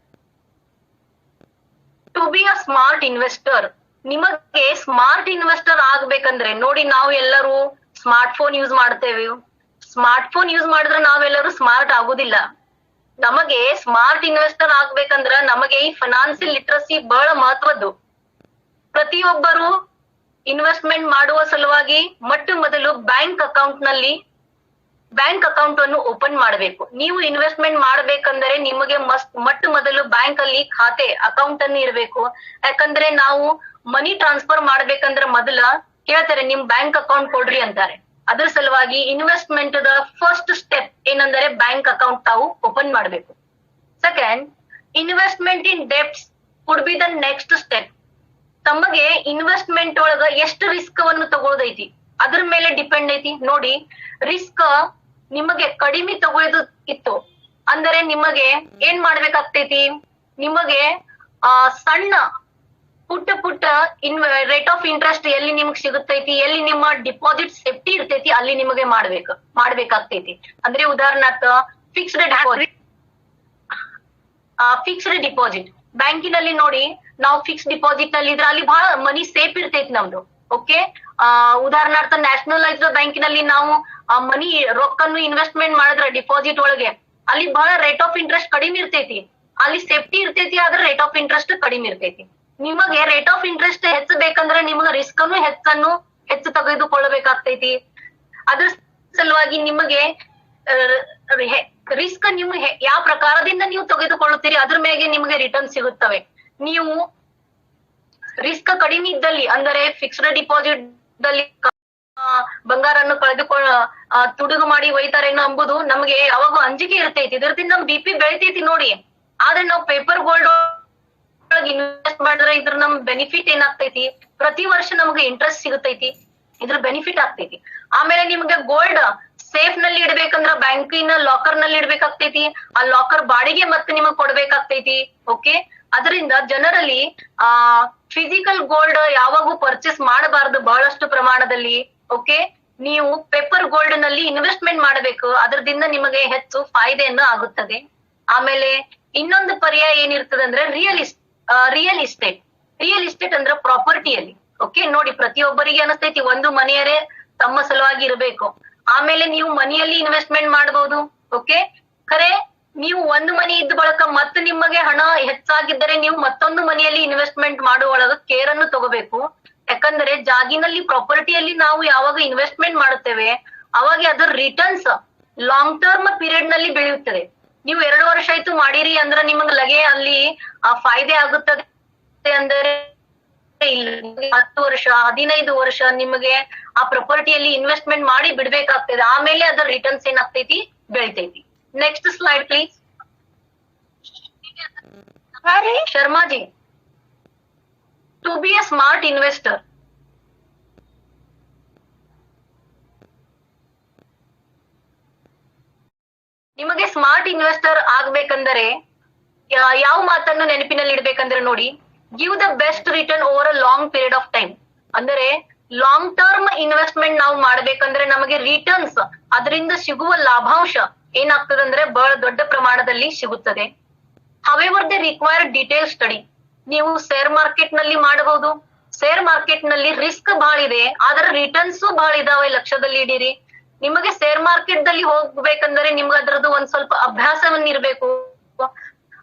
To be a smart investor, ನಿಮಗೆ ಸ್ಮಾರ್ಟ್ ಇನ್ವೆಸ್ಟರ್ ಆಗ್ಬೇಕಂದ್ರೆ ನೋಡಿ, ನಾವು ಎಲ್ಲರೂ ಸ್ಮಾರ್ಟ್ ಫೋನ್ ಯೂಸ್ ಮಾಡ್ತೇವೆ. ಸ್ಮಾರ್ಟ್ ಫೋನ್ ಯೂಸ್ ಮಾಡಿದ್ರೆ ನಾವೆಲ್ಲರೂ ಸ್ಮಾರ್ಟ್ ಆಗುದಿಲ್ಲ. ನಮಗೆ ಸ್ಮಾರ್ಟ್ ಇನ್ವೆಸ್ಟರ್ ಆಗ್ಬೇಕಂದ್ರ ನಮಗೆ ಈ ಫೈನಾನ್ಸಿಯಲ್ ಲಿಟ್ರಸಿ ಬಹಳ ಮಹತ್ವದ್ದು. ಪ್ರತಿಯೊಬ್ಬರು ಇನ್ವೆಸ್ಟ್ಮೆಂಟ್ ಮಾಡುವ ಸಲುವಾಗಿ ಮೊದಲು ಬ್ಯಾಂಕ್ ಅಕೌಂಟ್ ಅನ್ನು ಓಪನ್ ಮಾಡಬೇಕು. ನೀವು ಇನ್ವೆಸ್ಟ್ಮೆಂಟ್ ಮಾಡ್ಬೇಕಂದ್ರೆ ನಿಮಗೆ ಮೊದಲು ಬ್ಯಾಂಕ್ ಅಲ್ಲಿ ಖಾತೆ ಅಕೌಂಟ್ ಅನ್ನು ಇರಬೇಕು. ಯಾಕಂದ್ರೆ ನಾವು ಮನಿ ಟ್ರಾನ್ಸ್ಫರ್ ಮಾಡ್ಬೇಕಂದ್ರೆ ಮೊದಲ ಕೇಳ್ತಾರೆ, ನಿಮ್ ಬ್ಯಾಂಕ್ ಅಕೌಂಟ್ ಕೊಡ್ರಿ ಅಂತಾರೆ. ಅದ್ರ ಸಲುವಾಗಿ ಇನ್ವೆಸ್ಟ್ಮೆಂಟ್ ದ ಫಸ್ಟ್ ಸ್ಟೆಪ್ ಏನಂದ್ರೆ ಬ್ಯಾಂಕ್ ಅಕೌಂಟ್ ತಾವು ಓಪನ್ ಮಾಡಬೇಕು. Second, investment in debts could be the next step. ತಮಗೆ ಇನ್ವೆಸ್ಟ್ಮೆಂಟ್ ಒಳಗ ಎಷ್ಟು ರಿಸ್ಕ್ ಅನ್ನು ತಗೊಳ್ಳೋದೈತಿ ಅದ್ರ ಮೇಲೆ ಡಿಪೆಂಡ್ ಐತಿ. ನೋಡಿ, ರಿಸ್ಕ್ ನಿಮಗೆ ಕಡಿಮೆ ತಗೊಳ್ಳೋದು ಇತ್ತು ಅಂದರೆ ನಿಮಗೆ ಏನ್ ಮಾಡ್ಬೇಕಾಗ್ತೈತಿ, ನಿಮಗೆ ಸಣ್ಣ ಪುಟ್ಟ ರೇಟ್ ಆಫ್ ಇಂಟ್ರೆಸ್ಟ್ ಎಲ್ಲಿ ನಿಮ್ಗೆ ಸಿಗುತ್ತೈತಿ, ಎಲ್ಲಿ ನಿಮ್ಮ ಡಿಪಾಸಿಟ್ ಸೇಫ್ಟಿ ಇರ್ತೈತಿ ಅಲ್ಲಿ ನಿಮಗೆ ಮಾಡ್ಬೇಕಾಗ್ತೈತಿ. ಅಂದ್ರೆ ಉದಾಹರಣಾರ್ಥ ಫಿಕ್ಸ್ಡ್ ಡಿಪಾಸಿಟ್ ಬ್ಯಾಂಕಿನಲ್ಲಿ ನೋಡಿ, ನಾವು ಫಿಕ್ಸ್ಡ್ ಡಿಪಾಸಿಟ್ ನಲ್ಲಿ ಇದ್ರೆ ಅಲ್ಲಿ ಬಹಳ ಮನಿ ಸೇಫ್ ಇರ್ತೈತಿ ನಮ್ದು. ಓಕೆ, ಉದಾಹರಣಾರ್ಥ ನ್ಯಾಷನಲೈಸ್ಡ್ ಬ್ಯಾಂಕಿನಲ್ಲಿ ನಾವು ಮನಿ ರೊಕ್ಕನ್ನು ಇನ್ವೆಸ್ಟ್ಮೆಂಟ್ ಮಾಡಿದ್ರೆ ಡಿಪಾಸಿಟ್ ಒಳಗೆ ಅಲ್ಲಿ ಬಹಳ ರೇಟ್ ಆಫ್ ಇಂಟ್ರೆಸ್ಟ್ ಕಡಿಮೆ ಇರ್ತೈತಿ, ಅಲ್ಲಿ ಸೇಫ್ಟಿ ಇರ್ತೈತಿ, ಆದ್ರೆ ರೇಟ್ ಆಫ್ ಇಂಟ್ರೆಸ್ಟ್ ಕಡಿಮೆ ಇರ್ತೈತಿ. ನಿಮಗೆ ರೇಟ್ ಆಫ್ ಇಂಟ್ರೆಸ್ಟ್ ಹೆಚ್ಚಬೇಕಂದ್ರೆ ನಿಮಗೆ ರಿಸ್ಕ್ ಅನ್ನು ಹೆಚ್ಚು ತೆಗೆದುಕೊಳ್ಳಬೇಕಾಗ್ತೈತಿ. ಅದ್ರ ಸಲುವಾಗಿ ನಿಮಗೆ ರಿಸ್ಕ್ ನಿಮ್ಗೆ ಯಾವ ಪ್ರಕಾರದಿಂದ ನೀವು ತೆಗೆದುಕೊಳ್ಳುತ್ತೀರಿ ಅದ್ರ ಮೇಲೆ ನಿಮಗೆ ರಿಟರ್ನ್ ಸಿಗುತ್ತವೆ. ನೀವು ರಿಸ್ಕ್ ಕಡಿಮೆ ಇದ್ದಲ್ಲಿ ಅಂದರೆ ಫಿಕ್ಸ್ಡ್ ಡಿಪಾಸಿಟ್ ದಲ್ಲಿ ಬಂಗಾರನ್ನು ತುಡುಗು ಮಾಡಿ ಒಯ್ತಾರೇನೋ ಎಂಬುದು ನಮಗೆ ಯಾವಾಗ ಅಂಜಿಕೆ ಇರ್ತೈತಿ, ಇದರಿಂದ ನಮ್ BP ಬೆಳಿತೈತಿ ನೋಡಿ. ಆದ್ರೆ ನಾವು ಪೇಪರ್ ಗೋಲ್ಡ್ ಇನ್ವೆಸ್ಟ್ ಮಾಡಿದ್ರೆ ಇದ್ರ ನಮ್ ಬೆನಿಫಿಟ್ ಏನಾಗ್ತೈತಿ, ಪ್ರತಿ ವರ್ಷ ನಮ್ಗೆ ಇಂಟ್ರೆಸ್ಟ್ ಸಿಗುತ್ತೈತಿ, ಇದ್ರ ಬೆನಿಫಿಟ್ ಆಗ್ತೈತಿ. ಆಮೇಲೆ ನಿಮ್ಗೆ ಗೋಲ್ಡ್ ಸೇಫ್ ನಲ್ಲಿ ಇಡ್ಬೇಕಂದ್ರ ಬ್ಯಾಂಕಿನ ಲಾಕರ್ ನಲ್ಲಿ ಇಡ್ಬೇಕಾಗ್ತೈತಿ, ಆ ಲಾಕರ್ ಬಾಡಿಗೆ ಮತ್ತೆ ನಿಮಗ್ ಕೊಡ್ಬೇಕಾಗ್ತೈತಿ. ಓಕೆ, ಅದರಿಂದ ಜನರಲ್ಲಿ ಫಿಸಿಕಲ್ ಗೋಲ್ಡ್ ಯಾವಾಗೂ ಪರ್ಚೇಸ್ ಮಾಡಬಾರದು ಬಹಳಷ್ಟು ಪ್ರಮಾಣದಲ್ಲಿ. ಓಕೆ, ನೀವು ಪೇಪರ್ ಗೋಲ್ಡ್ ನಲ್ಲಿ ಇನ್ವೆಸ್ಟ್ಮೆಂಟ್ ಮಾಡಬೇಕು, ಅದರಿಂದ ನಿಮಗೆ ಹೆಚ್ಚು ಫಾಯ್ದೆಯನ್ನು ಆಗುತ್ತದೆ. ಆಮೇಲೆ ಇನ್ನೊಂದು ಪರ್ಯಾಯ ಏನಿರ್ತದೆ ಅಂದ್ರೆ ರಿಯಲ್ ಎಸ್ಟೇಟ್ ಅಂದ್ರೆ ಪ್ರಾಪರ್ಟಿಯಲ್ಲಿ. ಓಕೆ, ನೋಡಿ ಪ್ರತಿಯೊಬ್ಬರಿಗೆ ಅನಿಸ್ತೈತಿ ಒಂದು ಮನೆಯರೇ ತಮ್ಮ ಸಲುವಾಗಿ ಇರಬೇಕು. ಆಮೇಲೆ ನೀವು ಮನಿಯಲ್ಲಿ ಇನ್ವೆಸ್ಟ್ಮೆಂಟ್ ಮಾಡಬಹುದು. ಓಕೆ, ಖರೆ ನೀವು ಒಂದು ಮನಿ ಇದ್ದ ಬಳಕ ಮತ್ತೆ ನಿಮಗೆ ಹಣ ಹೆಚ್ಚಾಗಿದ್ದರೆ ನೀವು ಮತ್ತೊಂದು ಮನೆಯಲ್ಲಿ ಇನ್ವೆಸ್ಟ್ಮೆಂಟ್ ಮಾಡುವೊಳಗ ಕೇರ್ ಅನ್ನು ತಗೋಬೇಕು. ಯಾಕಂದ್ರೆ ಜಾಗಿನಲ್ಲಿ ಪ್ರಾಪರ್ಟಿಯಲ್ಲಿ ನಾವು ಯಾವಾಗ ಇನ್ವೆಸ್ಟ್ಮೆಂಟ್ ಮಾಡುತ್ತೇವೆ ಅವಾಗ ಅದರ ರಿಟರ್ನ್ಸ್ ಲಾಂಗ್ ಟರ್ಮ್ ಪೀರಿಯಡ್ ನಲ್ಲಿ ಬೆಳೆಯುತ್ತದೆ. ನೀವು 2 ವರ್ಷ ಆಯ್ತು ಮಾಡಿರಿ ಅಂದ್ರೆ ನಿಮಗೆ ಲಗೆ ಅಲ್ಲಿ ಫಾಯ್ದೆ ಆಗುತ್ತದೆ ಅಂದರೆ 10 ವರ್ಷ 15 ವರ್ಷ ನಿಮಗೆ ಆ ಪ್ರಾಪರ್ಟಿಯಲ್ಲಿ ಇನ್ವೆಸ್ಟ್ಮೆಂಟ್ ಮಾಡಿ ಬಿಡ್ಬೇಕಾಗ್ತದೆ. ಆಮೇಲೆ ಅದರ ರಿಟರ್ನ್ಸ್ ಏನಾಗ್ತೈತಿ, ಬೆಳಿತೈತಿ. Next slide please. Sharmaji, to be a smart investor, ನಿಮಗೆ ಸ್ಮಾರ್ಟ್ ಇನ್ವೆಸ್ಟರ್ ಆಗ್ಬೇಕಂದರೆ ಯಾವ ಮಾತನ್ನು ನೆನಪಿನಲ್ಲಿ ಇಡ್ಬೇಕಂದ್ರೆ ನೋಡಿ, give the best return over a long period of time. ಅಂದರೆ ಲಾಂಗ್ ಟರ್ಮ್ ಇನ್ವೆಸ್ಟ್ಮೆಂಟ್ ನಾವು ಮಾಡ್ಬೇಕಂದ್ರೆ ನಮಗೆ ರಿಟರ್ನ್ಸ್ ಅದರಿಂದ ಸಿಗುವ ಲಾಭಾಂಶ ಏನಾಗ್ತದಂದ್ರೆ ಬಹಳ ದೊಡ್ಡ ಪ್ರಮಾಣದಲ್ಲಿ ಸಿಗುತ್ತದೆ. However they require detail study. ನೀವು ಶೇರ್ ಮಾರ್ಕೆಟ್ ನಲ್ಲಿ ಮಾಡಬಹುದು, ಶೇರ್ ಮಾರ್ಕೆಟ್ ನಲ್ಲಿ ರಿಸ್ಕ್ ಬಹಳ ಇದೆ, ಆದ್ರೆ ರಿಟರ್ನ್ಸ್ ಬಹಳ ಇದಾವೆ, ಲಕ್ಷದಲ್ಲಿ ಇಡೀರಿ. ನಿಮಗೆ ಶೇರ್ ಮಾರ್ಕೆಟ್ ದಲ್ಲಿ ಹೋಗ್ಬೇಕಂದ್ರೆ ನಿಮ್ಗೆ ಅದ್ರದ್ದು ಒಂದ್ ಸ್ವಲ್ಪ ಅಭ್ಯಾಸವನ್ನ ಇರ್ಬೇಕು.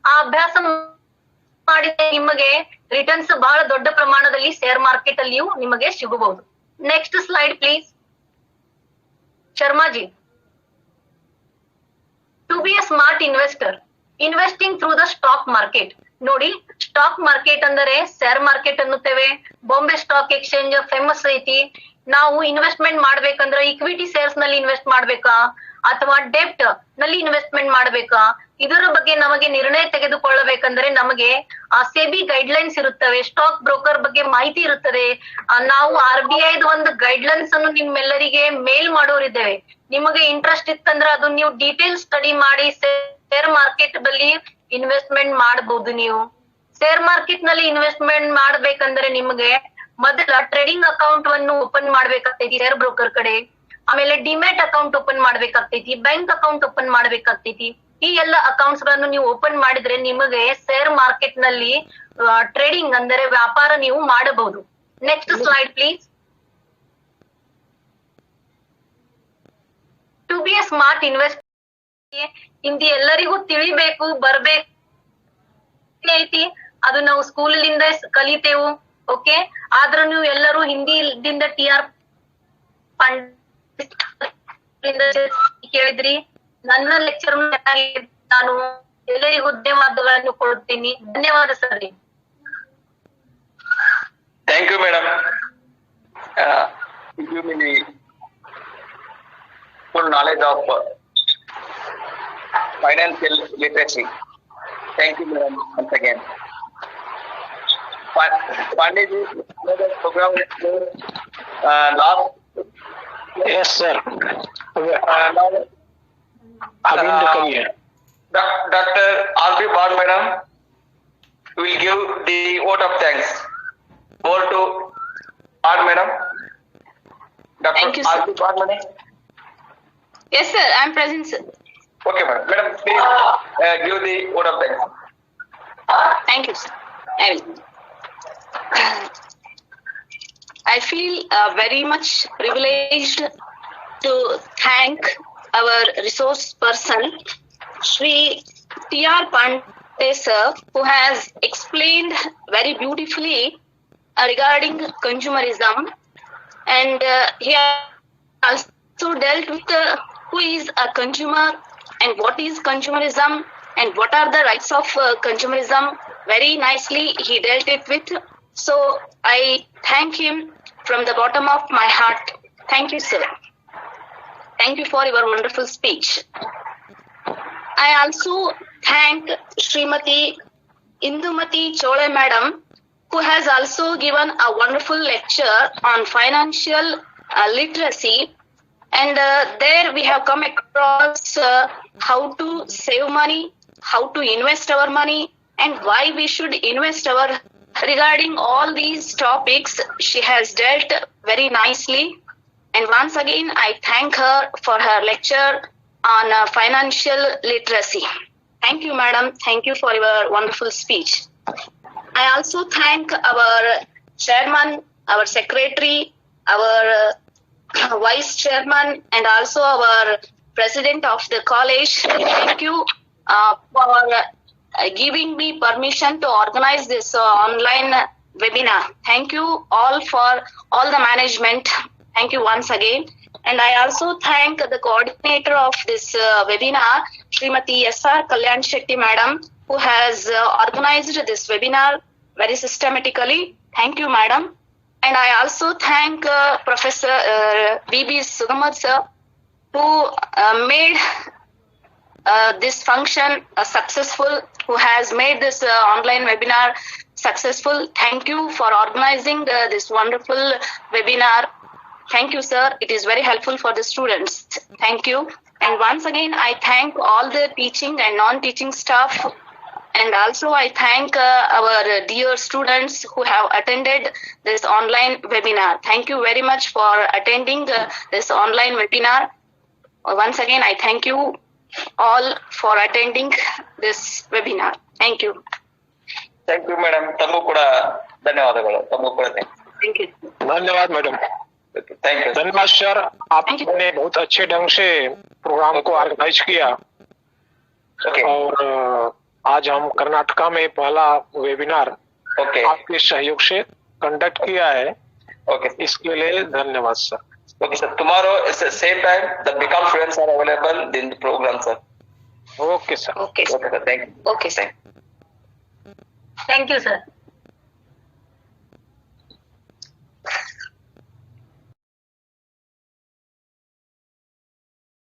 ಆ ಅಭ್ಯಾಸ ಮಾಡಿದ್ರೆ ನಿಮಗೆ ರಿಟರ್ನ್ಸ್ ಬಹಳ ದೊಡ್ಡ ಪ್ರಮಾಣದಲ್ಲಿ ಶೇರ್ ಮಾರ್ಕೆಟ್ ಅಲ್ಲಿಯೂ ನಿಮಗೆ ಸಿಗಬಹುದು. Next slide please. Sharmaji. To be a smart investor, investing through the stock market. ನೋಡಿ, ಸ್ಟಾಕ್ ಮಾರ್ಕೆಟ್ ಅಂದರೆ ಶೇರ್ ಮಾರ್ಕೆಟ್ ಅನ್ನುತ್ತೇವೆ. ಬಾಂಬೆ ಸ್ಟಾಕ್ ಎಕ್ಸ್ಚೇಂಜ್ ಫೇಮಸ್ ಐತಿ. ನಾವು ಇನ್ವೆಸ್ಟ್ಮೆಂಟ್ ಮಾಡ್ಬೇಕಂದ್ರೆ ಇಕ್ವಿಟಿ ಶೇರ್ಸ್ ನಲ್ಲಿ ಇನ್ವೆಸ್ಟ್ ಮಾಡ್ಬೇಕಾ ಅಥವಾ ಡೆಪ್ಟ್ ನಲ್ಲಿ ಇನ್ವೆಸ್ಟ್ಮೆಂಟ್ ಮಾಡ್ಬೇಕಾ, ಇದರ ಬಗ್ಗೆ ನಮಗೆ ನಿರ್ಣಯ ತೆಗೆದುಕೊಳ್ಳಬೇಕಂದ್ರೆ ನಮಗೆ ಸೆಬಿ ಗೈಡ್ಲೈನ್ಸ್ ಇರುತ್ತವೆ, ಸ್ಟಾಕ್ ಬ್ರೋಕರ್ ಬಗ್ಗೆ ಮಾಹಿತಿ ಇರುತ್ತದೆ. ನಾವು RBI ಒಂದು ಗೈಡ್ಲೈನ್ಸ್ ಅನ್ನು ನಿಮ್ಮೆಲ್ಲರಿಗೆ ಮೇಲ್ ಮಾಡೋರಿದ್ದೇವೆ. ನಿಮಗೆ ಇಂಟ್ರೆಸ್ಟ್ ಇತ್ತಂದ್ರೆ ಅದು ನೀವು ಡೀಟೇಲ್ ಸ್ಟಡಿ ಮಾಡಿ ಶೇರ್ ಮಾರ್ಕೆಟ್ ನಲ್ಲಿ ಇನ್ವೆಸ್ಟ್ಮೆಂಟ್ ಮಾಡಬಹುದು. ನೀವು ಶೇರ್ ಮಾರ್ಕೆಟ್ ನಲ್ಲಿ ಇನ್ವೆಸ್ಟ್ಮೆಂಟ್ ಮಾಡ್ಬೇಕಂದ್ರೆ ನಿಮಗೆ ಮೊದಲ ಟ್ರೇಡಿಂಗ್ ಅಕೌಂಟ್ ಅನ್ನು ಓಪನ್ ಮಾಡ್ಬೇಕಾಗ್ತೈತಿ ಶೇರ್ ಬ್ರೋಕರ್ ಕಡೆ. ಆಮೇಲೆ ಡಿಮ್ಯಾಟ್ ಅಕೌಂಟ್ ಓಪನ್ ಮಾಡ್ಬೇಕಾಗ್ತೈತಿ, ಬ್ಯಾಂಕ್ ಅಕೌಂಟ್ ಓಪನ್ ಮಾಡ್ಬೇಕಾಗ್ತೈತಿ. ಈ ಎಲ್ಲ ಅಕೌಂಟ್ಸ್ ಗಳನ್ನು ನೀವು ಓಪನ್ ಮಾಡಿದ್ರೆ ನಿಮಗೆ ಶೇರ್ ಮಾರ್ಕೆಟ್ ನಲ್ಲಿ ಟ್ರೇಡಿಂಗ್ ಅಂದರೆ ವ್ಯಾಪಾರ ನೀವು ಮಾಡಬಹುದು. Next slide please. To be a smart invest ಹಿಂದಿ ಎಲ್ಲರಿಗೂ ತಿಳಿಬೇಕು, ಬರ್ಬೇಕು ಐತಿ. ಅದು ನಾವು ಸ್ಕೂಲಿಂದ ಕಲಿತೇವು, ಓಕೆ. ಆದ್ರೂ ನೀವು ಎಲ್ಲರೂ ಹಿಂದಿಯಿಂದ TR ಕೇಳಿದ್ರಿ. ನನ್ನ ಲೆಕ್ಚರ್ ನಾನು ಎಲ್ಲರಿಗೂ ಧನ್ಯವಾದಗಳನ್ನು ಕೊಡ್ತೀನಿ. ಧನ್ಯವಾದ sir. Thank you madam. give me the full knowledge of financial literacy. Thank you madam once again. Pandey ji, program last. Yes sir. Now करिए. Dr. R.B. Bhatt madam will give the vote of thanks. Over to Bhatt madam. Dr. Thank you, sir. R.B. Bhatt madam. Yes sir, I am present sir. Okay madam. Madam please give the vote of thanks. Thank you sir. I will. I feel very much privileged to thank our resource person, Shri T.R. Pandey sir, who has explained very beautifully regarding consumerism, and he also dealt with who is a consumer and what is consumerism and what are the rights of consumerism. Very nicely he dealt it with. So I thank him from the bottom of my heart. Thank you sir. Thank you for your wonderful speech. I also thank Srimati Indumati Chole madam, who has also given a wonderful lecture on financial literacy, and there we have come across how to save money, how to invest our money, and why we should invest our. Regarding all these topics, she has dealt very nicely, and once again I thank her for her lecture on financial literacy. Thank you madam, thank you for your wonderful speech. I also thank our chairman, our secretary, our vice chairman, and also our president of the college. Thank you for giving me permission to organize this online webinar. Thank you all for all the management. Thank you once again. And I also thank the coordinator of this webinar, Srimati S.R. Kalyan Shetty madam, who has organized this webinar very systematically. Thank you madam. And I also thank Professor B.B. Sugamad sir, who made this function successful, who has made this online webinar successful. Thank you for organizing this wonderful webinar. Thank you sir, it is very helpful for the students. Thank you. And once again I thank all the teaching and non-teaching staff, and also I thank our dear students who have attended this online webinar. Thank you very much for attending this online webinar. Once again I thank you all for attending this webinar. Thank you. Thank you madam. ತಮಗೂ ಕೂಡ ಧನ್ಯವಾದಗಳು. ತಮಗೂ ಕೂಡ Thank you. धन्यवाद madam. Thank you. धन्यवाद sir, आपने बहुत अच्छे ढंग से प्रोग्राम को ऑर्गेनाइज किया। और आज हम कर्नाटका में पहला वेबिनार आपके सहयोग से कंडक्ट किया है। इसके लिए धन्यवाद sir. Okay, sir. Tomorrow is the same time. The become students are available in the program, sir. Okay, sir. Okay, sir. Okay, sir. Thank you. Okay, sir. Thank you, sir.